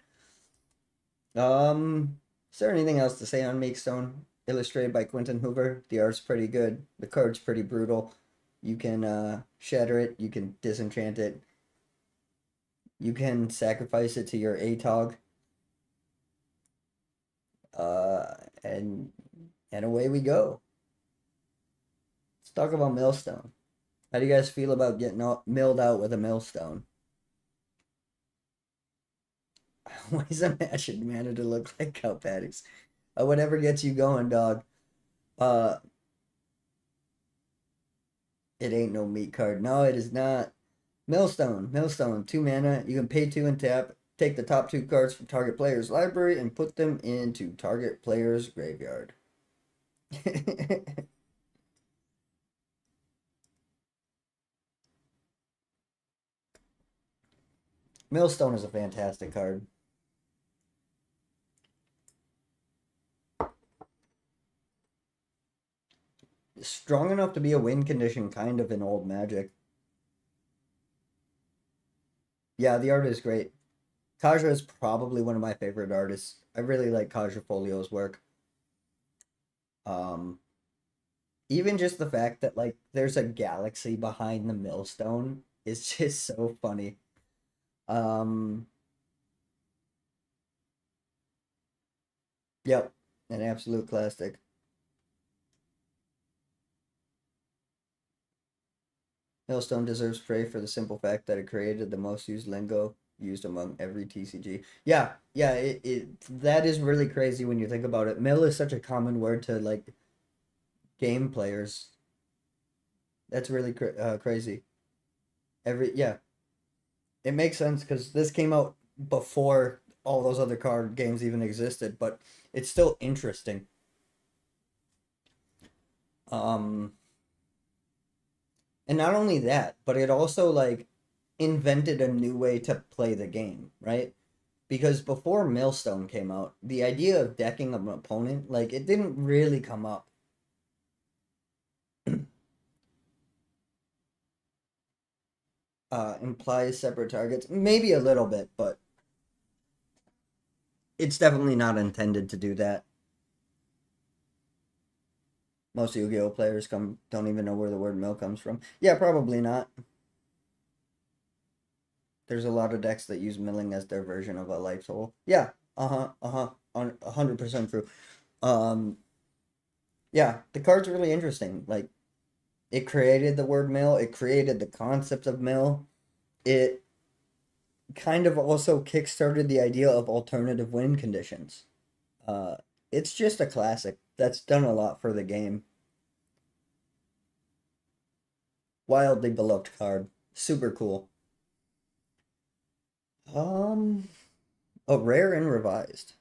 Is there anything else to say on Makestone? Illustrated by Quentin Hoover. The art's pretty good. The card's pretty brutal. You can shatter it. You can disenchant it. You can sacrifice it to your ATOG. Uh, and and away we go. Let's talk about Millstone. How do you guys feel about getting milled out with a Millstone? Why is a Mashing Mana to look like cow paddocks? Whatever gets you going, dog. Uh, it ain't no meat card. No, it is not. Millstone, 2 mana. You can pay 2 and tap. Take the top 2 cards from target player's library and put them into target player's graveyard. Millstone is a fantastic card. Strong enough to be a win condition, kind of in old Magic. Yeah, the art is great. Kaja is probably one of my favorite artists. I really like Kaja Folio's work. Um, Even just the fact that like there's a galaxy behind the millstone is just so funny. Um, yep, an absolute classic. Millstone deserves praise for the simple fact that it created the most used lingo used among every TCG. Yeah, yeah, it that is really crazy when you think about it. Mill is such a common word to like game players. That's really crazy. Yeah, it makes sense because this came out before all those other card games even existed, but it's still interesting. Um, and not only that, but it also like invented a new way to play the game, right? Because before Millstone came out, the idea of decking an opponent, like it didn't really come up. implies separate targets. Maybe a little bit, but it's definitely not intended to do that. Most Yu-Gi-Oh players don't even know where the word mill comes from. Yeah, probably not. There's a lot of decks that use milling as their version of a life total. Yeah, 100% true. Um, yeah, the card's really interesting. Like, it created the word mill. It created the concept of mill. It kind of also kickstarted the idea of alternative win conditions. Uh, it's just a classic that's done a lot for the game. Wildly beloved card. Super cool. Um, a rare and revised.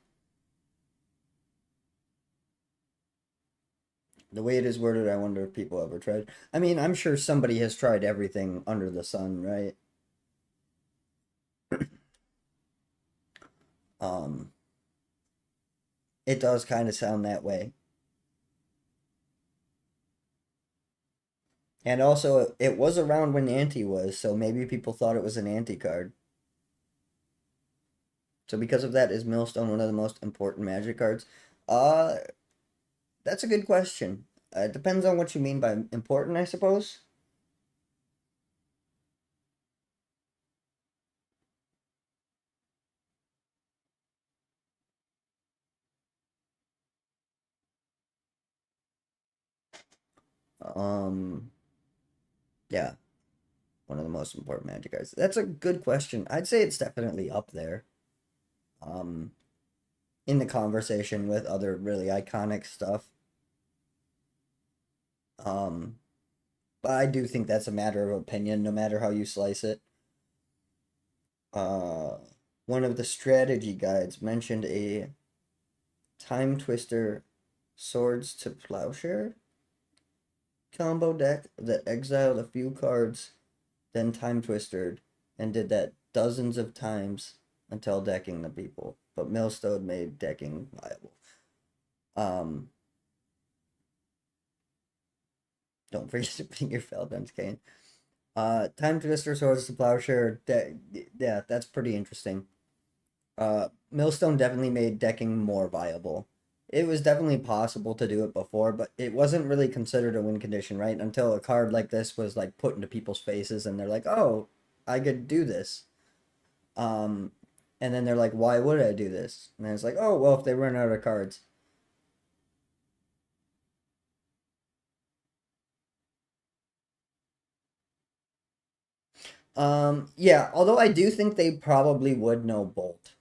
The way it is worded, I wonder if people ever tried. I mean, I'm sure somebody has tried everything under the sun, right? Um, it does kind of sound that way. And also, it was around when Anti was, so maybe people thought it was an Anti card. So because of that, is Millstone one of the most important Magic cards? Uh, that's a good question. It depends on what you mean by important, I suppose. Um, yeah, one of the most important Magic cards. That's a good question. I'd say it's definitely up there. Um, in the conversation with other really iconic stuff. Um, but I do think that's a matter of opinion, no matter how you slice it. Uh, one of the strategy guides mentioned a Time Twister Swords to Plowshare combo deck that exiled a few cards, then Time Twistered, and did that dozens of times until decking the people. But Millstone made decking viable. Um, don't forget to bring your Feldon's Cane. Time Twister Swords to Plowshare. Yeah, that's pretty interesting. Millstone definitely made decking more viable. It was definitely possible to do it before, but it wasn't really considered a win condition, right? Until a card like this was like put into people's faces, and they're like, "Oh, I could do this." Um, and then they're like, "Why would I do this?" And then it's like, "Oh, well, if they run out of cards." Yeah. Although I do think they probably would know Bolt.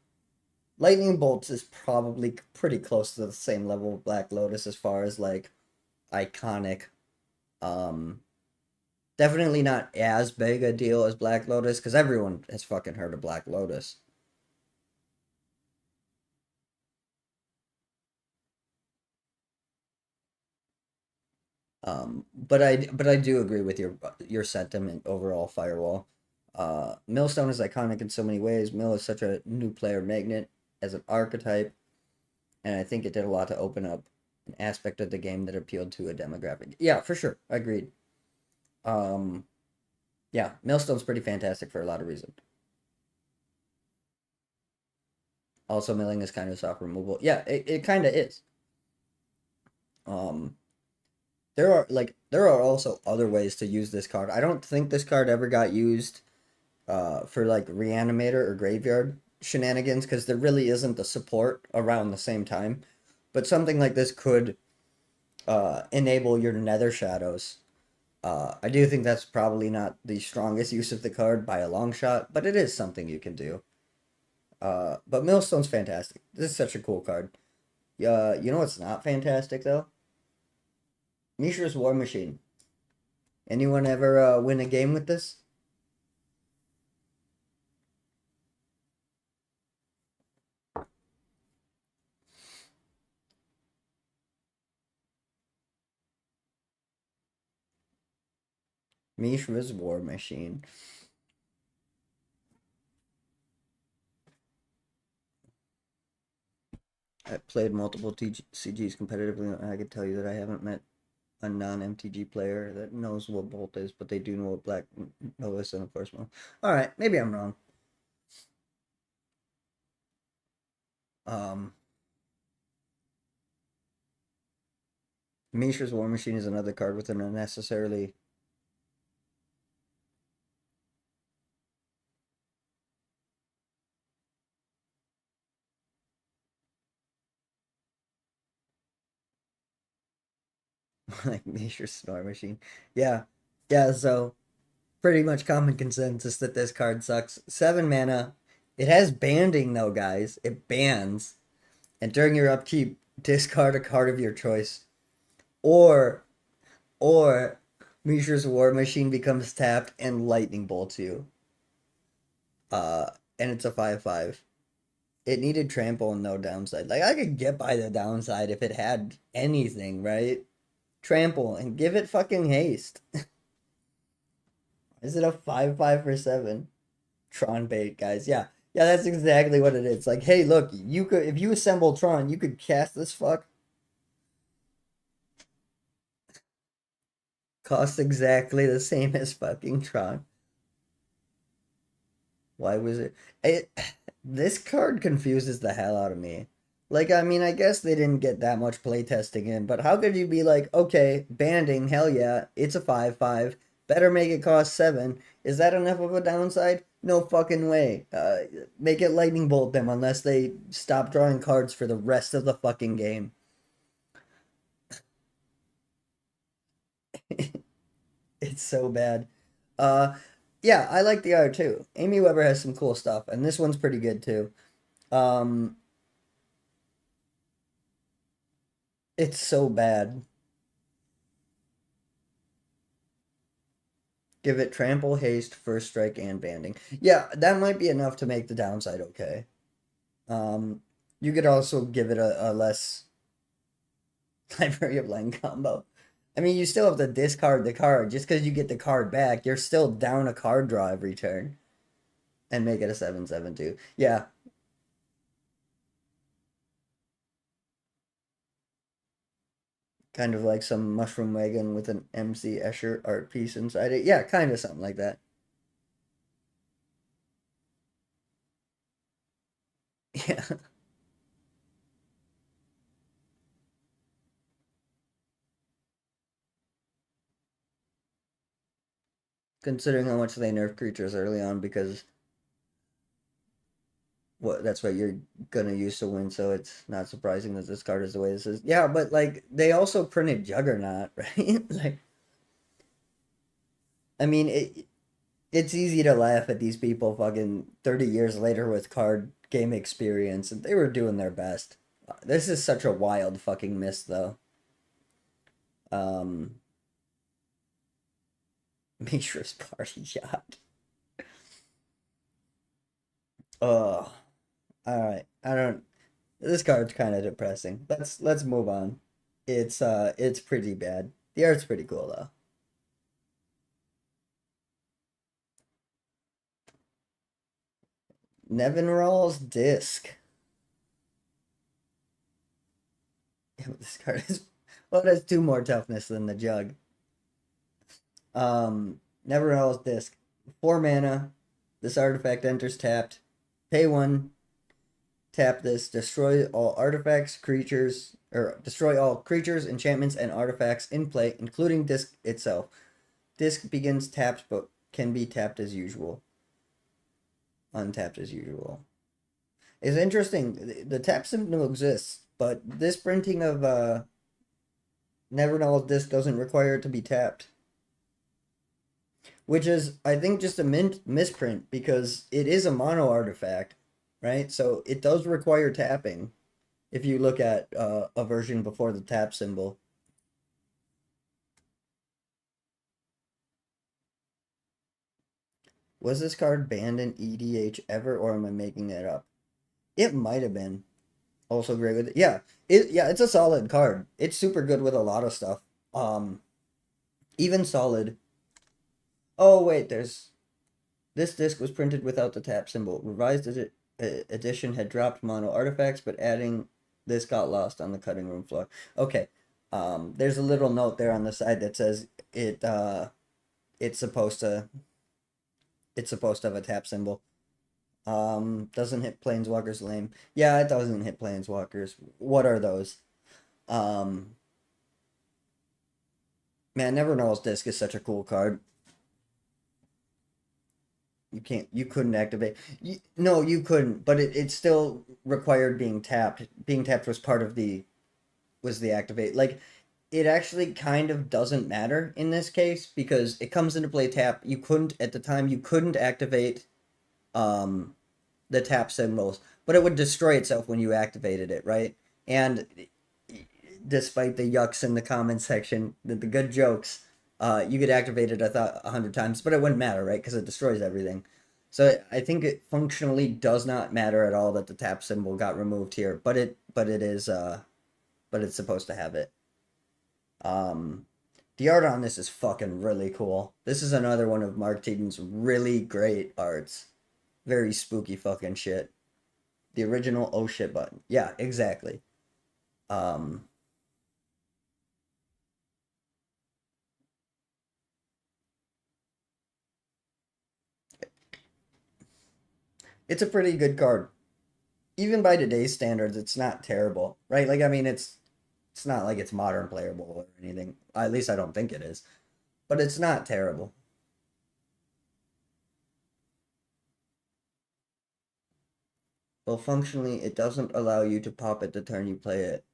Lightning Bolts is probably pretty close to the same level of Black Lotus as far as like iconic. Um, Definitely not as big a deal as Black Lotus because everyone has fucking heard of Black Lotus. But I do agree with your sentiment overall, Firewall. Millstone is iconic in so many ways. Mill is such a new player magnet as an archetype, and I think it did a lot to open up an aspect of the game that appealed to a demographic. Yeah, for sure, agreed. Um, yeah, Millstone's pretty fantastic for a lot of reasons. Also, milling is kind of soft removal. Yeah, it kind of is. Um, there are also other ways to use this card. I don't think this card ever got used for like reanimator or graveyard shenanigans because there really isn't the support around the same time. But something like this could enable your nether shadows. I do think that's probably not the strongest use of the card by a long shot, but it is something you can do. But Millstone's fantastic. This is such a cool card. You know what's not fantastic though? Mishra's War Machine. Anyone ever win a game with this? Mishra's War Machine. I played multiple TCGs competitively, and I could tell you that I haven't met a non-MTG player that knows what Bolt is, but they do know what Black Lotus and of course Mo. All right, maybe I'm wrong. Um, Mishra's War Machine is another card with an unnecessarily like Mishra's War Machine. Yeah, yeah. So pretty much common consensus that this card sucks. 7 mana. It has banding though, guys. It bans, and during your upkeep, discard a card of your choice, or or Mishra's War Machine becomes tapped and lightning bolts you. And it's a 5/5. It needed trample and no downside. Like I could get by the downside if it had anything, right? Trample and give it fucking haste. Is it a 5/5 for 7? Tron bait, guys. Yeah. Yeah, that's exactly what it is. Like, hey, look, you could if you assemble Tron, you could cast this fuck. Cost exactly the same as fucking Tron. Why was it this card confuses the hell out of me. Like, I mean, I guess they didn't get that much playtesting in, but how could you be like, okay, banding, hell yeah, it's a 5/5, better make it cost 7. Is that enough of a downside? No fucking way. Make it lightning bolt them unless they stop drawing cards for the rest of the fucking game. It's so bad. Uh, yeah, I like the art too. Amy Weber has some cool stuff, and this one's pretty good too. Um, it's so bad. Give it trample, haste, first strike, and banding. Yeah, that might be enough to make the downside okay. Um, you could also give it a less Library of Land combo. I mean, you still have to discard the card. Just because you get the card back, you're still down a card draw every turn. And make it a 7/7 too. Yeah. Kind of like some Mushroom Wagon with an MC Escher art piece inside it. Yeah, kind of something like that. Yeah. Considering how much they nerf creatures early on because that's what you're gonna use to win, so it's not surprising that this card is the way this is. Yeah, but like they also printed Juggernaut, right? Like I mean it's easy to laugh at these people fucking 30 years later with card game experience and they were doing their best. This is such a wild fucking miss though. Um Mishra's Party Yacht. Oh, all right. I don't. This card's kind of depressing. Let's move on. It's pretty bad. The art's pretty cool though. Nevinyrral's Disc. Yeah, but this card is well, it has 2 more toughness than the Jug. Nevinyrral's Disc. 4 mana. This artifact enters tapped. Pay 1. Tap this. Destroy all artifacts, creatures, or destroy all creatures, enchantments, and artifacts in play, including Disc itself. Disc begins tapped, but can be tapped as usual. Untapped as usual. It's interesting. The tap symbol exists, but this printing of Nevinyrral's Disc doesn't require it to be tapped. Which is, I think, just a misprint because it is a mono artifact, right? So it does require tapping if you look at a version before the tap symbol. Was this card banned in EDH ever, or am I making that up? It might have been. Also great with it. Yeah, it's a solid card. It's super good with a lot of stuff. Um, even solid. Oh wait, there's this disc was printed without the tap symbol. Revised edition had dropped mono artifacts, but adding this got lost on the cutting room floor. Okay, There's a little note there on the side that says it it's supposed to have a tap symbol. Doesn't hit planeswalkers lame. Yeah, it doesn't hit planeswalkers. What are those? Um, Man, Nevernull's Disc is such a cool card. You couldn't activate. No, you couldn't, but it still required being tapped. Being tapped was part of the activate. Like, it actually kind of doesn't matter in this case because it comes into play tap. At the time, you couldn't activate um the tap symbols, but it would destroy itself when you activated it, right? And despite the yucks in the comment section, the good jokes, you could activate it 100 times, but it wouldn't matter, right? Because it destroys everything. So I think it functionally does not matter at all that the tap symbol got removed here, but it's supposed to have it. Um, the art on this is fucking really cool. This is another one of Mark Teaton's really great arts. Very spooky fucking shit. The original oh shit button. Yeah, exactly. Um, it's a pretty good card. Even by today's standards, it's not terrible, right? Like I mean, it's not like it's modern playable or anything. At least I don't think it is. But it's not terrible. Well, functionally, it doesn't allow you to pop it the turn you play it.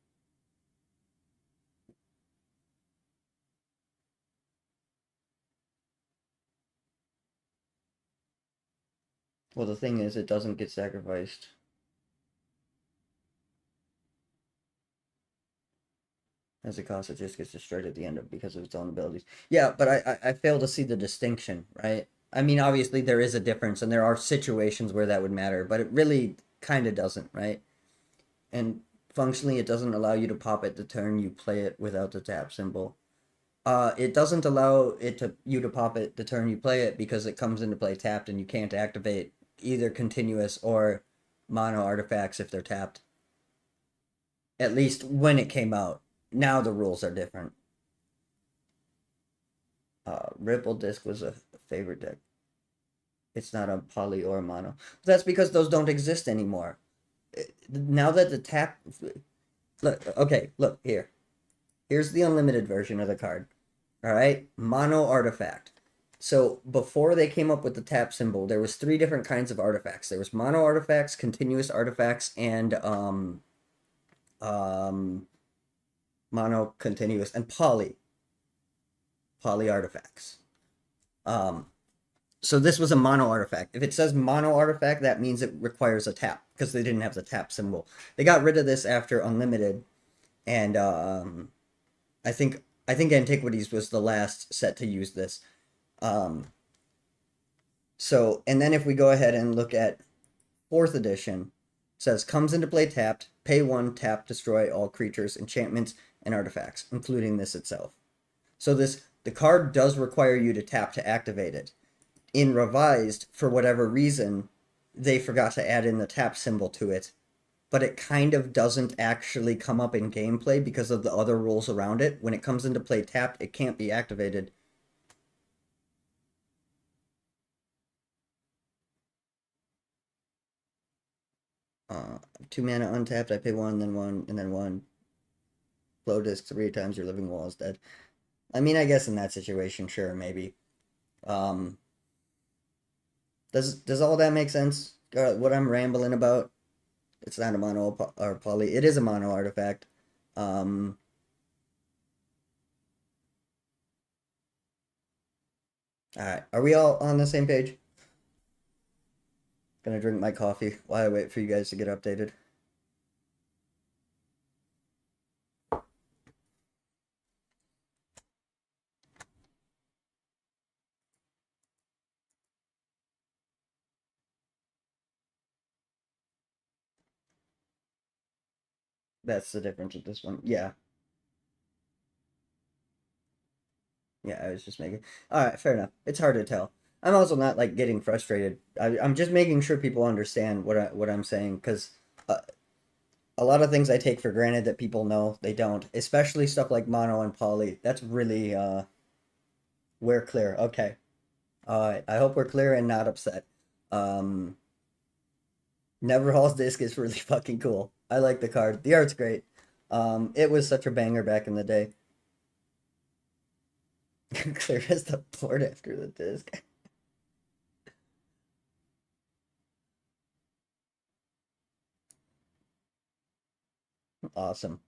Well, the thing is, it doesn't get sacrificed. As a cost, it just gets destroyed at the end of because of its own abilities. Yeah, but I fail to see the distinction, right? I mean, obviously there is a difference, and there are situations where that would matter, but it really kind of doesn't, right? And functionally, it doesn't allow you to pop it the turn you play it without the tap symbol. It doesn't allow you to pop it the turn you play it because it comes into play tapped, and you can't activate either continuous or mono artifacts if they're tapped. At least when it came out. Now the rules are different. Ripple Disc was a favorite deck. It's not a poly or a mono. That's because those don't exist anymore. Now that the tap, look, okay, look here. Here's the unlimited version of the card. All right, mono artifact. So before they came up with the tap symbol, there was three different kinds of artifacts. There was mono artifacts, continuous artifacts, and mono, continuous, and poly artifacts. So this was a mono artifact. If it says mono artifact, that means it requires a tap because they didn't have the tap symbol. They got rid of this after Unlimited, and I think Antiquities was the last set to use this. So and then if we go ahead and look at 4th edition, says comes into play tapped, pay 1, tap, destroy all creatures, enchantments, and artifacts, including this itself. So the card does require you to tap to activate it. In Revised, for whatever reason, they forgot to add in the tap symbol to it, but it kind of doesn't actually come up in gameplay because of the other rules around it. When it comes into play tapped, it can't be activated. 2 mana untapped, I pay 1, then 1, and then 1. Blow disc 3 times your living wall is dead. I mean, I guess in that situation, sure, maybe. Um, does all that make sense? What I'm rambling about? It's not a mono or poly. It is a mono artifact. Um, all right. Are we all on the same page? Gonna drink my coffee while I wait for you guys to get updated. That's the difference with this one. Yeah. Yeah, I was just making. All right, fair enough. It's hard to tell. I'm also not like getting frustrated. I'm just making sure people understand what I'm saying because A lot of things I take for granted that people know they don't, especially stuff like mono and poly. That's really we're clear. Okay. All right. I hope we're clear and not upset. Um, Neverhall's disc is really fucking cool. I like the card. The art's great. It was such a banger back in the day. Clear as the board after the disc. Awesome.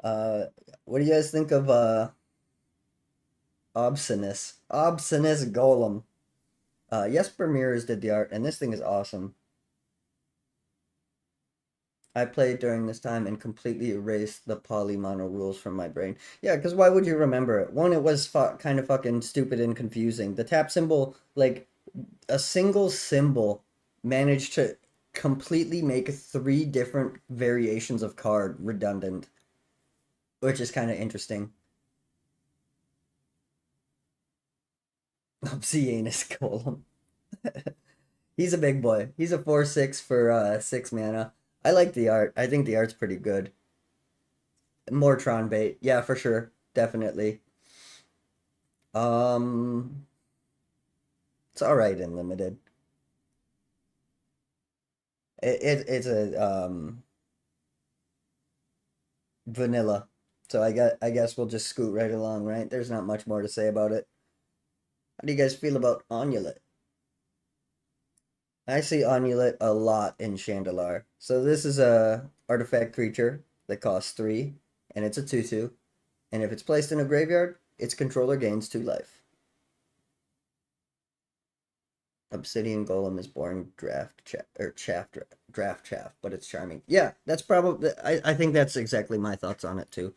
Uh, what do you guys think of Obstinous Golem? Jesper Mears did the art, and this thing is awesome. I played during this time and completely erased the polymono rules from my brain. Yeah, because why would you remember it? One, it was kind of fucking stupid and confusing. The tap symbol, like a single symbol, managed to completely make three different variations of card redundant, which is kind of interesting. Obsianus Golem. He's a big boy. He's a 4/6 for 6 mana. I like the art. I think the art's pretty good. More Tron bait. Yeah, for sure. Definitely. Um it's alright in limited. It's a vanilla. So I guess we'll just scoot right along, right? There's not much more to say about it. How do you guys feel about Onulet? I see Onulet a lot in Chandelar. So this is a artifact creature that costs 3, and it's a 2/2. And if it's placed in a graveyard, its controller gains 2 life. Obsidian Golem is boring draft chaff, but it's charming. Yeah, that's probably I think that's exactly my thoughts on it too.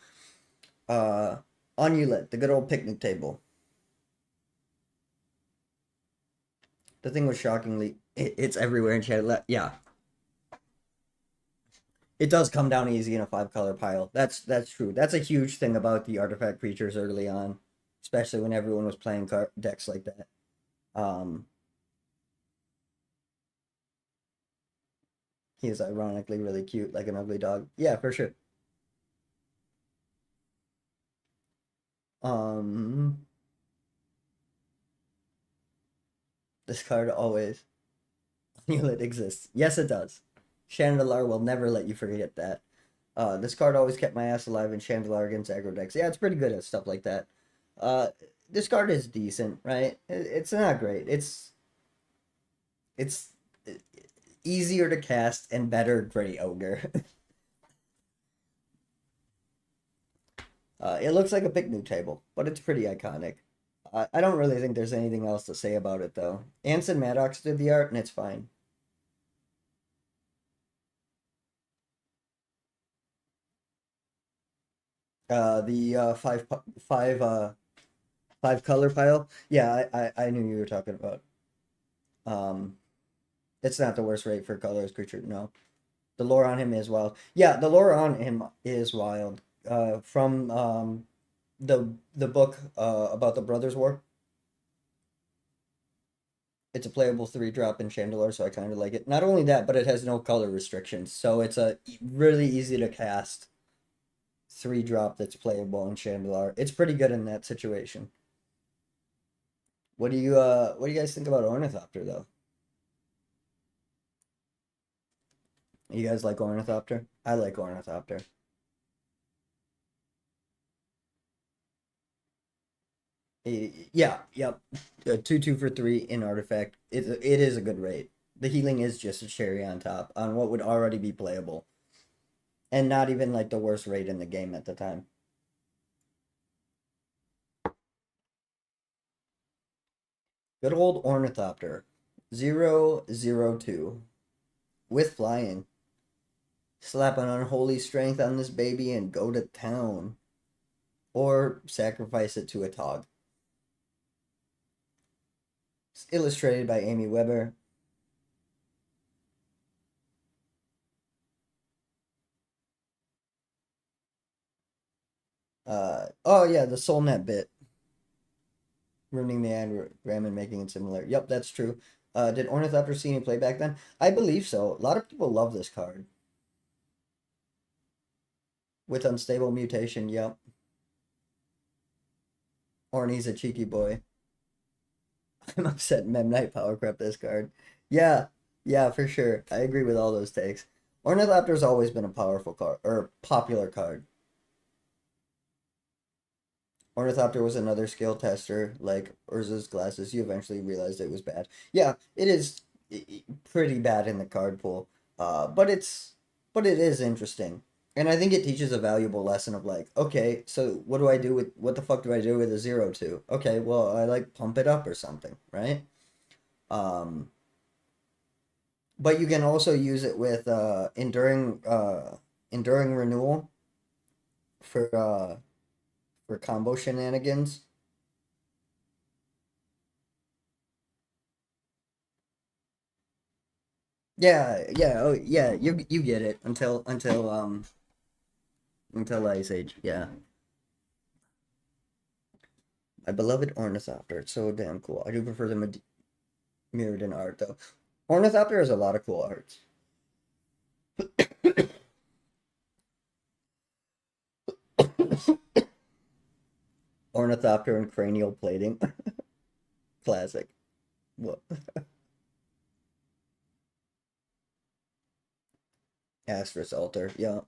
Uh Onulet, the good old picnic table. The thing was shockingly it's everywhere in chat. Yeah, it does come down easy in a 5-color pile. That's true. That's a huge thing about the artifact creatures early on, especially when everyone was playing decks like that. Um, he is ironically really cute, like an ugly dog. Yeah, for sure. Um, this card always it exists. Yes, it does. Chandelar will never let you forget that. This card always kept my ass alive in Chandelar against aggro decks. Yeah, it's pretty good at stuff like that. Uh, this card is decent, right? It's not great. It's easier to cast and better Gray Ogre. It looks like a picnic table, but it's pretty iconic. I don't really think there's anything else to say about it, though. Anson Maddox did the art, and it's fine. The 5 color pile. Yeah, I knew you were talking about. Um, it's not the worst rate for colorless creature. No, the lore on him is wild. Yeah, the lore on him is wild. From the book about the Brothers War. It's a playable 3-drop in Chandelure, so I kind of like it. Not only that, but it has no color restrictions, so it's a really easy to cast 3-drop that's playable in Chandelure. It's pretty good in that situation. What do you guys think about Ornithopter though? You guys like Ornithopter? I like Ornithopter. Yeah, yep. 2/2 for 3 in artifact. It is a good rate. The healing is just a cherry on top on what would already be playable. And not even like the worst rate in the game at the time. Good old Ornithopter. 0/02. With flying. Slap an unholy strength on this baby and go to town. Or sacrifice it to a Tog. It's illustrated by Amy Weber. Oh yeah, the Soulnet bit. Ruining the anagram and making it similar. Yep, that's true. Did Ornithopter see any play back then? I believe so. A lot of people love this card. With unstable mutation, yep. Orney's a cheeky boy. I'm upset Memnite power crept this card. Yeah, yeah, for sure. I agree with all those takes. Ornithopter's always been a powerful card, or popular card. Ornithopter was another skill tester, like Urza's glasses. You eventually realized it was bad. Yeah, it is pretty bad in the card pool. But it is interesting. And I think it teaches a valuable lesson of like, okay, so what the fuck do I do with a 0-2? Okay, well, I like pump it up or something, right? Um, but you can also use it with enduring renewal for combo shenanigans. Yeah, yeah, oh yeah, you get it until Ice Age. Yeah. My beloved Ornithopter. It's so damn cool. I do prefer the mirrored in art though. Ornithopter has a lot of cool arts. Ornithopter and cranial plating. Classic. What? Astris Altar. Yeah.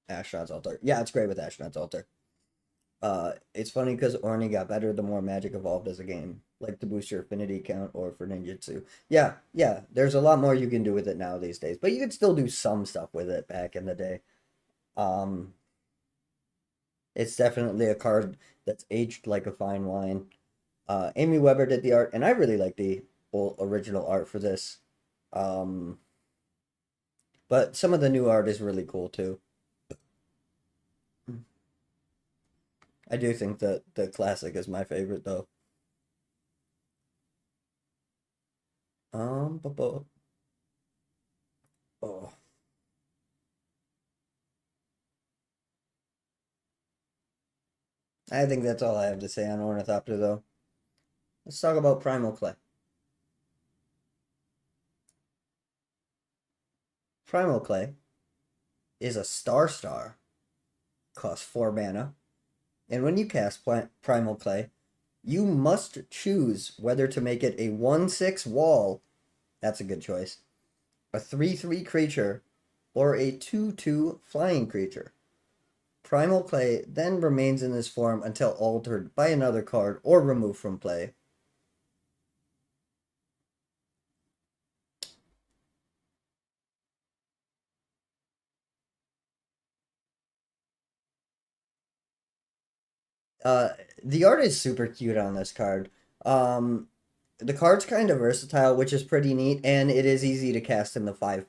Ashnod's Altar. Yeah, it's great with Ashnod's Altar. It's funny because Orny got better the more Magic evolved as a game, like to boost your affinity count or for ninjutsu. Yeah, yeah, there's a lot more you can do with it now these days, but you could still do some stuff with it back in the day. Um, it's definitely a card that's aged like a fine wine. Amy Weber did the art, and I really like the original art for this. Um, but some of the new art is really cool too. I do think that the classic is my favorite though. But oh, I think that's all I have to say on Ornithopter though. Let's talk about Primal Clay. Primal Clay is a star, costs 4 mana, and when you cast Primal Clay, you must choose whether to make it a 1/6 wall, that's a good choice, a 3/3 creature, or a 2/2 flying creature. Primal Clay then remains in this form until altered by another card or removed from play. Uh, the art is super cute on this card. Um, the card's kind of versatile, which is pretty neat, and it is easy to cast in the five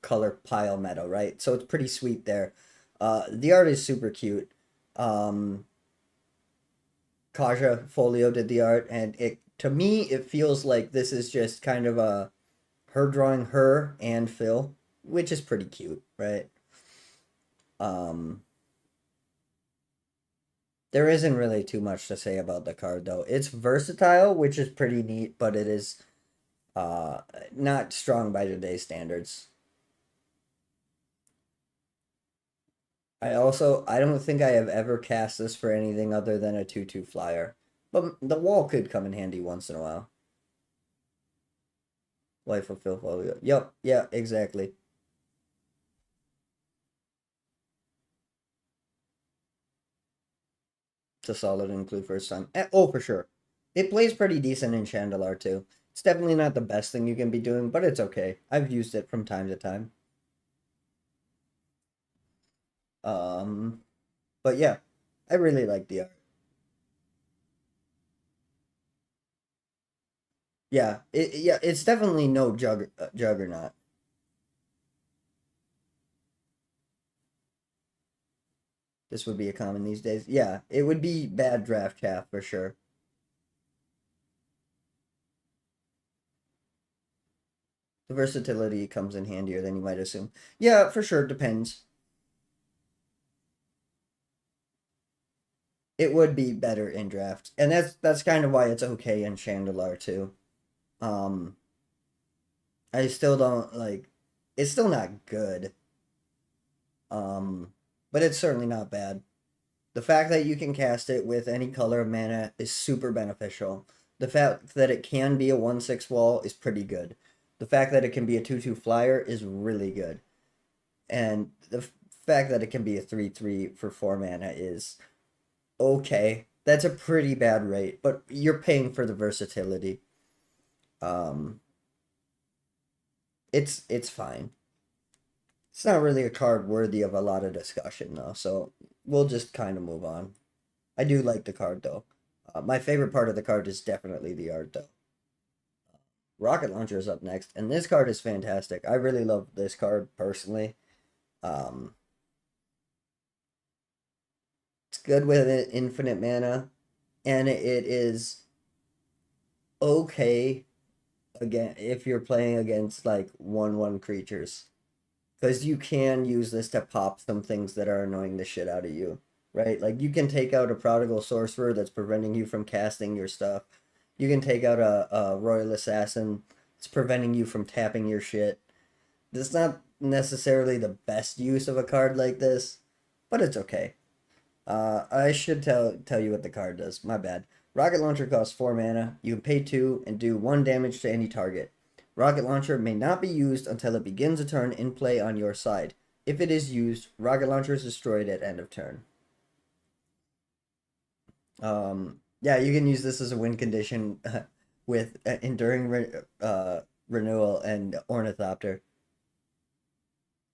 color pile meta, right? So it's pretty sweet there. The art is super cute. Um, Kaja Folio did the art, and it to me it feels like this is just kind of a her drawing her and Phil, which is pretty cute, right? Um, there isn't really too much to say about the card though. It's versatile, which is pretty neat, but it is uh not strong by today's standards. I don't think I have ever cast this for anything other than a 2/2 flyer. But the wall could come in handy once in a while. Life of Phil Folio. Yep, yeah, exactly. It's a solid include first time. Oh, for sure. It plays pretty decent in Chandelar too. It's definitely not the best thing you can be doing, but it's okay. I've used it from time to time. Um, but yeah, I really like the art. Yeah, it's definitely no juggernaut. This would be a common these days. Yeah, it would be bad draft chaff for sure. The versatility comes in handier than you might assume. Yeah, for sure, depends. It would be better in draft, and that's kind of why it's okay in Chandelar too. Um, I still don't like. It's still not good. Um, but it's certainly not bad. The fact that you can cast it with any color of mana is super beneficial. The fact that it can be a 1/6 wall is pretty good. The fact that it can be a 2/2 flyer is really good. And the fact that it can be a 3/3 for 4 mana is okay. That's a pretty bad rate, but you're paying for the versatility. Um, it's fine. It's not really a card worthy of a lot of discussion though, so we'll just kind of move on. I do like the card though. My favorite part of the card is definitely the art though. Rocket Launcher is up next, and this card is fantastic. I really love this card personally. Um, it's good with infinite mana, and it is okay again if you're playing against like 1/1 creatures, because you can use this to pop some things that are annoying the shit out of you, right? Like you can take out a Prodigal Sorcerer that's preventing you from casting your stuff. You can take out a Royal Assassin that's preventing you from tapping your shit. This is not necessarily the best use of a card like this, but it's okay. I should tell you what the card does. My bad. Rocket Launcher costs 4 mana. You can pay 2 and do 1 damage to any target. Rocket Launcher may not be used until it begins a turn in play on your side. If it is used, Rocket Launcher is destroyed at end of turn. Yeah, you can use this as a win condition with Renewal and Ornithopter.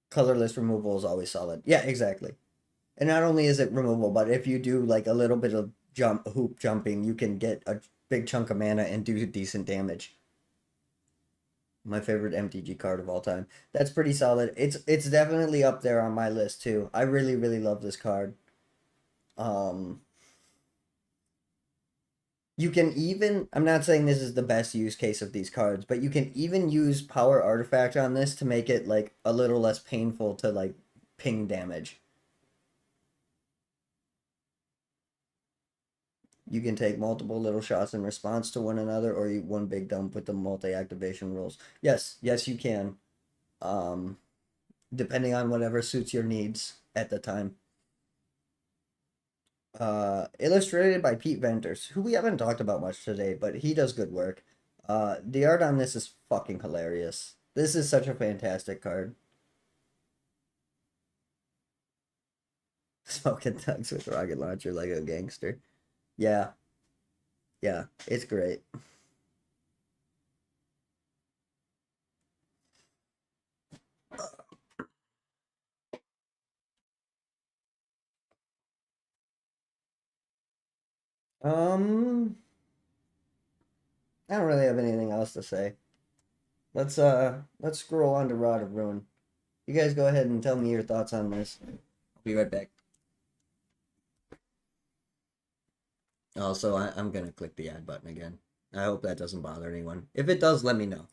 Colorless removal is always solid. Yeah, exactly. And not only is it removable, but if you do like a little bit of hoop jumping, you can get a big chunk of mana and do decent damage. My favorite MTG card of all time. That's pretty solid. It's definitely up there on my list too. I really really love this card. Um you can even, I'm not saying this is the best use case of these cards, but you can even use Power Artifact on this to make it like a little less painful to like ping damage. You can take multiple little shots in response to one another, or you one big dump with the multi-activation rules. Yes, yes, you can. Um, Depending on whatever suits your needs at the time. Illustrated by Pete Venters, who we haven't talked about much today, but he does good work. The art on this is fucking hilarious. This is such a fantastic card. Smoking thugs with rocket launcher like a gangster. Yeah, yeah, it's great. Um, I don't really have anything else to say. Let's scroll on to Rod of Ruin. You guys go ahead and tell me your thoughts on this. I'll be right back. Also, I'm gonna click the add button again. I hope that doesn't bother anyone. If it does, let me know.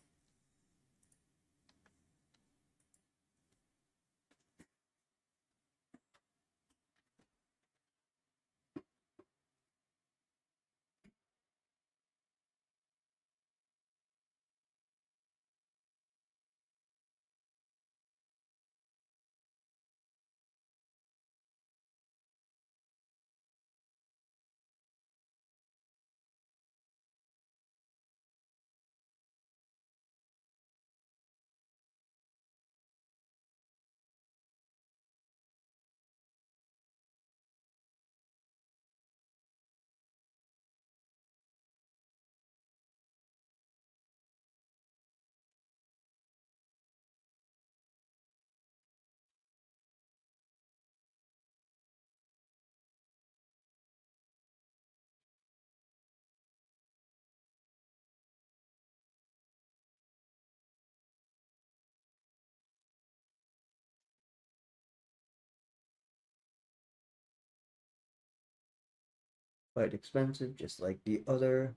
Quite expensive, just like the other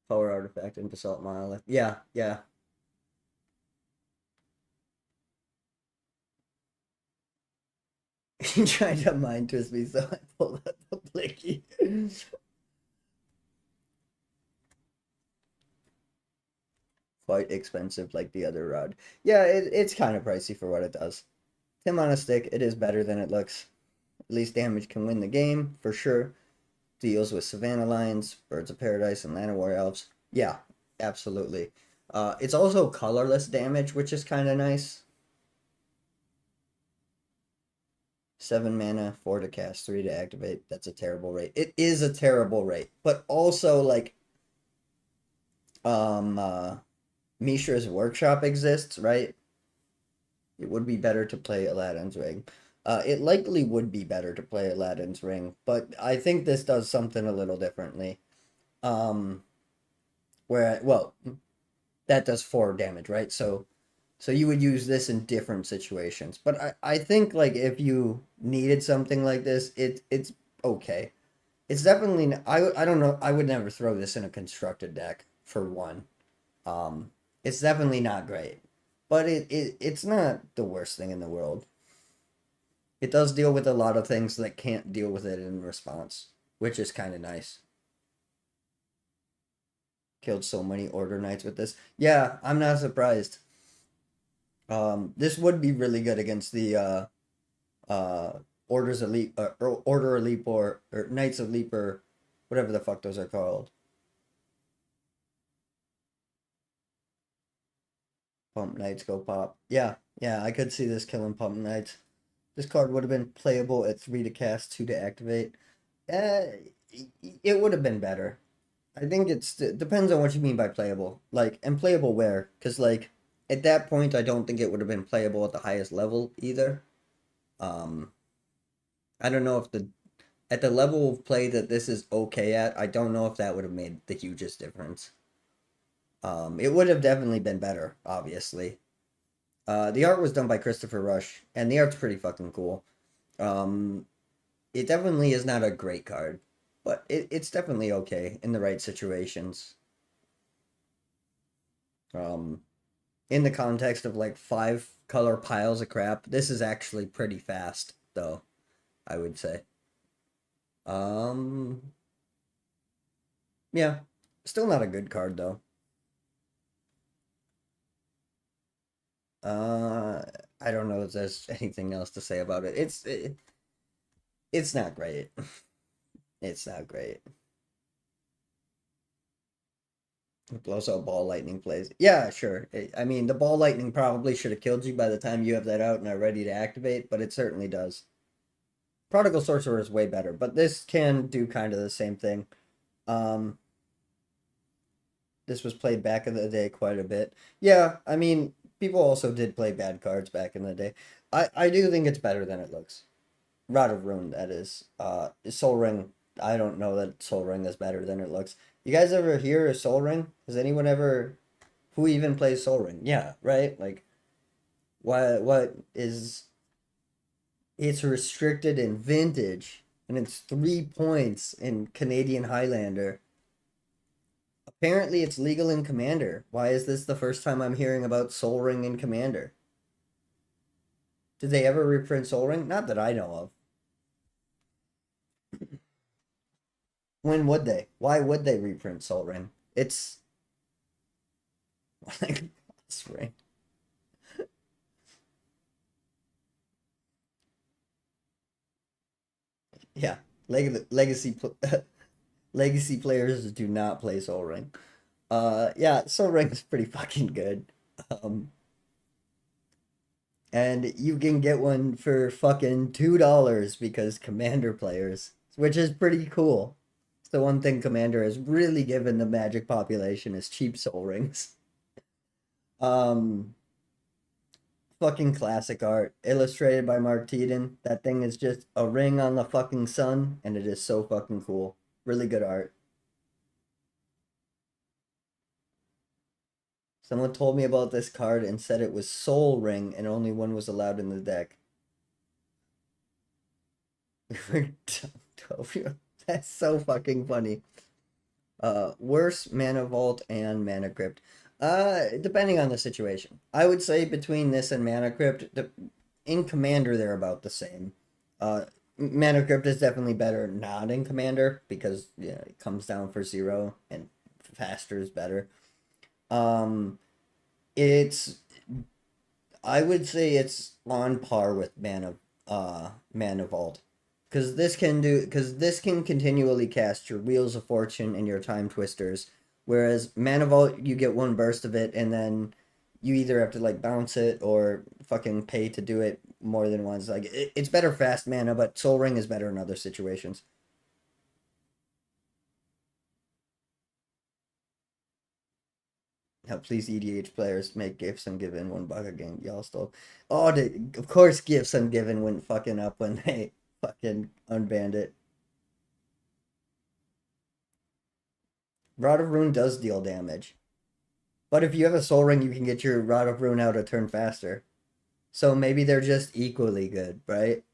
power artifact and basalt monolith. Yeah, yeah. He tried to mind twist me, so I pulled out the blicky. quite expensive like the other rod. Yeah, it's kind of pricey for what it does. Tim on a stick, it is better than it looks. At least damage can win the game, for sure. Deals with Savannah Lions, Birds of Paradise, and Llanowar Elves. Yeah, absolutely. It's also colorless damage, which is kind of nice. 7 mana, 4 to cast, 3 to activate. That's a terrible rate. It is a terrible rate. But also, like, Mishra's Workshop exists, right? It would be better to play Aladdin's Ring. It likely would be better to play Aladdin's Ring, but I think this does something a little differently. Um, well, that does 4 damage, right? So you would use this in different situations. But I think like if you needed something like this, it's okay. It's definitely I don't know, I would never throw this in a constructed deck for one. It's definitely not great. But it's not the worst thing in the world. It does deal with a lot of things that can't deal with it in response, which is kind of nice. Killed so many Order Knights with this. Yeah, I'm not surprised. This would be really good against the Orders Elite, or Order Elite, or Knights of Leaper, whatever the fuck those are called. Pump Knights go pop. Yeah, yeah, I could see this killing Pump Knights. This card would have been playable at 3 to cast, 2 to activate. It would have been better. I think it depends on what you mean by playable. Like, and playable where? Because, like, at that point, I don't think it would have been playable at the highest level either. Um, I don't know if at the level of play that this is okay at, I don't know if that would have made the hugest difference. It would have definitely been better, obviously. The art was done by Christopher Rush, and the art's pretty fucking cool. Um, it definitely is not a great card, but it's definitely okay in the right situations. Um, in the context of like 5 color piles of crap, this is actually pretty fast, though, I would say. Um, yeah, still not a good card though. Uh, I don't know if there's anything else to say about it. It's not great. It's not great. It blows out ball lightning plays. Yeah, sure. I mean, the ball lightning probably should have killed you by the time you have that out and are ready to activate, but it certainly does. Prodigal Sorcerer is way better, but this can do kind of the same thing. Um, this was played back in the day quite a bit. Yeah, I mean, people also did play bad cards back in the day. I do think it's better than it looks. Rod of Ruin, that is. Soul Ring, I don't know that Soul Ring is better than it looks. You guys ever hear of Soul Ring? Has anyone ever, who even plays Soul Ring? Yeah, right? Like, what is, it's restricted in Vintage, and it's 3 points in Canadian Highlander. Apparently, it's legal in Commander. Why is this the first time I'm hearing about Soul Ring in Commander? Did they ever reprint Soul Ring? Not that I know of. When would they? Why would they reprint Soul Ring? It's like Ring. Yeah, legacy legacy players do not play Soul Ring. Yeah, Soul Ring is pretty fucking good. Um, and you can get one for fucking $2 because Commander players, which is pretty cool. It's the one thing Commander has really given the Magic population is cheap Soul Rings. Um, fucking classic art, illustrated by Mark Teeden. That thing is just a ring on the fucking sun, and it is so fucking cool. Really good art. Someone told me about this card and said it was Soul Ring and only one was allowed in the deck. That's so fucking funny. Worse, Mana Vault and Mana Crypt. Depending on the situation. I would say between this and Mana Crypt, in Commander they're about the same. Mana Crypt is definitely better not in Commander because yeah, it comes down for 0 and faster is better. Um, It's I would say it's on par with Mana Vault. Because this can continually cast your Wheels of Fortune and your Time Twisters, whereas Mana Vault you get one burst of it and then you either have to like bounce it or fucking pay to do it more than once. Like it's better fast mana, but Soul Ring is better in other situations. Now, please, EDH players, make gifts and give in $1 a game. Y'all still. Oh, of course, gifts and given went fucking up when they fucking unbanned it. Rod of Ruin does deal damage. But if you have a Soul Ring, you can get your Rod of Ruin out a turn faster. So maybe they're just equally good, right?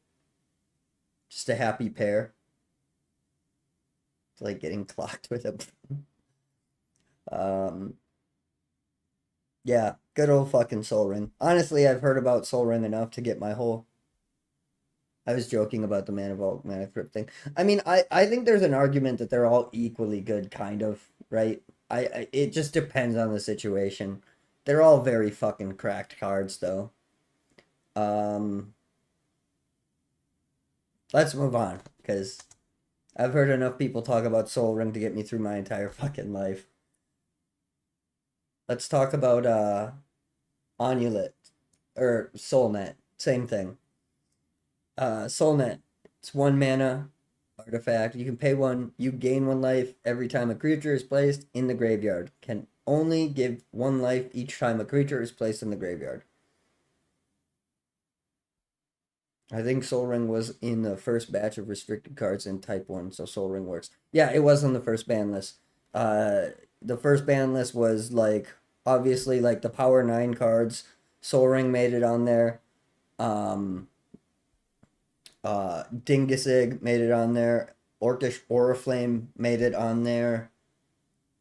Just a happy pair. It's like getting clocked with a. um, yeah, good old fucking Soul Ring. Honestly, I've heard about Soul Ring enough to get my whole. I was joking about the Mana Vault, Mana Crypt thing. I mean, I think there's an argument that they're all equally good, kind of, right? It just depends on the situation. They're all very fucking cracked cards, though. Um, let's move on because I've heard enough people talk about Soul Ring to get me through my entire fucking life. Let's talk about Onulet or Soulnet. Same thing. Soulnet. It's 1 mana artifact. You can pay one. You gain 1 life every time a creature is placed in the graveyard. Can only give 1 life each time a creature is placed in the graveyard. I think Soul Ring was in the first batch of restricted cards in Type 1, so Soul Ring works. Yeah, it was on the first ban list. The first ban list was like obviously like the Power 9 cards. Soul Ring made it on there. Um, Dingisig made it on there. Orcish Oriflame made it on there.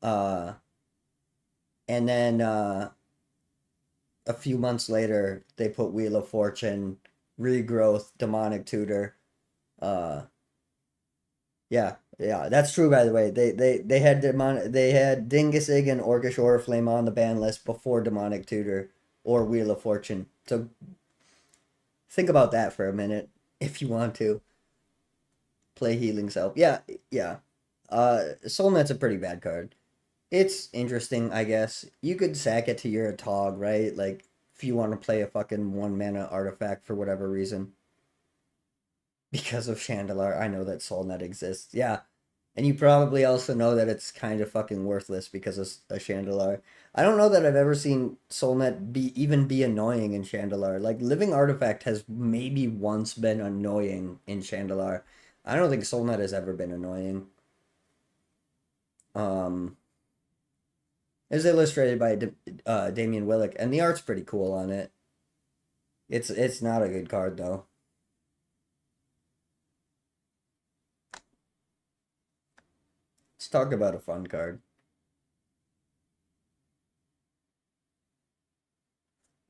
Uh, and then a few months later, they put Wheel of Fortune, Regrowth, Demonic Tutor. Uh, yeah, yeah, that's true. By the way, they had Dingisig and Orcish Oriflame on the ban list before Demonic Tutor or Wheel of Fortune. So think about that for a minute if you want to play Healing Self. Yeah, yeah. Soulnet's a pretty bad card. It's interesting, I guess. You could sack it to your Tog, right? Like if you want to play a fucking 1 mana artifact for whatever reason. Because of Chandelar, I know that Soulnet exists. Yeah. And you probably also know that it's kind of fucking worthless because of a Chandelar. I don't know that I've ever seen Soulnet even be annoying in Chandelar. Like Living Artifact has maybe once been annoying in Chandelar. I don't think Soulnet has ever been annoying. Um, it's illustrated by Damian Willick, and the art's pretty cool on it. It's not a good card though. Let's talk about a fun card.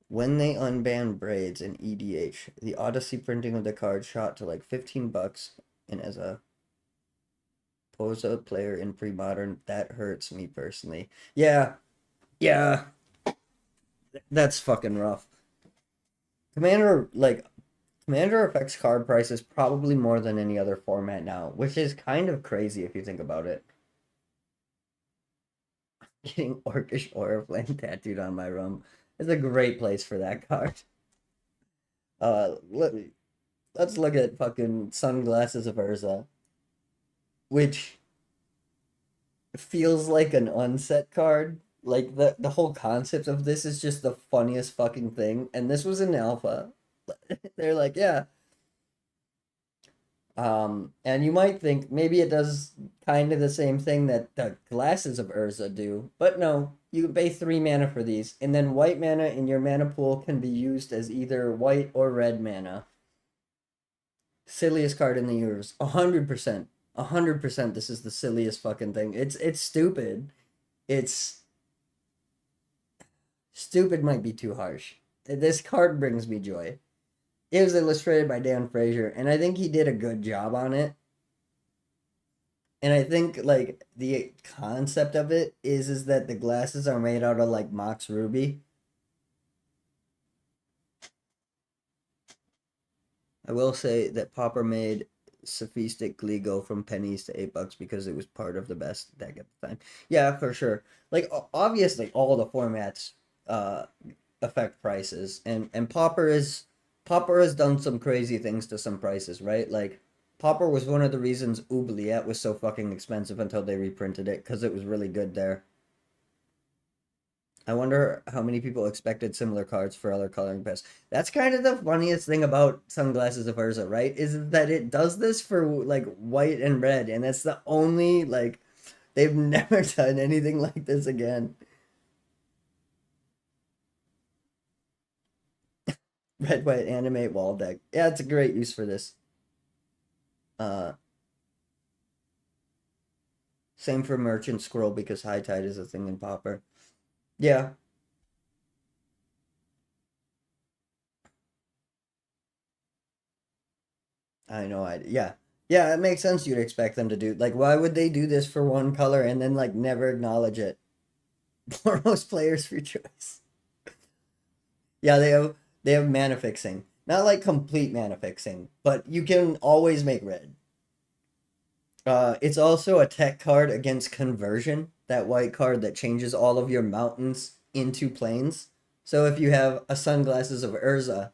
When they unbanned Braids in EDH, the Odyssey printing of the card shot to like $15, and as a Posa player in pre-modern, that hurts me personally. Yeah, yeah, that's fucking rough. Commander affects card prices probably more than any other format now, which is kind of crazy if you think about it. Getting Orcish Oriflame tattooed on my room is a great place for that card. Let's look at fucking Sunglasses of Urza, which feels like an unset card. Like the whole concept of this is just the funniest fucking thing. And this was in alpha. They're like, yeah. And you might think maybe it does kind of the same thing that the Glasses of Urza do, but no. You can pay 3 mana for these, and then white mana in your mana pool can be used as either white or red mana. Silliest card in the universe. 100%. 100% this is the silliest fucking thing. It's stupid. It's stupid might be too harsh. This card brings me joy. It was illustrated by Dan Frazier, and I think he did a good job on it. And I think like the concept of it is that the glasses are made out of like Mox Ruby. I will say that Pauper made Sophistic Glee go from pennies to $8 because it was part of the best deck at the time. Yeah, for sure. Like obviously all the formats uh affect prices, and Pauper has done some crazy things to some prices, right? Like Pauper was one of the reasons Oubliette was so fucking expensive until they reprinted it because it was really good there. I wonder how many people expected similar cards for other coloring pens. That's kind of the funniest thing about Sunglasses of Urza, right? Is that it does this for like white and red, and that's the only like they've never done anything like this again. Red white animate wall deck. Yeah, it's a great use for this. Uh, Same for Merchant Scroll because High Tide is a thing in Pauper. Yeah, I know. Yeah, yeah. It makes sense. You'd expect them to do like, why would they do this for one color and then like never acknowledge it? Foremost players for choice. Yeah, they have mana fixing. Not like complete mana fixing, but you can always make red. It's also a tech card against conversion. That white card that changes all of your mountains into plains. So if you have a Sunglasses of Urza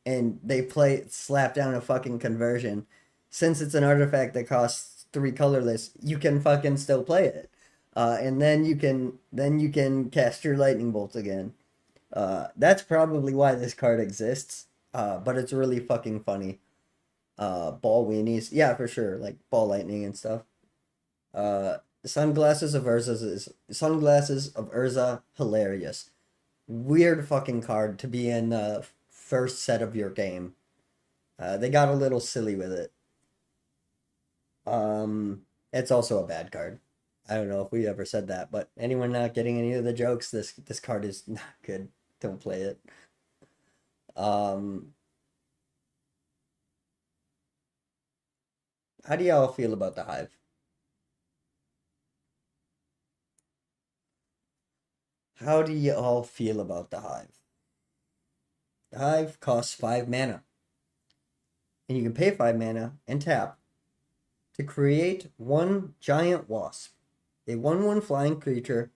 and they play slap down a fucking conversion, since it's an artifact that costs 3 colorless, you can fucking still play it. And then you can cast your lightning bolt again. That's probably why this card exists. But it's really fucking funny. Ball weenies, yeah, for sure, like ball lightning and stuff. Uh, Sunglasses of Urza, hilarious. Weird fucking card to be in the first set of your game. They got a little silly with it. It's also a bad card. I don't know if we ever said that, but anyone not getting any of the jokes, this card is not good. Don't play it. Um, how do y'all feel about the Hive? How do y'all feel about the Hive? The Hive costs 5 mana, and you can pay 5 mana and tap to create one giant wasp, a 1/1 flying creature.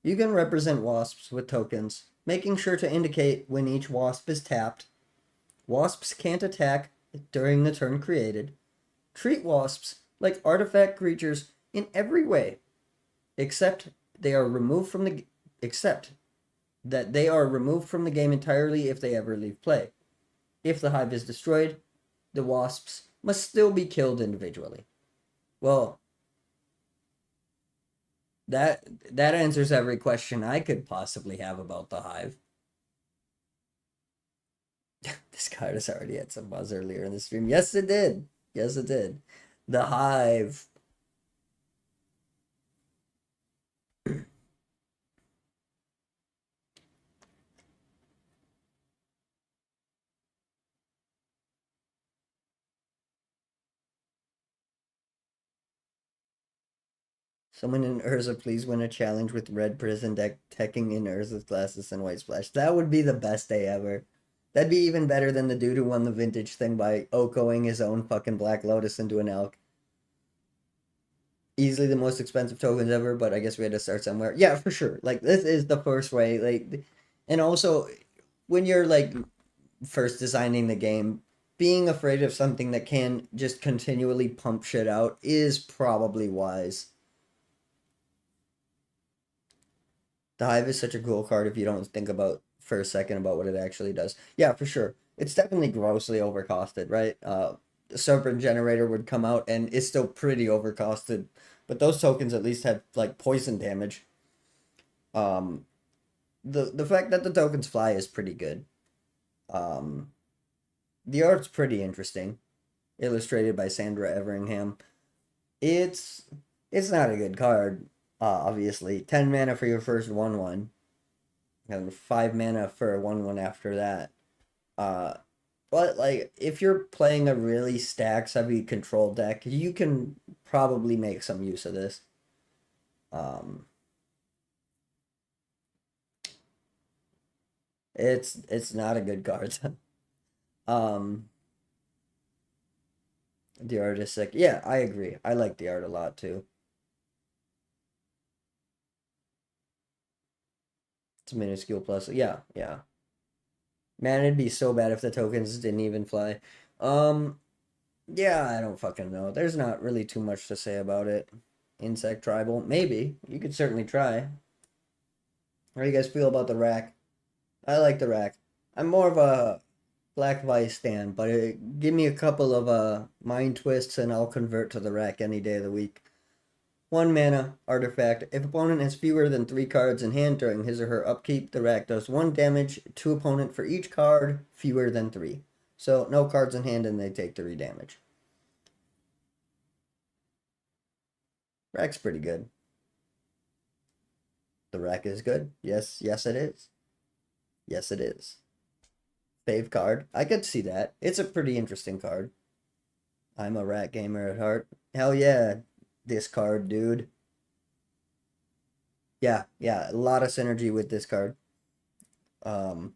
You can represent wasps with tokens, making sure to indicate when each wasp is tapped. Wasps can't attack during the turn created. Treat wasps like artifact creatures in every way, except they are removed from the except that they are removed from the game entirely if they ever leave play. If the hive is destroyed, the wasps must still be killed individually. Well, that answers every question I could possibly have about the hive. This card has already had some buzz earlier in the stream. Yes, it did. Yes, it did. The hive. Someone in Urza, please win a challenge with red prison deck teching in Urza's glasses and white splash. That would be the best day ever. That'd be even better than the dude who won the vintage thing by Okoing his own fucking Black Lotus into an elk. Easily the most expensive tokens ever, but I guess we had to start somewhere. Yeah, for sure. Like this is the first way. Like, and also when you're like first designing the game, being afraid of something that can just continually pump shit out is probably wise. The Hive is such a cool card if you don't think about for a second about what it actually does. Yeah, for sure. It's definitely grossly overcosted, right? The Serpent Generator would come out and it's still pretty overcosted, but those tokens at least have like poison damage. Um, the fact that the tokens fly is pretty good. Um, the art's pretty interesting, illustrated by Sandra Everingham. It's it's not a good card, obviously. 10 mana for your first 1/1, and 5 mana for a 1/1 after that. Uh, but like if you're playing a really stacks heavy control deck, you can probably make some use of this. Um, it's not a good card. um, The art is sick. Yeah, I agree. I like the art a lot too. It's minuscule plus. Yeah, yeah. Man, it'd be so bad if the tokens didn't even fly. Um, yeah, I don't fucking know. There's not really too much to say about it. Insect tribal, maybe. You could certainly try. How do you guys feel about the rack? I like the rack. I'm more of a Black Vice stand, but give me a couple of mind twists and I'll convert to the rack any day of the week. 1 mana artifact. If opponent has fewer than 3 cards in hand during his or her upkeep, the rack does 1 damage to opponent for each card fewer than 3. So no cards in hand and they take 3 damage. Rack's pretty good. The rack is good. Yes, yes it is. Yes it is. Fave card. I could see that. It's a pretty interesting card. I'm a rat gamer at heart. Hell yeah, this card, dude. Yeah, yeah, a lot of synergy with this card. Um,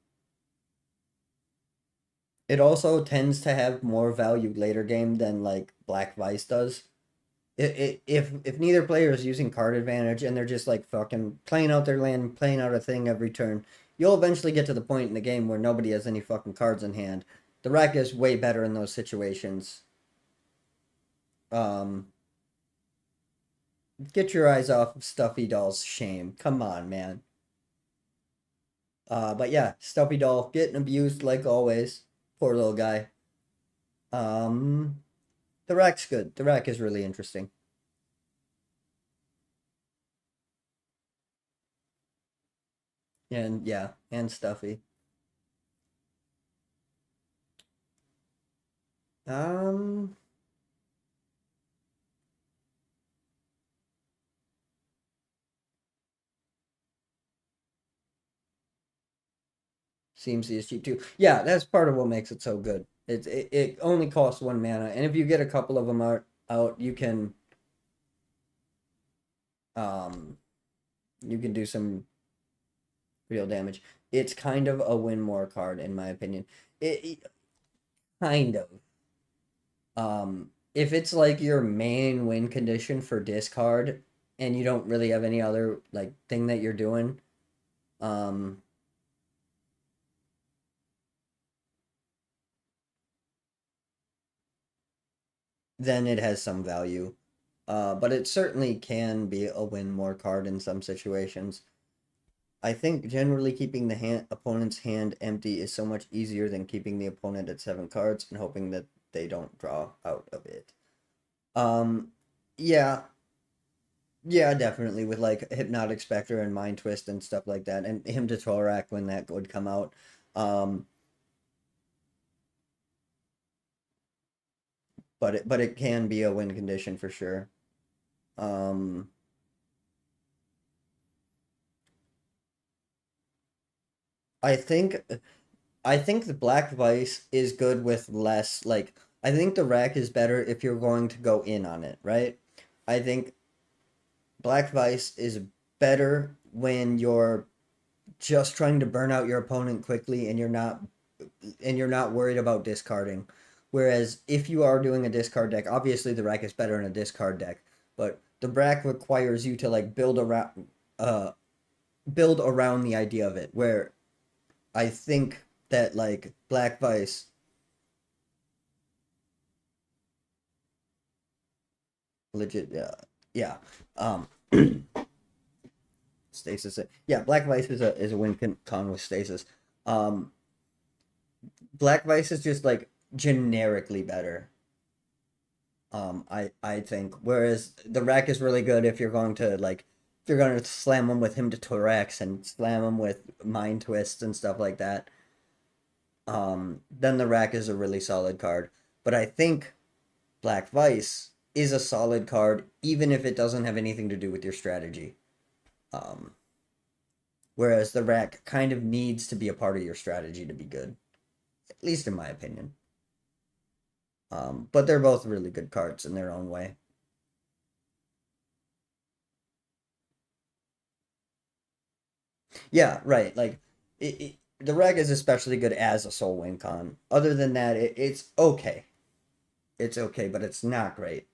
it also tends to have more value later game than like Black Vice does. If neither player is using card advantage and they're just like fucking playing out their land, playing out a thing every turn, you'll eventually get to the point in the game where nobody has any fucking cards in hand. The rack is way better in those situations. Um, get your eyes off of Stuffy Doll's shame. Come on, man. But yeah, Stuffy Doll getting abused like always. Poor little guy. Um, the rack's good. The rack is really interesting. And yeah, and Stuffy. Um, CMC is cheap too. Yeah, that's part of what makes it so good. It only costs 1 mana, and if you get a couple of them out, um you can do some real damage. It's kind of a win more card in my opinion. It kind of. If it's like your main win condition for discard, and you don't really have any other like thing that you're doing, um, then it has some value. But it certainly can be a win more card in some situations. I think generally keeping the opponent's hand empty is so much easier than keeping the opponent at 7 cards and hoping that they don't draw out of it. Um, yeah, yeah, definitely with like Hypnotic Spectre and Mind Twist and stuff like that, and Hymn to Torak when that would come out. Um, but it can be a win condition for sure. Um, I think I think the Black Vice is good with less like I think the rack is better if you're going to go in on it, right? I think Black Vice is better when you're just trying to burn out your opponent quickly and you're not worried about discarding. Whereas if you are doing a discard deck, obviously the rack is better in a discard deck, but the rack requires you to like uh build around the idea of it. Where I think that like Black Vice, legit, yeah, um, stasis. Yeah, Black Vice is a win con with stasis. Um, Black Vice is just like generically better. I think. Whereas the rack is really good if you're going to like if you're going to slam them with Him to Torax and slam them with Mind Twists and stuff like that. Then the rack is a really solid card. But I think Black Vice is a solid card even if it doesn't have anything to do with your strategy. Um, whereas the rack kind of needs to be a part of your strategy to be good, at least in my opinion. But they're both really good cards in their own way. Yeah, right. Like the reg is especially good as a soul win con. Other than that, it's okay. it's okay, but it's not great.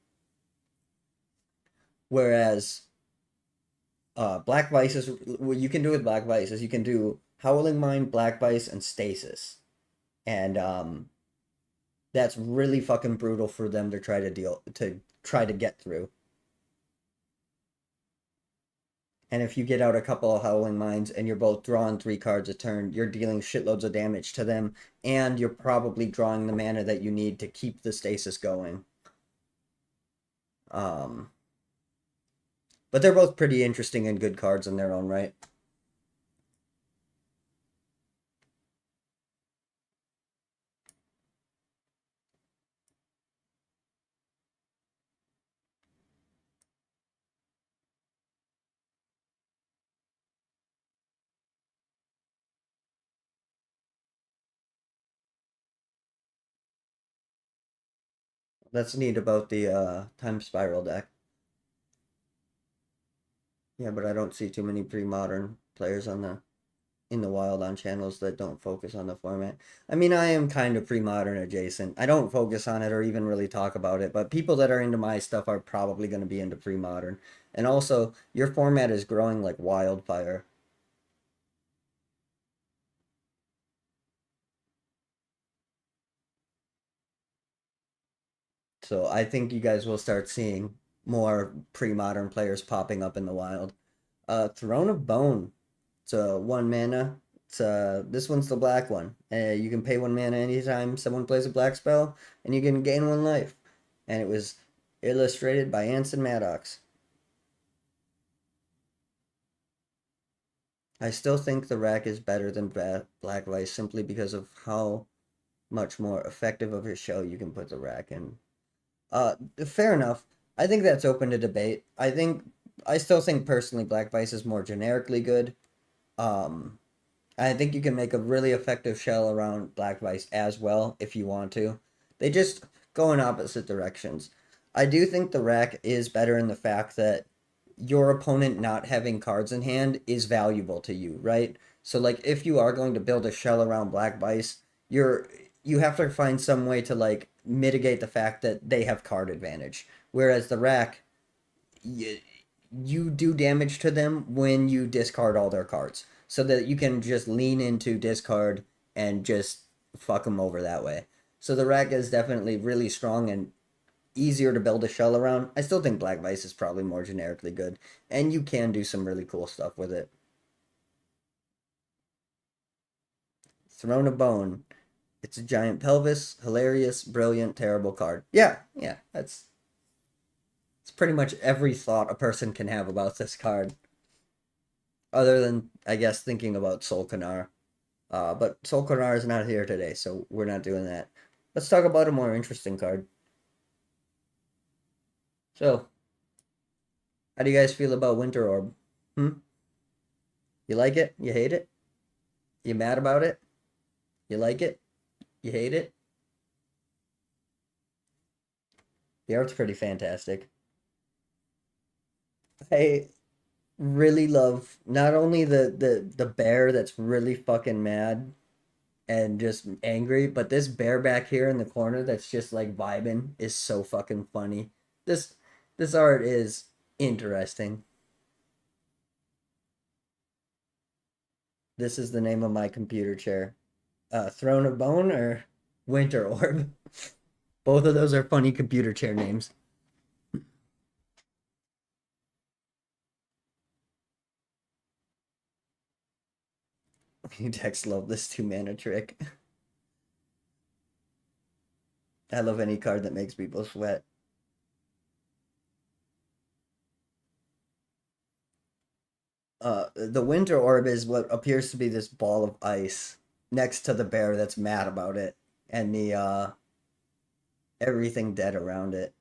Whereas Black Vice is what you can do with Black Vice is you can do Howling Mind, Black Vice, and Stasis, and that's really fucking brutal for them to try to get through. And if you get out a couple of Howling Minds and you're both drawing 3 cards a turn, you're dealing shitloads of damage to them, and you're probably drawing the mana that you need to keep the stasis going. Um, but they're both pretty interesting and good cards in their own right. That's neat about the Time Spiral deck. Yeah, but I don't see too many pre-modern players in the wild on channels that don't focus on the format. I mean, I am kind of pre-modern adjacent. I don't focus on it or even really talk about it, but people that are into my stuff are probably going to be into pre-modern. And also, your format is growing like wildfire. So I think you guys will start seeing more pre-modern players popping up in the wild. Throne of Bone. It's a 1 mana. It's this one's the black one. You can pay 1 mana anytime someone plays a black spell, and you can gain 1 life. And it was illustrated by Anson Maddox. I still think the rack is better than Black Vice simply because of how much more effective of a show you can put the rack in. Fair enough. I think that's open to debate. I still think personally Black Vice is more generically good. Um, I think you can make a really effective shell around Black Vice as well if you want to. They just go in opposite directions. I do think the rack is better in the fact that your opponent not having cards in hand is valuable to you, right? So like if you are going to build a shell around Black Vice, you have to find some way to like mitigate the fact that they have card advantage. Whereas the rack, you, you do damage to them when you discard all their cards, so that you can just lean into discard and just fuck them over that way. So the rack is definitely really strong and easier to build a shell around. I still think Black Vice is probably more generically good, and you can do some really cool stuff with it. Throne of Bone. It's a giant pelvis, hilarious, brilliant, terrible card. Yeah, yeah, that's it's pretty much every thought a person can have about this card, other than I guess thinking about Solkanar. But Solkanar is not here today, so we're not doing that. Let's talk about a more interesting card. So, how do you guys feel about Winter Orb? Hmm? You like it? You hate it? You mad about it? You like it? You hate it? The art's pretty fantastic. I really love not only the bear that's really fucking mad and just angry, but this bear back here in the corner that's just like vibing is so fucking funny. This this art is interesting. This is the name of my computer chair. Throne of Bone or Winter Orb. Both of those are funny computer chair names. You text love this 2 mana trick. I love any card that makes people sweat. The Winter Orb is what appears to be this ball of ice next to the bear that's mad about it, and the everything dead around it.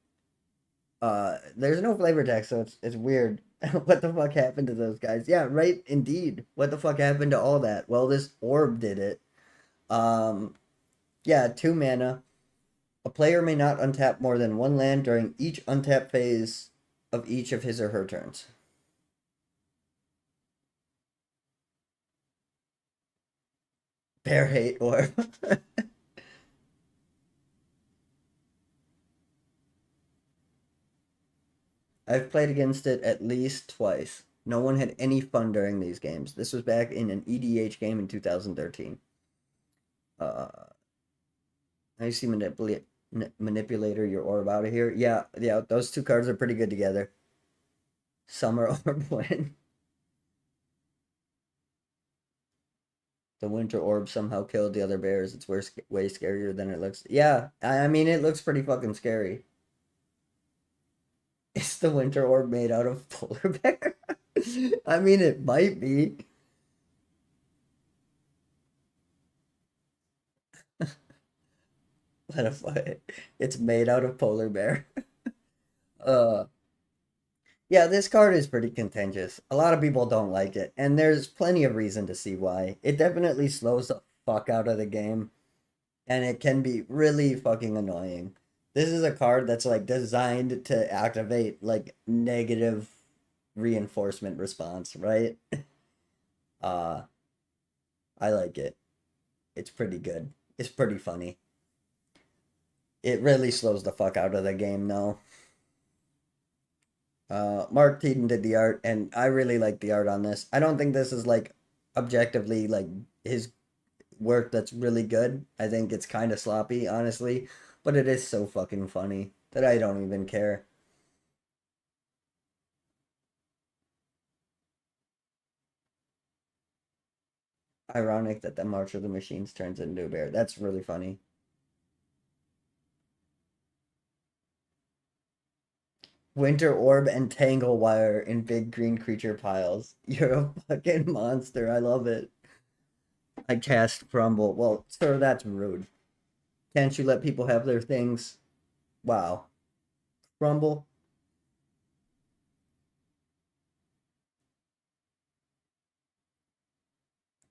There's no flavor text, so it's weird. What the fuck happened to those guys? Yeah, right. Indeed. What the fuck happened to all that? Well, this orb did it. Um, yeah, 2 mana. A player may not untap more than 1 land during each untap phase of each of his or her turns. Bear hate orb. I've played against it at least twice. No one had any fun during these games. This was back in an EDH game in 2013. Uh, I see manipulator your orb out of here. Yeah, yeah, those two cards are pretty good together. Summer orb win. The winter orb somehow killed the other bears. It's worse, way scarier than it looks. Yeah, I mean it looks pretty fucking scary. Is the winter orb made out of polar bear? I mean it might be. What if it's made out of polar bear? Uh Yeah, this card is pretty contentious. A lot of people don't like it, and there's plenty of reason to see why. It definitely slows the fuck out of the game, and it can be really fucking annoying. This is a card that's like designed to activate like negative reinforcement response, right? Uh, I like it. It's pretty good. It's pretty funny. It really slows the fuck out of the game though. Mark Teaton did the art, and I really like the art on this. I don't think this is like objectively like his work that's really good. I think it's kind of sloppy, honestly, but it is so fucking funny that I don't even care. Ironic that the March of the Machines turns into a bear. That's really funny. Winter Orb and Tangle Wire in big green creature piles. You're a fucking monster. I love it. I cast Crumble. Well, sir, that's rude. Can't you let people have their things? Wow. Crumble.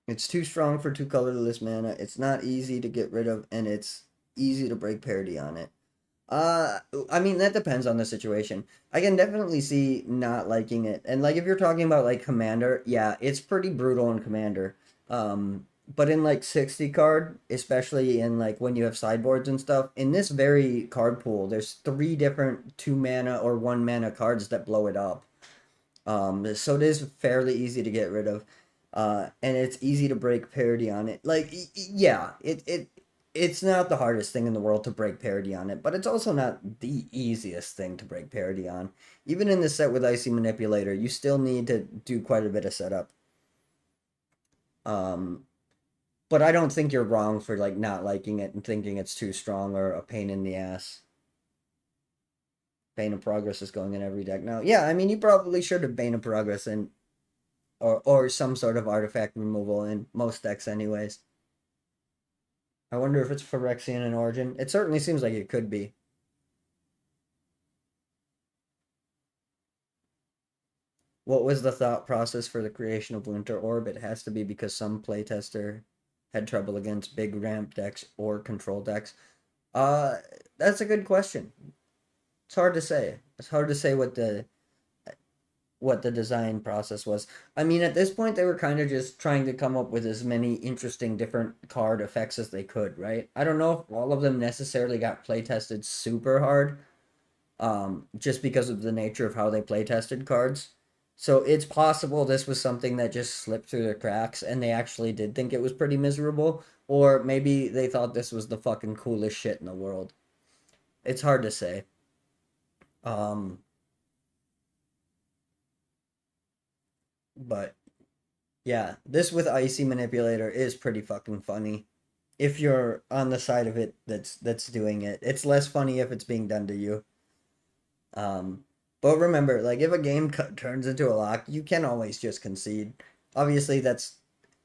It's too strong for two colorless mana. It's not easy to get rid of, and it's easy to break parity on it. Uh, I mean that depends on the situation. I can definitely see not liking it. And like if you're talking about like Commander, yeah, it's pretty brutal in Commander. But in like 60 card, especially in like when you have sideboards and stuff, in this very card pool, there's three different 2 mana or 1 mana cards that blow it up. So it is fairly easy to get rid of. And it's easy to break parity on it. Like, yeah, it's not the hardest thing in the world to break parity on it, but it's also not the easiest thing to break parity on. Even in the set with Icy Manipulator, you still need to do quite a bit of setup. Um, but I don't think you're wrong for like not liking it and thinking it's too strong or a pain in the ass. Bane of Progress is going in every deck now. Yeah, I mean you probably should have Bane of Progress in or some sort of artifact removal in most decks anyways. I wonder if it's Phyrexian in origin. It certainly seems like it could be. What was the thought process for the creation of Winter Orb? It has to be because some playtester had trouble against big ramp decks or control decks. Uh, that's a good question. It's hard to say. It's hard to say what the design process was. I mean, at this point, they were kind of just trying to come up with as many interesting different card effects as they could, right? I don't know if all of them necessarily got play tested super hard, just because of the nature of how they play tested cards. So it's possible this was something that just slipped through the cracks and they actually did think it was pretty miserable, or maybe they thought this was the fucking coolest shit in the world. It's hard to say. Um, but yeah, this with Icy Manipulator is pretty fucking funny. If you're on the side of it that's doing it. It's less funny if it's being done to you. But remember, like if a game turns into a lock, you can always just concede. Obviously, that's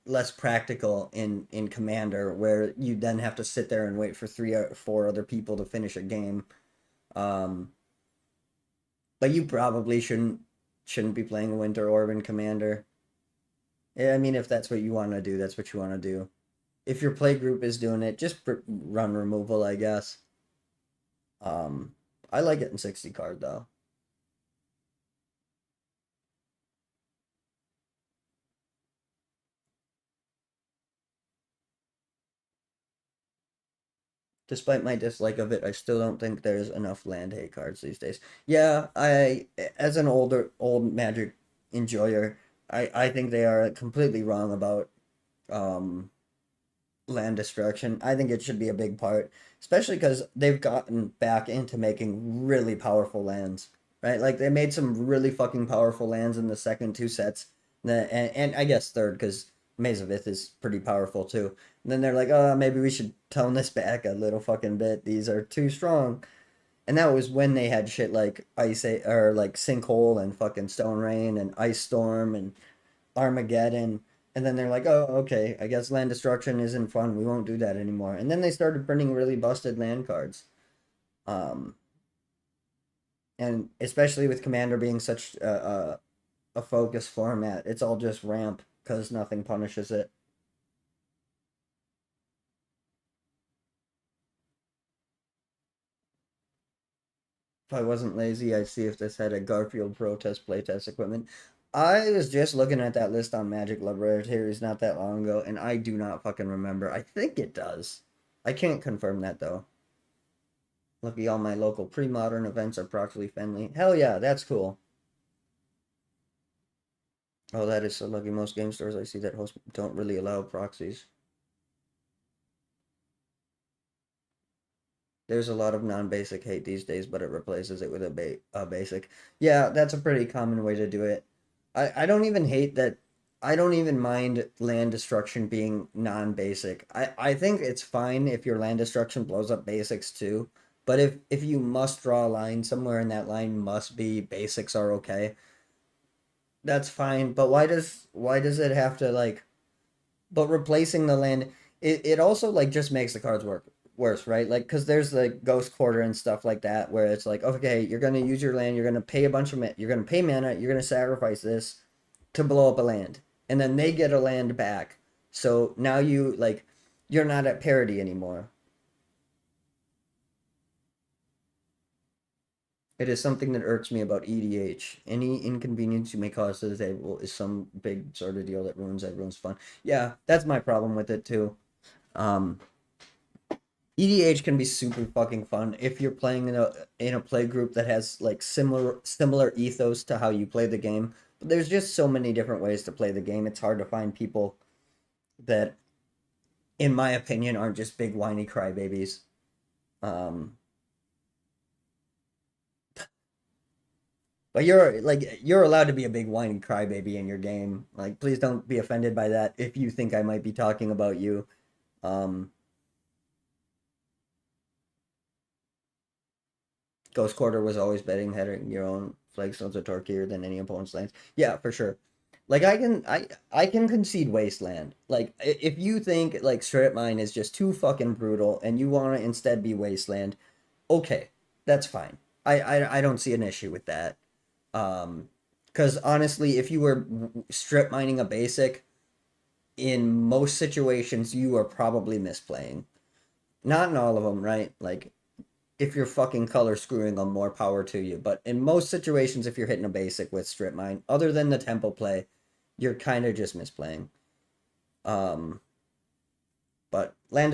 less practical in Commander, where you then have to sit there and wait for 3 or 4 other people to finish a game. Um, but you probably shouldn't be playing Winter Orb in Commander. Yeah, I mean, if that's what you want to do, that's what you want to do. If your play group is doing it, just run removal, I guess. Um, I like it in 60 card though. Despite my dislike of it, I still don't think there's enough land hate cards these days. Yeah, I as an old Magic enjoyer, I think they are completely wrong about um land destruction. I think it should be a big part, especially because they've gotten back into making really powerful lands, right? Like they made some really fucking powerful lands in the second two sets, and I guess third because Maze of Ith is pretty powerful too. And then they're like, oh, maybe we should tone this back a little fucking bit. These are too strong. And that was when they had shit like or like Sinkhole and fucking Stone Rain and Ice Storm and Armageddon. And then they're like, oh, okay, I guess land destruction isn't fun. We won't do that anymore. And then they started printing really busted land cards. Um, and especially with Commander being such a focus format, it's all just ramp because nothing punishes it. If I wasn't lazy, I'd see if this had a Garfield Protest playtest equipment. I was just looking at that list on Magic Laboratories not that long ago, and I do not fucking remember. I think it does. I can't confirm that though. Lucky all my local pre-modern events are proxy friendly. Hell yeah, that's cool. Oh, that is so lucky. Most game stores I see that host don't really allow proxies. There's a lot of non-basic hate these days, but it replaces it with a basic. Yeah, that's a pretty common way to do it. I don't even hate that. I don't even mind land destruction being non-basic. I think it's fine if your land destruction blows up basics too. But if you must draw a line somewhere and that line must be basics are okay, that's fine. But why does it have to like but replacing the land it also like just makes the cards work worse, right? Like because there's the ghost quarter and stuff like that where it's like, okay, you're gonna use your land, you're gonna pay a bunch of you're gonna pay mana, you're gonna sacrifice this to blow up a land, and then they get a land back. So now you like you're not at parity anymore. It is something that irks me about EDH. Any inconvenience you may cause to the table is some big sort of deal that ruins everyone's fun. Yeah, that's my problem with it too. Um, EDH can be super fucking fun if you're playing in a play group that has like similar ethos to how you play the game. But there's just so many different ways to play the game. It's hard to find people that, in my opinion, aren't just big whiny crybabies. Um, but you're allowed to be a big whiny crybaby in your game. Like, please don't be offended by that if you think I might be talking about you. Um, Ghost Quarter was always betting heading your own flagstones are torquier than any opponent's lands. Yeah, for sure. Like I can concede Wasteland. Like if you think like Strip Mine is just too fucking brutal and you want to instead be Wasteland, okay, that's fine. I don't see an issue with that. Because honestly, if you were strip mining a basic, in most situations you are probably misplaying. Not in all of them, right? Like if you're fucking color screwing them, more power to you. But in most situations, if you're hitting a basic with strip mine, other than the tempo play, you're kind of just misplaying. Um, but land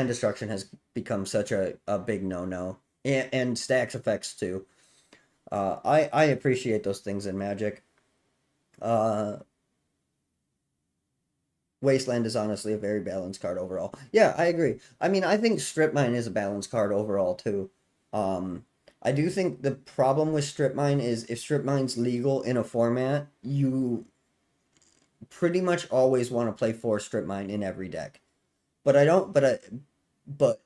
destruction has become such a big no no, and stacks effects too. I appreciate those things in Magic. Uh, Wasteland is honestly a very balanced card overall. Yeah, I agree. I mean, I think Strip Mine is a balanced card overall too. Um, I do think the problem with Strip Mine is if Strip Mine's legal in a format, you pretty much always want to play four Strip Mine in every deck. But I don't. But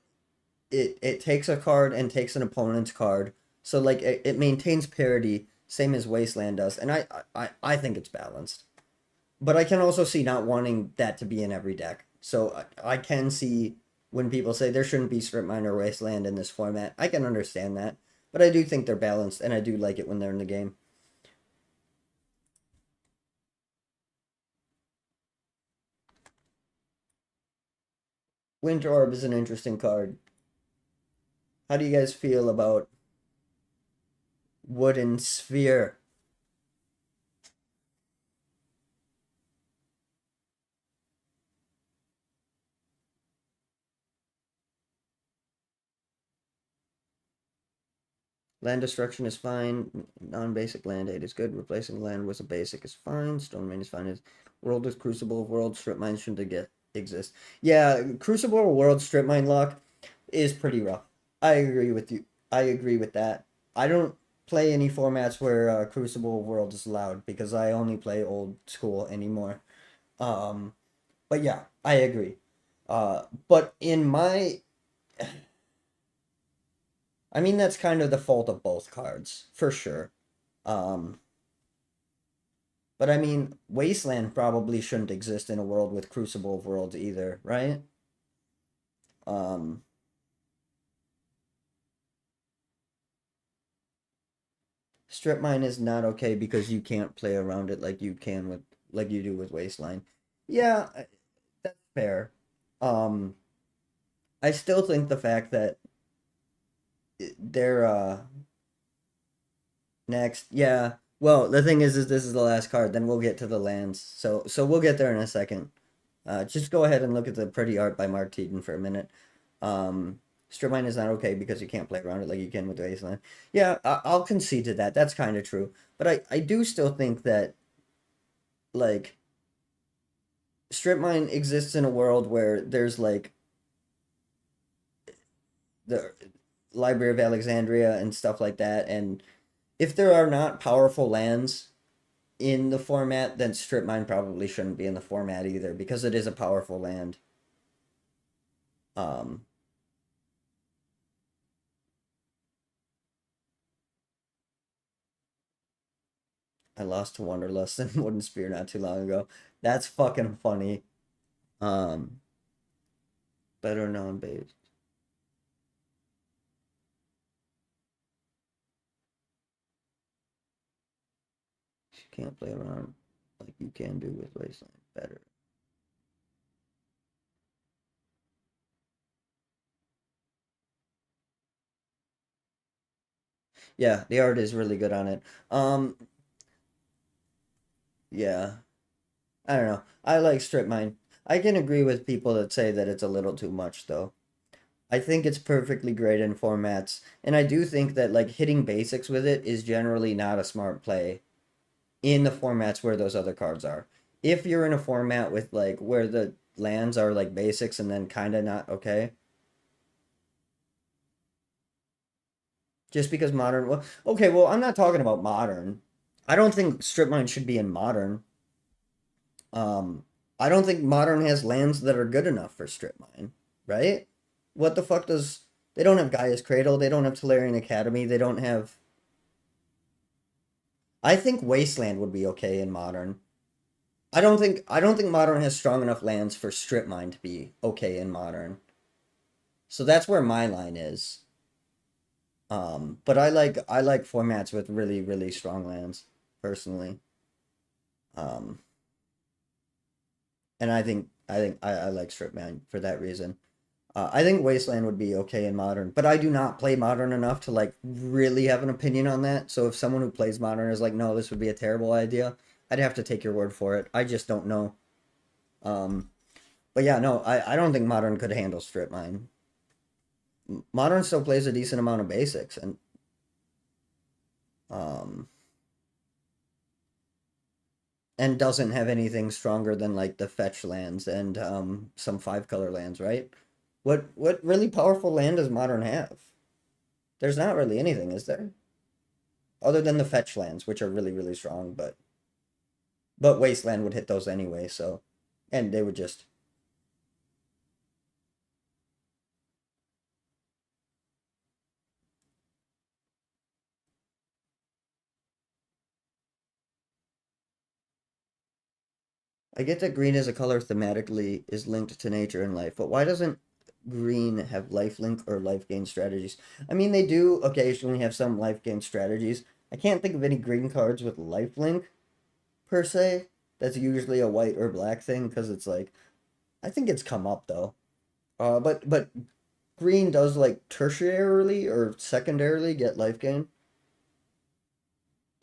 it takes a card and takes an opponent's card, so like it maintains parity, same as Wasteland does, and I think it's balanced. But I can also see not wanting that to be in every deck. So I can see when people say there shouldn't be Strip Mine or Wasteland in this format. I can understand that. But I do think they're balanced, and I do like it when they're in the game. Winter Orb is an interesting card. How do you guys feel about Wooden Sphere? Land destruction is fine. Non-basic land aid is good. Replacing land with a basic is fine. Stone main is fine. World with Crucible of Worlds. Strip mine shouldn't exist. Yeah, Crucible of Worlds strip mine luck is pretty rough. I agree with you. I agree with that. I don't play any formats where Crucible of Worlds is allowed because I only play old school anymore. Um, but yeah, I agree. But in my I mean, that's kind of the fault of both cards, for sure. Um, but I mean, Wasteland probably shouldn't exist in a world with Crucible of Worlds either, right? Um, Strip Mine is not okay because you can't play around it like you can with like you do with Wasteland. Yeah, that's fair. Um, I still think the fact that they're next, yeah. Well, the thing is this is the last card. Then we'll get to the lands. So we'll get there in a second. Just go ahead and look at the pretty art by Mark Teaton for a minute. Strip mine is not okay because you can't play around it like you can with Wasteland. Yeah, I'll concede to that. That's kind of true. But I do still think that, like, strip mine exists in a world where there's, like, the Library of Alexandria and stuff like that. And if there are not powerful lands in the format, then strip mine probably shouldn't be in the format either because it is a powerful land. Um, I lost to Wanderlust and Wooden Spear not too long ago. That's fucking funny. Um, better known base. You can't play around like you can do with Wasteland. Better. Yeah, the art is really good on it. Yeah. I don't know. I like strip mine. I can agree with people that say that it's a little too much though. I think it's perfectly great in formats, and I do think that like hitting basics with it is generally not a smart play in the formats where those other cards are. If you're in a format with like where the lands are like basics and then kind of not okay, just because modern, well, okay, well, I'm not talking about modern. I don't think strip mine should be in modern. Um, I don't think modern has lands that are good enough for strip mine, right? What the fuck does they don't have Gaia's Cradle, they don't have Tolarian Academy, they don't have I think Wasteland would be okay in modern. I don't think modern has strong enough lands for strip mine to be okay in modern. So that's where my line is. But I like formats with really, really strong lands, personally. Um, and I like strip mine for that reason. I think Wasteland would be okay in modern, but I do not play modern enough to like really have an opinion on that. So if someone who plays modern is like, no, this would be a terrible idea, I'd have to take your word for it. I just don't know. Um, but yeah, no, I don't think modern could handle strip mine. Modern still plays a decent amount of basics um and doesn't have anything stronger than like the fetch lands and some five color lands, right? What really powerful land does modern have? There's not really anything, is there? Other than the fetch lands, which are really, really strong, but Wasteland would hit those anyway, so and they would just I get that green as a color thematically is linked to nature and life, but why doesn't green have life link or life gain strategies? I mean, they do occasionally have some life gain strategies. I can't think of any green cards with life link per se. That's usually a white or black thing because it's like I think it's come up though. But green does like tertiarily or secondarily get life gain.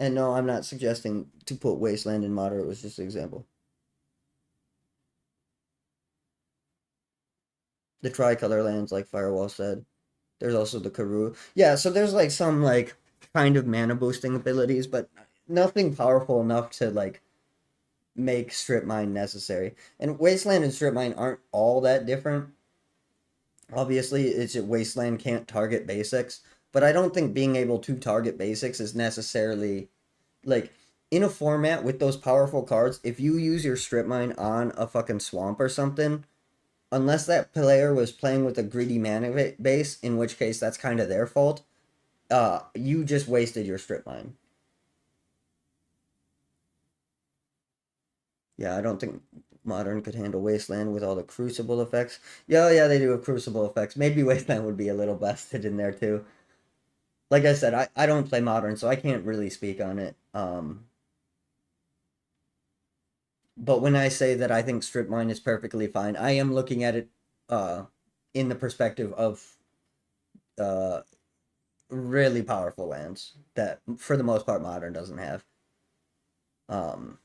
And no, I'm not suggesting to put Wasteland in moderate. It was just an example. The tricolor lands, like Firewall said. There's also the Karoo. Yeah, so there's like some like kind of mana boosting abilities, but nothing powerful enough to like make strip mine necessary. And Wasteland and strip mine aren't all that different. Obviously, it's Wasteland can't target basics, but I don't think being able to target basics is necessarily like in a format with those powerful cards. If you use your strip mine on a fucking swamp or something, unless that player was playing with a greedy mana base, in which case that's kind of their fault. You just wasted your strip mine. Yeah, I don't think Modern could handle Wasteland with all the Crucible effects. Yeah, yeah, they do have Crucible effects. Maybe Wasteland would be a little busted in there too. Like I said, I don't play Modern, so I can't really speak on it. But when I say that I think Strip Mine is perfectly fine, I am looking at it uh, in the perspective of uh, really powerful lands that, for the most part, Modern doesn't have. Um,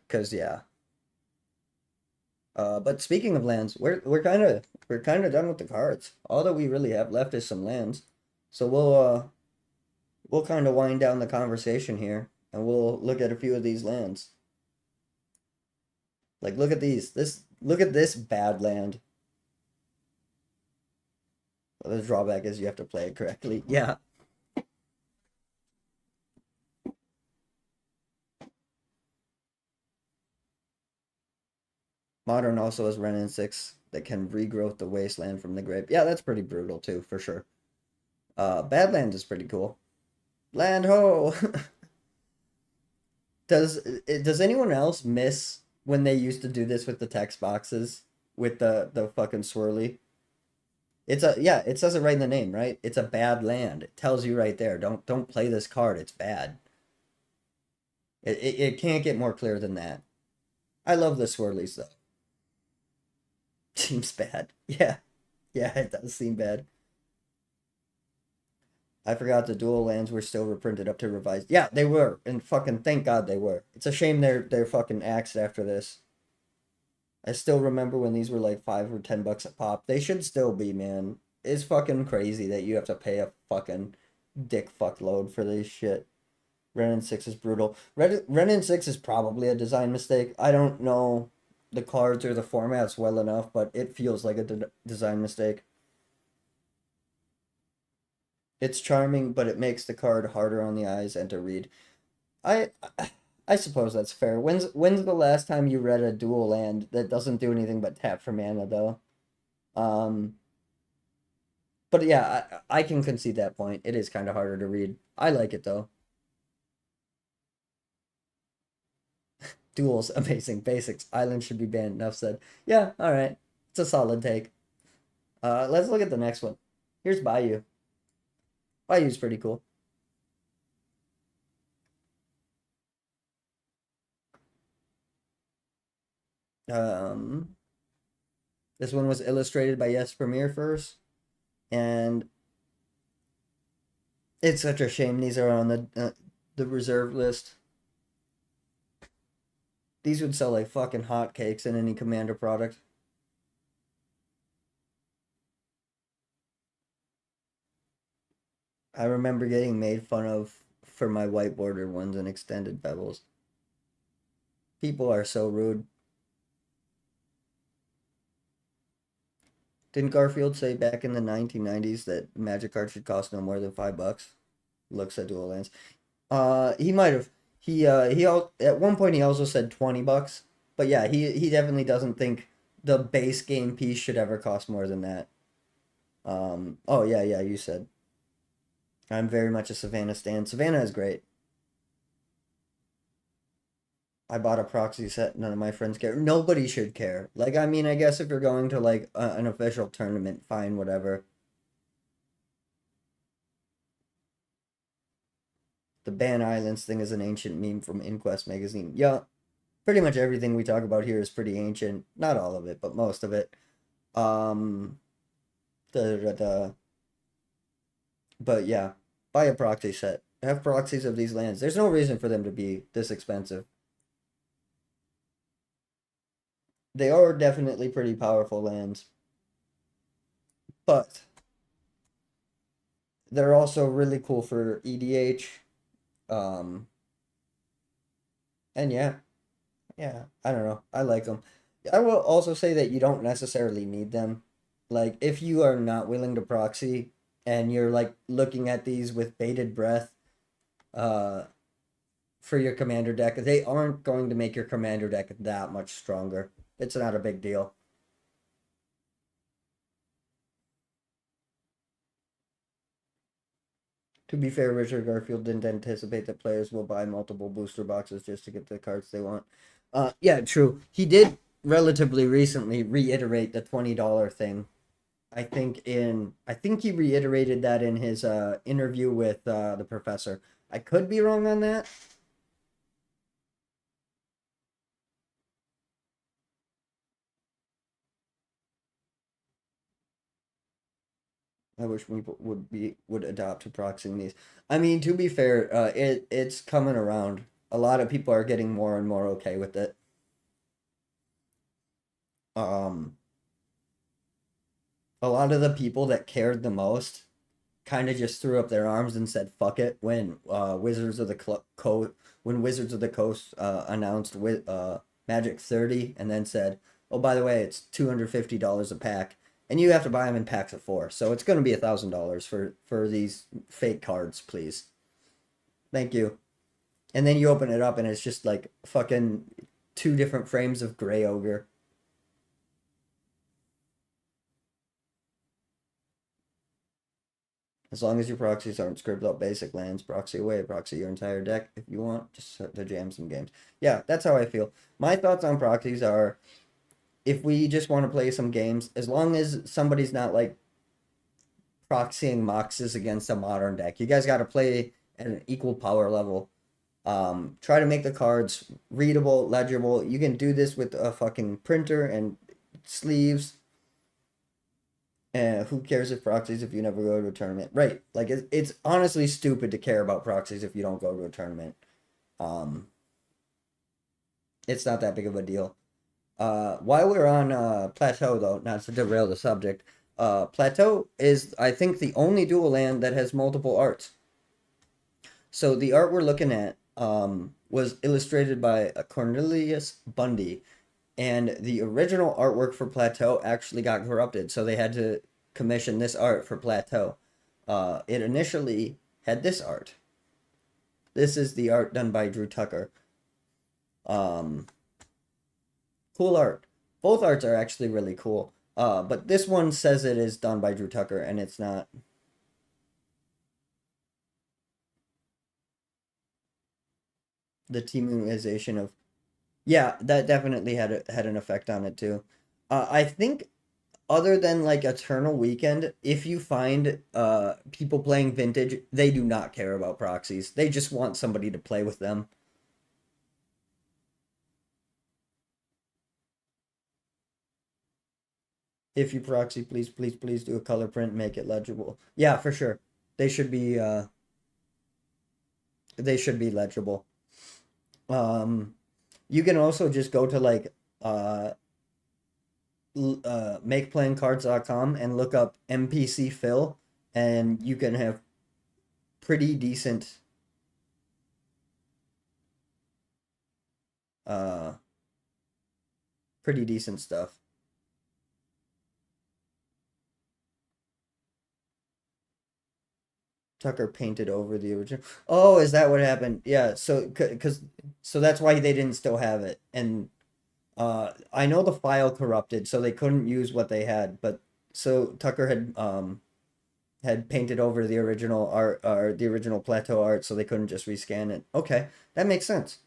because yeah. But speaking of lands, we're kind of done with the cards. All that we really have left is some lands. So we'll kind of wind down the conversation here, and we'll look at a few of these lands. Like look at these. Look at this bad land. Well, the drawback is you have to play it correctly. Yeah. Modern also has Renin 6 that can regrowth the wasteland from the grave. Yeah, that's pretty brutal too, for sure. Badland is pretty cool. Land ho! Does anyone else miss when they used to do this with the text boxes with the fucking swirly? It's a yeah, it says it right in the name, right? It's a bad land. It tells you right there. Don't play this card. It's bad. It can't get more clear than that. I love the swirlies though. Seems bad. Yeah. Yeah, it does seem bad. I forgot the dual lands were still reprinted up to revised. Yeah, they were, and fucking thank God they were. It's a shame they're fucking axed after this. I still remember when these were like $5 or $10 a pop. They should still be, man. It's fucking crazy that you have to pay a fucking dick fuck load for this shit. Renin 6 is brutal. Renin 6 is probably a design mistake. I don't know the cards or the formats well enough, but it feels like a design mistake. It's charming, but it makes the card harder on the eyes and to read. I I suppose that's fair. When's the last time you read a dual land that doesn't do anything but tap for mana though? Um, but yeah, I can concede that point. It is kind of harder to read. I like it though. Duels, amazing. Basics. Island should be banned. Enough said. Yeah, all right. It's a solid take. Let's look at the next one. Here's Bayou. Bayou's pretty cool. Um, this one was illustrated by Yes Premier first, and it's such a shame these are on the reserve list. These would sell like fucking hotcakes in any Commander product. I remember getting made fun of for my white border ones and extended bevels. People are so rude. Didn't Garfield say back in the 1990s that Magic cards should cost no more than $5? Looks at dual lands. He might have. At one point he also said $20. But yeah, he definitely doesn't think the base game piece should ever cost more than that. Oh yeah, yeah, you said. I'm very much a Savannah stan. Savannah is great. I bought a proxy set. None of my friends care. Nobody should care. Like, I mean, I guess if you're going to like an official tournament, fine, whatever. The Ban Islands thing is an ancient meme from Inquest magazine. Yeah, pretty much everything we talk about here is pretty ancient. Not all of it, but most of it. Um, the But yeah, buy a proxy set. Have proxies of these lands. There's no reason for them to be this expensive. They are definitely pretty powerful lands. But they're also really cool for EDH. Um, and yeah, yeah, I don't know. I like them. I will also say that you don't necessarily need them. Like, if you are not willing to proxy and you're like looking at these with bated breath, uh, for your commander deck, they aren't going to make your commander deck that much stronger. It's not a big deal. To be fair, Richard Garfield didn't anticipate that players will buy multiple booster boxes just to get the cards they want. Yeah, true. He did relatively recently reiterate the $20 thing. I think he reiterated that in his interview with the professor. I could be wrong on that. I wish we would adopt to proxying these. I mean, to be fair, it's coming around. A lot of people are getting more and more okay with it. Um, a lot of the people that cared the most kind of just threw up their arms and said "fuck it" when Wizards of the Coast announced with Magic 30, and then said, "Oh, by the way, it's $250 a pack, and you have to buy them in packs of 4, so it's going to be $1,000 for these fake cards, please. Thank you." And then you open it up, and it's just like fucking two different frames of Gray Ogre. As long as your proxies aren't scribbled out basic lands, proxy away, proxy your entire deck if you want, just to jam some games. Yeah, that's how I feel. My thoughts on proxies are, if we just want to play some games, as long as somebody's not like proxying Moxes against a modern deck, you guys got to play at an equal power level. Try to make the cards readable, legible. You can do this with a fucking printer and sleeves. Who cares if proxies if you never go to a tournament? Right. Like it's honestly stupid to care about proxies if you don't go to a tournament. Um, it's not that big of a deal. While we're on Plateau though, not to derail the subject, Plateau is I think the only dual land that has multiple arts. So the art we're looking at was illustrated by Cornelius Bundy, and the original artwork for Plateau actually got corrupted, so they had to commission this art for Plateau. It initially had this art. This is the art done by Drew Tucker. Um, cool art. Both arts are actually really cool. But this one says it is done by Drew Tucker, and it's not. The teamization of, yeah, that definitely had an effect on it too. I think other than like Eternal Weekend, if you find people playing Vintage, they do not care about proxies. They just want somebody to play with them. If you proxy, please do a color print, make it legible. Yeah, for sure. They should be they should be legible. Um you can also just go to like uh makeplayingcards.com and look up NPC fill, and you can have pretty decent uh pretty decent stuff. Tucker painted over the original. Oh, is that what happened? Yeah, so because so that's why they didn't still have it. And I know the file corrupted, so they couldn't use what they had, but so Tucker had painted over the original art or the original Plateau art, so they couldn't just rescan it. Okay, that makes sense.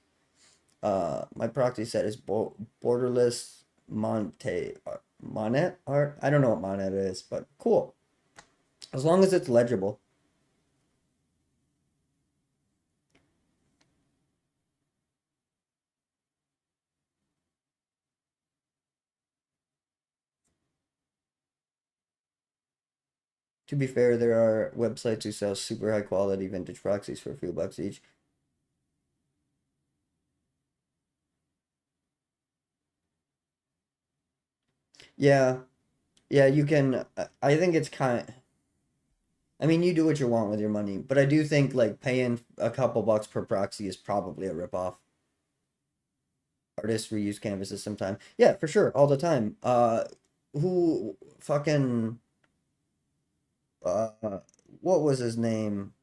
My proxy set is borderless Monet art. I don't know what Monet is, but cool. As long as it's legible. To be fair, there are websites who sell super high quality vintage proxies for a few bucks each. Yeah, yeah, you can. I think it's kind. I mean, you do what you want with your money, but I do think like paying a couple bucks per proxy is probably a ripoff. Artists reuse canvases sometime. Yeah, for sure, all the time. Who fucking uh, what was his name?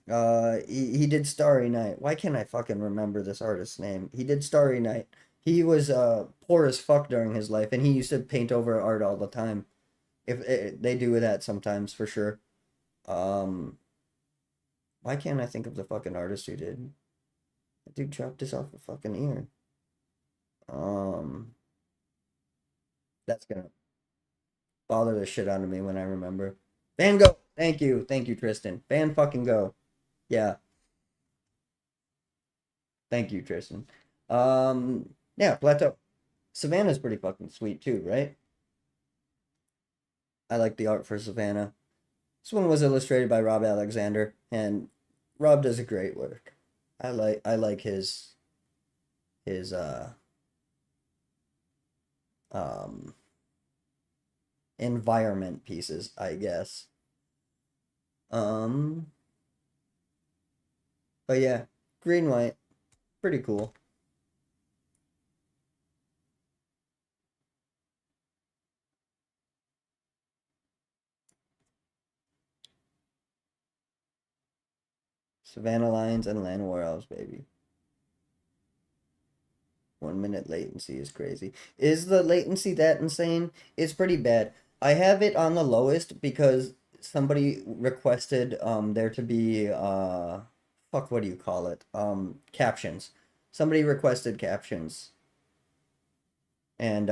He did Starry Night. Why can't I fucking remember this artist's name? He did Starry Night. He was poor as fuck during his life, and he used to paint over art all the time. If they do that sometimes for sure. Um, why can't I think of the fucking artist who did? That dude chopped this off a fucking ear. Um, that's gonna bother the shit out of me when I remember. Van Gogh. Thank you, Tristan. Van fucking go. Yeah, thank you, Tristan. Yeah, Plateau. Savannah's pretty fucking sweet too, right? I like the art for Savannah. This one was illustrated by Rob Alexander, and Rob does a great work. I like his um environment pieces, I guess. Um, but yeah, green white, pretty cool. Savannah Lions and Llanowar Elves, baby. 1 minute latency is crazy. Is the latency that insane? It's pretty bad. I have it on the lowest because somebody requested there to be fuck, what do you call it? Captions. Somebody requested captions. And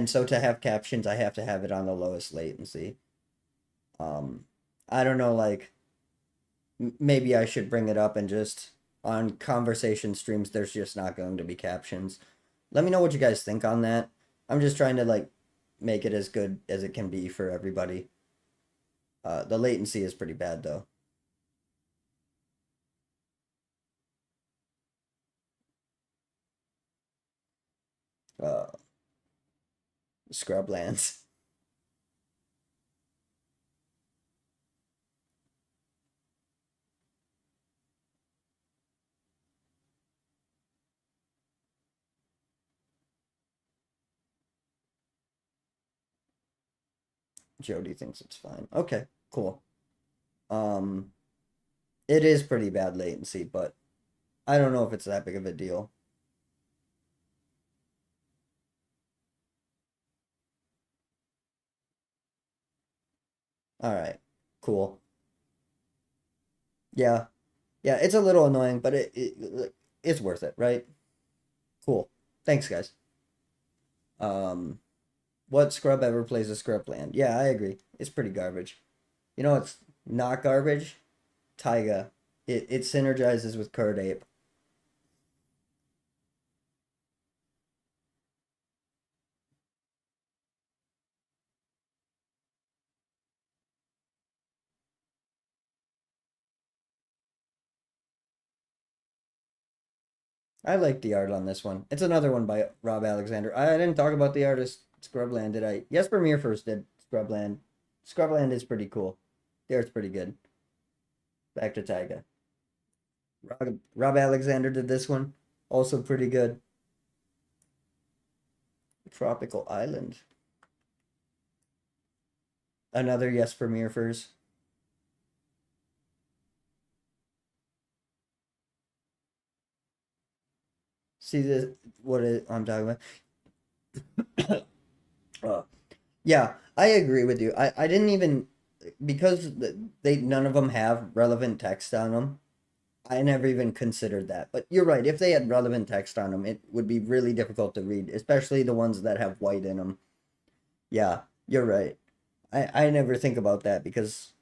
so to have captions I have to have it on the lowest latency. Um I don't know, like maybe I should bring it up and just on conversation streams there's just not going to be captions. Let me know what you guys think on that. I'm just trying to like make it as good as it can be for everybody. The latency is pretty bad though. Uh, Scrublands. Jody thinks it's fine. Okay, cool. Um, it is pretty bad latency, but I don't know if it's that big of a deal. All right, cool. Yeah, yeah, it's a little annoying, but it's worth it, right? Cool. Thanks, guys. Um, what scrub ever plays a scrubland? Yeah, I agree. It's pretty garbage. You know it's not garbage? Taiga. It synergizes with Curd Ape. I like the art on this one. It's another one by Rob Alexander. I didn't talk about the artist Scrubland, did I? Jesper Mir first did Scrubland. Scrubland is pretty cool. The art's pretty good. Back to Taiga. Rob Alexander did this one. Also pretty good. Tropical Island. Another Jesper Mir first. See this? I'm talking about? Uh, yeah, I agree with you. I didn't even because they none of them have relevant text on them. I never even considered that. But you're right. If they had relevant text on them, it would be really difficult to read, especially the ones that have white in them. Yeah, you're right. I never think about that because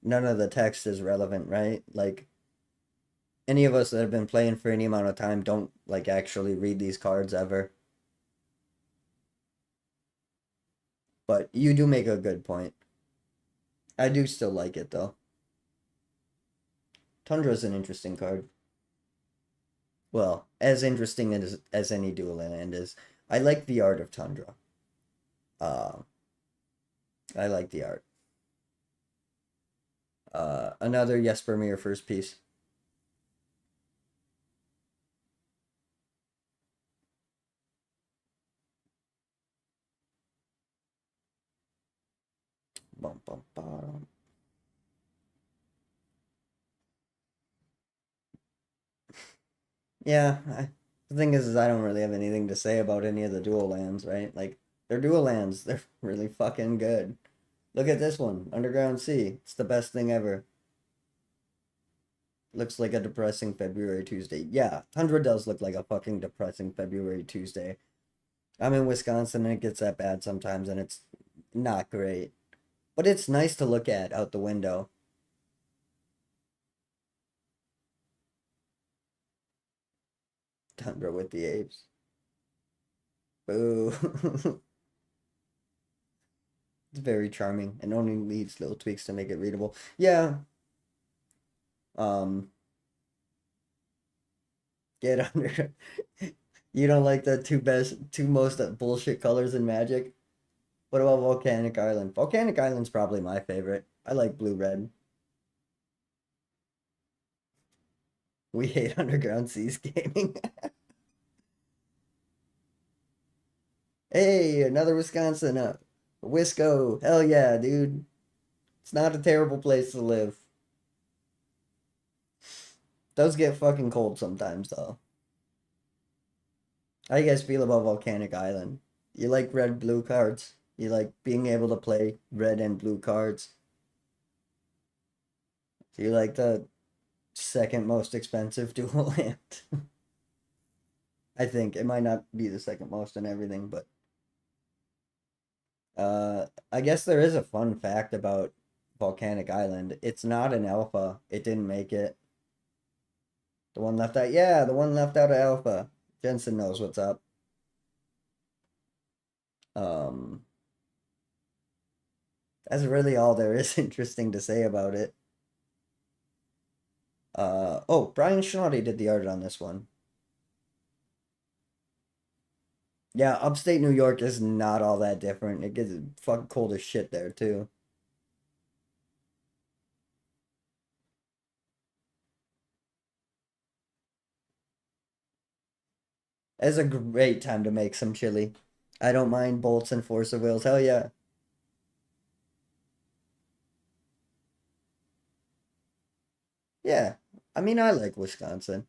none of the text is relevant, right? Like any of us that have been playing for any amount of time don't like actually read these cards ever. But you do make a good point. I do still like it though. Tundra is an interesting card. Well, as interesting as any dual land is. I like the art of Tundra. Uh, I like the art. Another Jesper Mir first piece. Bum, bum, bum. Yeah, the thing is I don't really have anything to say about any of the dual lands, right? Like, they're dual lands. They're really fucking good. Look at this one, Underground Sea. It's the best thing ever. Looks like a depressing February Tuesday. Yeah, Tundra does look like a fucking depressing February Tuesday. I'm in Wisconsin and it gets that bad sometimes and it's not great. But it's nice to look at out the window. Tundra with the apes. Boo. It's very charming and only needs little tweaks to make it readable. Yeah. Um get under. You don't like the two most bullshit colors in Magic? What about Volcanic Island? Volcanic Island's probably my favorite. I like blue red. We hate Underground Seas gaming. Hey, another Wisconsin. Wisco. Hell yeah, dude. It's not a terrible place to live. Does get fucking cold sometimes, though. How you guys feel about Volcanic Island? You like red blue cards? You like being able to play red and blue cards? Do you like the second most expensive dual land? I think it might not be the second most in everything, but I guess there is a fun fact about Volcanic Island. It's not an alpha. It didn't make it. The one left out, yeah, the one left out of alpha. Jensen knows what's up. Um, that's really all there is interesting to say about it. Oh, Brian Schnotty did the art on this one. Yeah, upstate New York is not all that different. It gets fucking cold as shit there too. It's a great time to make some chili. I don't mind bolts and force of wills. Hell yeah. Yeah. I mean, I like Wisconsin.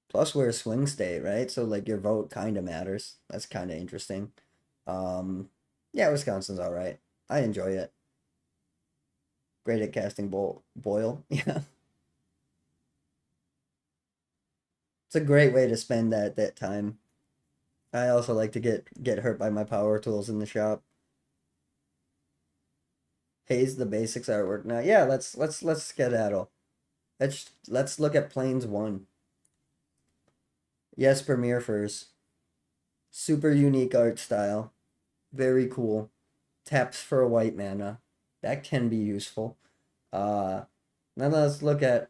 Plus, we're a swing state, right? So, like, your vote kind of matters. That's kind of interesting. Um, yeah, Wisconsin's all right. I enjoy it. Great at casting boil. Yeah, it's a great way to spend that time. I also like to get hurt by my power tools in the shop. Haze the basics artwork now. Yeah, let's skedaddle. Let's look at Planes 1. Yes, Premiere first. Super unique art style. Very cool. Taps for a white mana. That can be useful. Uh Now let's look at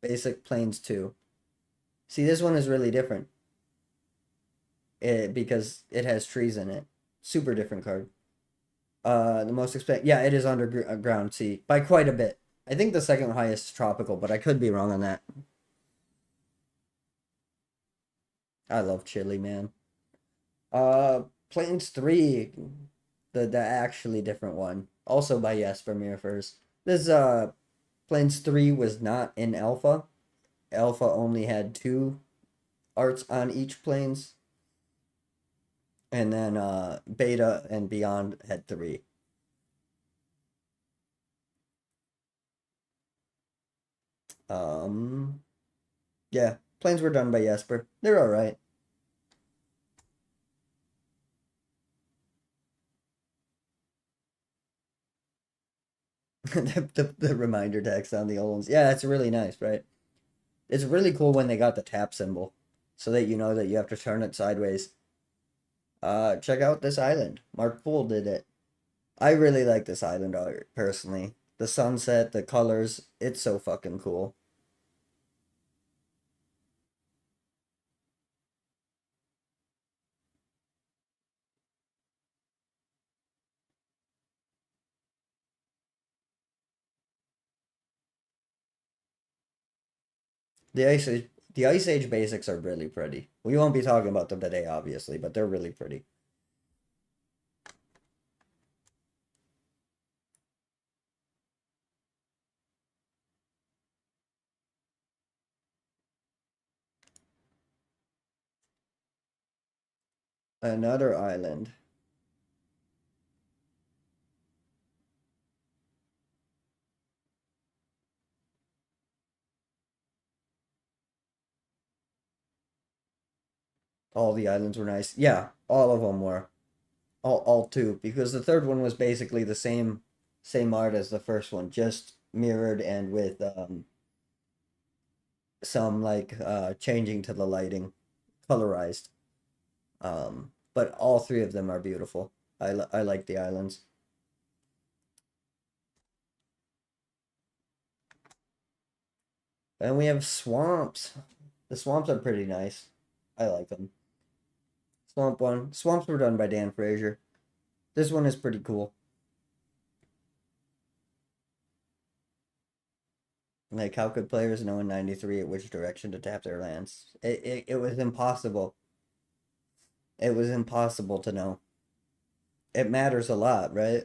basic Planes 2. See, this one is really different. Because it has trees in it. Super different card. The most expensive. Yeah, it is underground sea by quite a bit. I think the second highest is tropical, but I could be wrong on that. I love chili, man. Planes 3, the actually different one, also by Jesper Mirfers. This Planes 3 was not in alpha. Alpha only had 2 arts on each planes, and then beta and beyond had 3. Um, yeah, planes were done by Jesper. They're all right. The reminder text on the old ones. Yeah, it's really nice, right? It's really cool when they got the tap symbol, so that you know that you have to turn it sideways. Check out this island. Mark Poole did it. I really like this island art personally. The sunset, the colors, it's so fucking cool. The Ice Age basics are really pretty. We won't be talking about them today, obviously, but they're really pretty. Another island. All the islands were nice. Yeah, all of them were. All two, because the third one was basically the same art as the first one, just mirrored and with some like changing to the lighting, colorized. But all three of them are beautiful. I like the islands. And we have swamps. The swamps are pretty nice. I like them. Swamp one. Swamps were done by Dan Frazier. This one is pretty cool. Like, how could players know in 93 at which direction to tap their lands? It was impossible. It was impossible to know. It matters a lot, right?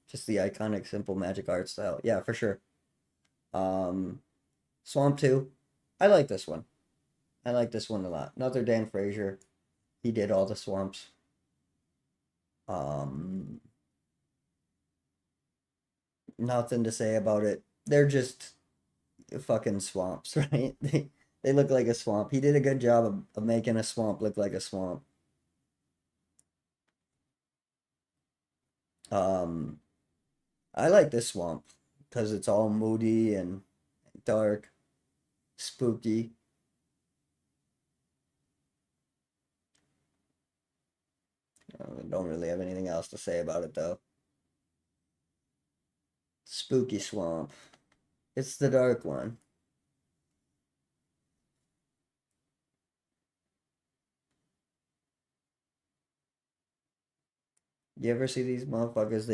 Just the iconic simple magic art style. Yeah, for sure. Um, Swamp 2. I like this one. I like this one a lot. Another Dan Frazier. He did all the swamps. Um, Nothing to say about it. They're just fucking swamps, right? They look like a swamp. He did a good job of making a swamp look like a swamp. Um, I like this swamp because it's all moody and dark, spooky. Don't really have anything else to say about it though. Spooky swamp. It's the dark one. You ever see these motherfuckers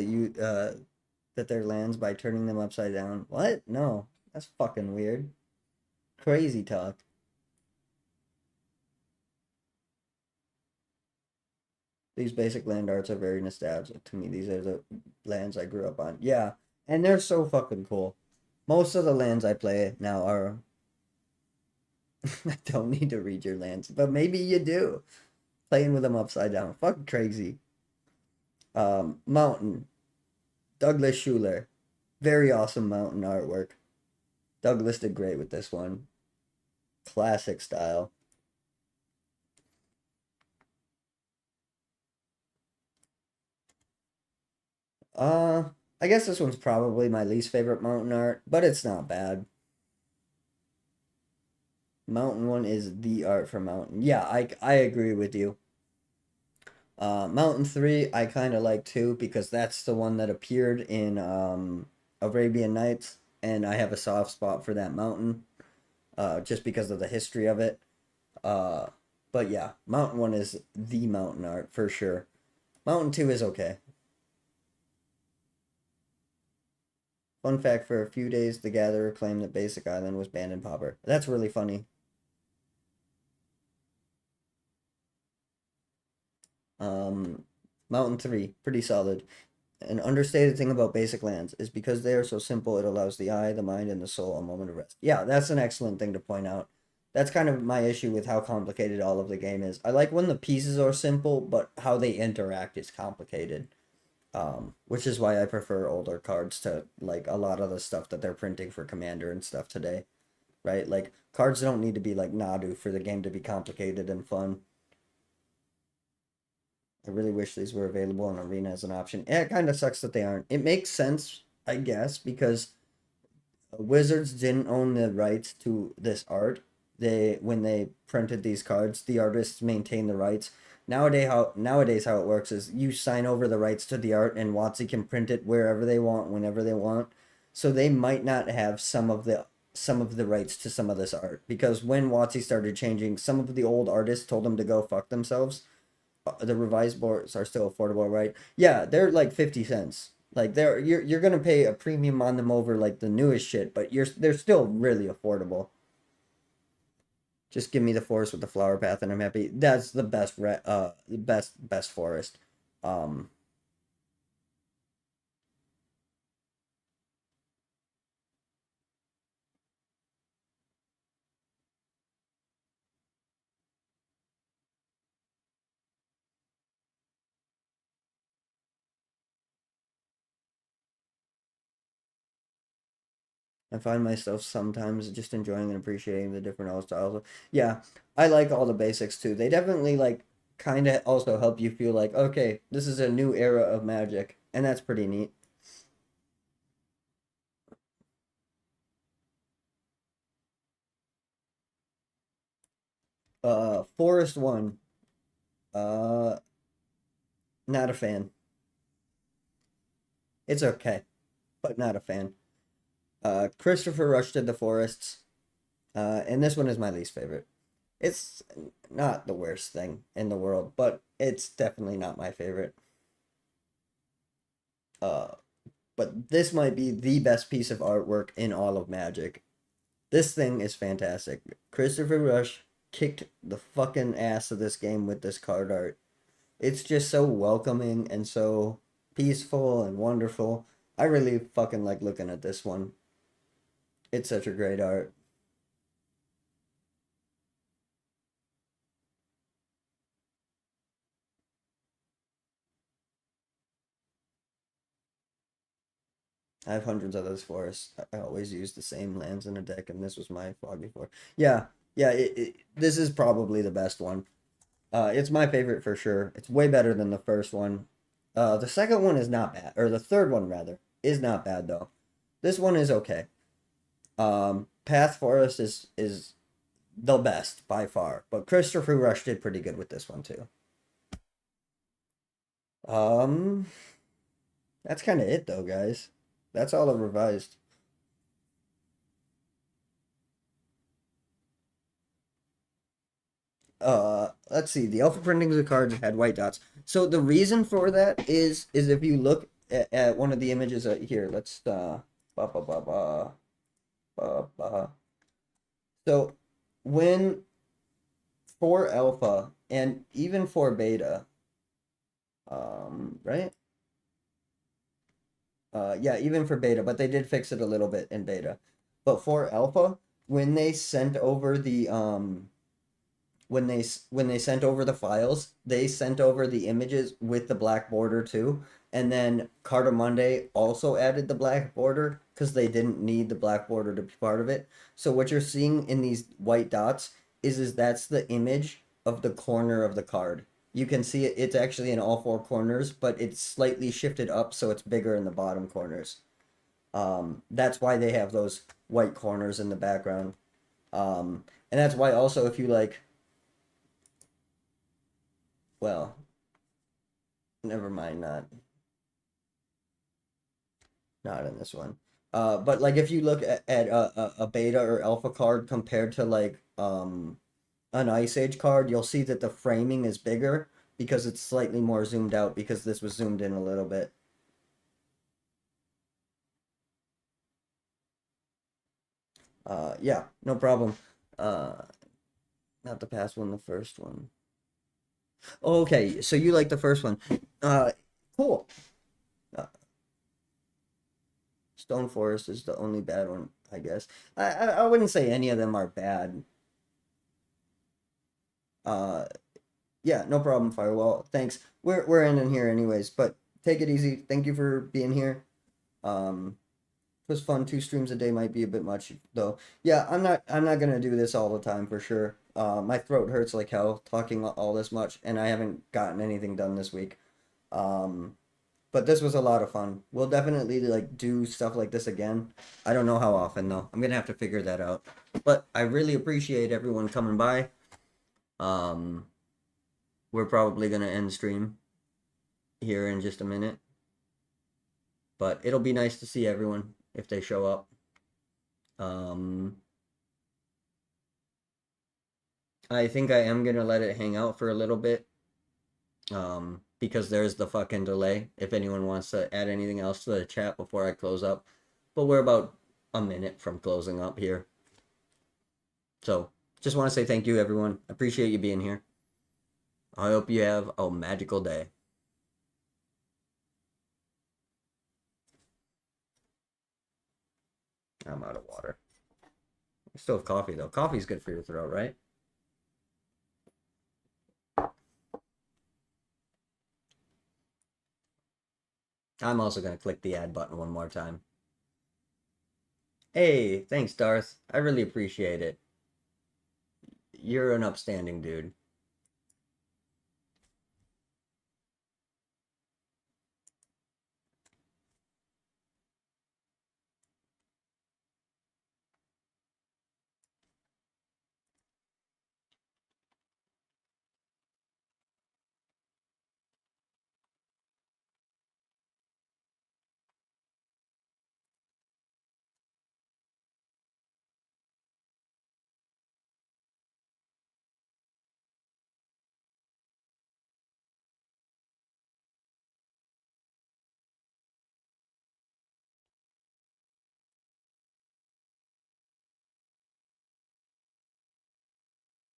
that their lands by turning them upside down? What? No. That's fucking weird. Crazy talk. These basic land arts are very nostalgic to me. These are the lands I grew up on. Yeah. And they're so fucking cool. Most of the lands I play now are I don't need to read your lands, but maybe you do. Playing with them upside down. Fucking crazy. Mountain. Douglas Schuler. Very awesome mountain artwork. Douglas did great with this one. Classic style. Uh, I guess this one's probably my least favorite mountain art, but it's not bad. Mountain one is the art for mountain. Yeah, I agree with you. Mountain 3 I kind of like too because that's the one that appeared in Arabian Nights, and I have a soft spot for that mountain just because of the history of it. Uh, but yeah, Mountain 1 is the mountain art for sure. Mountain 2 is okay. Fun fact, for a few days, the Gatherer claimed that Basic Island was banned in Pauper. That's really funny. Mountain 3, pretty solid. An understated thing about basic lands is because they are so simple, it allows the eye, the mind, and the soul a moment of rest. Yeah, that's an excellent thing to point out. That's kind of my issue with how complicated all of the game is. I like when the pieces are simple, but how they interact is complicated. Which is why I prefer older cards to like a lot of the stuff that they're printing for Commander and stuff today, right? Like cards don't need to be like Nadu for the game to be complicated and fun. I really wish these were available in Arena as an option. Yeah, it kind of sucks that they aren't. It makes sense, I guess, because Wizards didn't own the rights to this art. When they printed these cards, the artists maintained the rights. Nowadays how it works is you sign over the rights to the art and WotC can print it wherever they want, whenever they want. So they might not have some of the rights to some of this art because when WotC started changing, some of the old artists told them to go fuck themselves. The revised boards are still affordable, right? Yeah, they're like 50 cents. Like you're gonna pay a premium on them over like the newest shit, but they're still really affordable. Just give me the forest with the flower path, and I'm happy. That's the best best forest. Um, I find myself sometimes just enjoying and appreciating the different art styles. Yeah, I like all the basics too. They definitely like kind of also help you feel like, okay, this is a new era of Magic, and that's pretty neat. Forest One, uh, not a fan. It's okay, but not a fan. Christopher Rush did the forests, and this one is my least favorite. It's not the worst thing in the world, but it's definitely not my favorite. Uh, but this might be the best piece of artwork in all of Magic. This thing is fantastic. Christopher Rush kicked the fucking ass of this game with this card art. It's just so welcoming and so peaceful and wonderful. I really fucking like looking at this one. It's such a great art. I have hundreds of those forests. I always use the same lands in a deck, and this was my Foggy Forest. Yeah, yeah. This is probably the best one. It's my favorite for sure. It's way better than the first one. The second one is not bad, or the third one rather is not bad though. This one is okay. Path Forest is the best by far, but Christopher Rush did pretty good with this one too. Um, that's kind of it though, guys. That's all I've revised. Let's see. The alpha printings of cards had white dots. So the reason for that is if you look at one of the images here, let's ba ba ba ba ba ba. So when for alpha and even for beta, right? Yeah, even for beta, but they did fix it a little bit in beta. But for alpha, when they sent over the when they sent over the files, they sent over the images with the black border too. And then Cartamonde also added the black border because they didn't need the black border to be part of it. So what you're seeing in these white dots is that's the image of the corner of the card. You can see it, it's actually in all four corners, but it's slightly shifted up so it's bigger in the bottom corners. That's why they have those white corners in the background. And that's why also if you like, well, never mind, not in this one. But like if you look at a beta or alpha card compared to like an Ice Age card, you'll see that the framing is bigger because it's slightly more zoomed out because this was zoomed in a little bit. Yeah, no problem. Uh, not the past one, the first one. Okay, so you like the first one. Uh, cool. Uh, Stone Forest is the only bad one, I guess. I wouldn't say any of them are bad. Uh, yeah, no problem, Firewall. Thanks. We're in here anyways, but take it easy. Thank you for being here. It was fun. Two streams a day might be a bit much though. Yeah, I'm not gonna do this all the time for sure. My throat hurts like hell talking all this much, and I haven't gotten anything done this week. Um, but this was a lot of fun. We'll definitely like do stuff like this again. I don't know how often though. I'm gonna have to figure that out. But I really appreciate everyone coming by. Um, we're probably gonna end stream here in just a minute, but it'll be nice to see everyone if they show up. Um, I think I am gonna let it hang out for a little bit. Because there's the fucking delay. If anyone wants to add anything else to the chat before I close up, but we're about a minute from closing up here. So Just want to say thank you, everyone. Appreciate you being here. I hope you have a magical day. I'm out of water. I still have coffee, though. Coffee's good for your throat, right? I'm also going to click the add button one more time. Hey, thanks, Darth. I really appreciate it. You're an upstanding dude.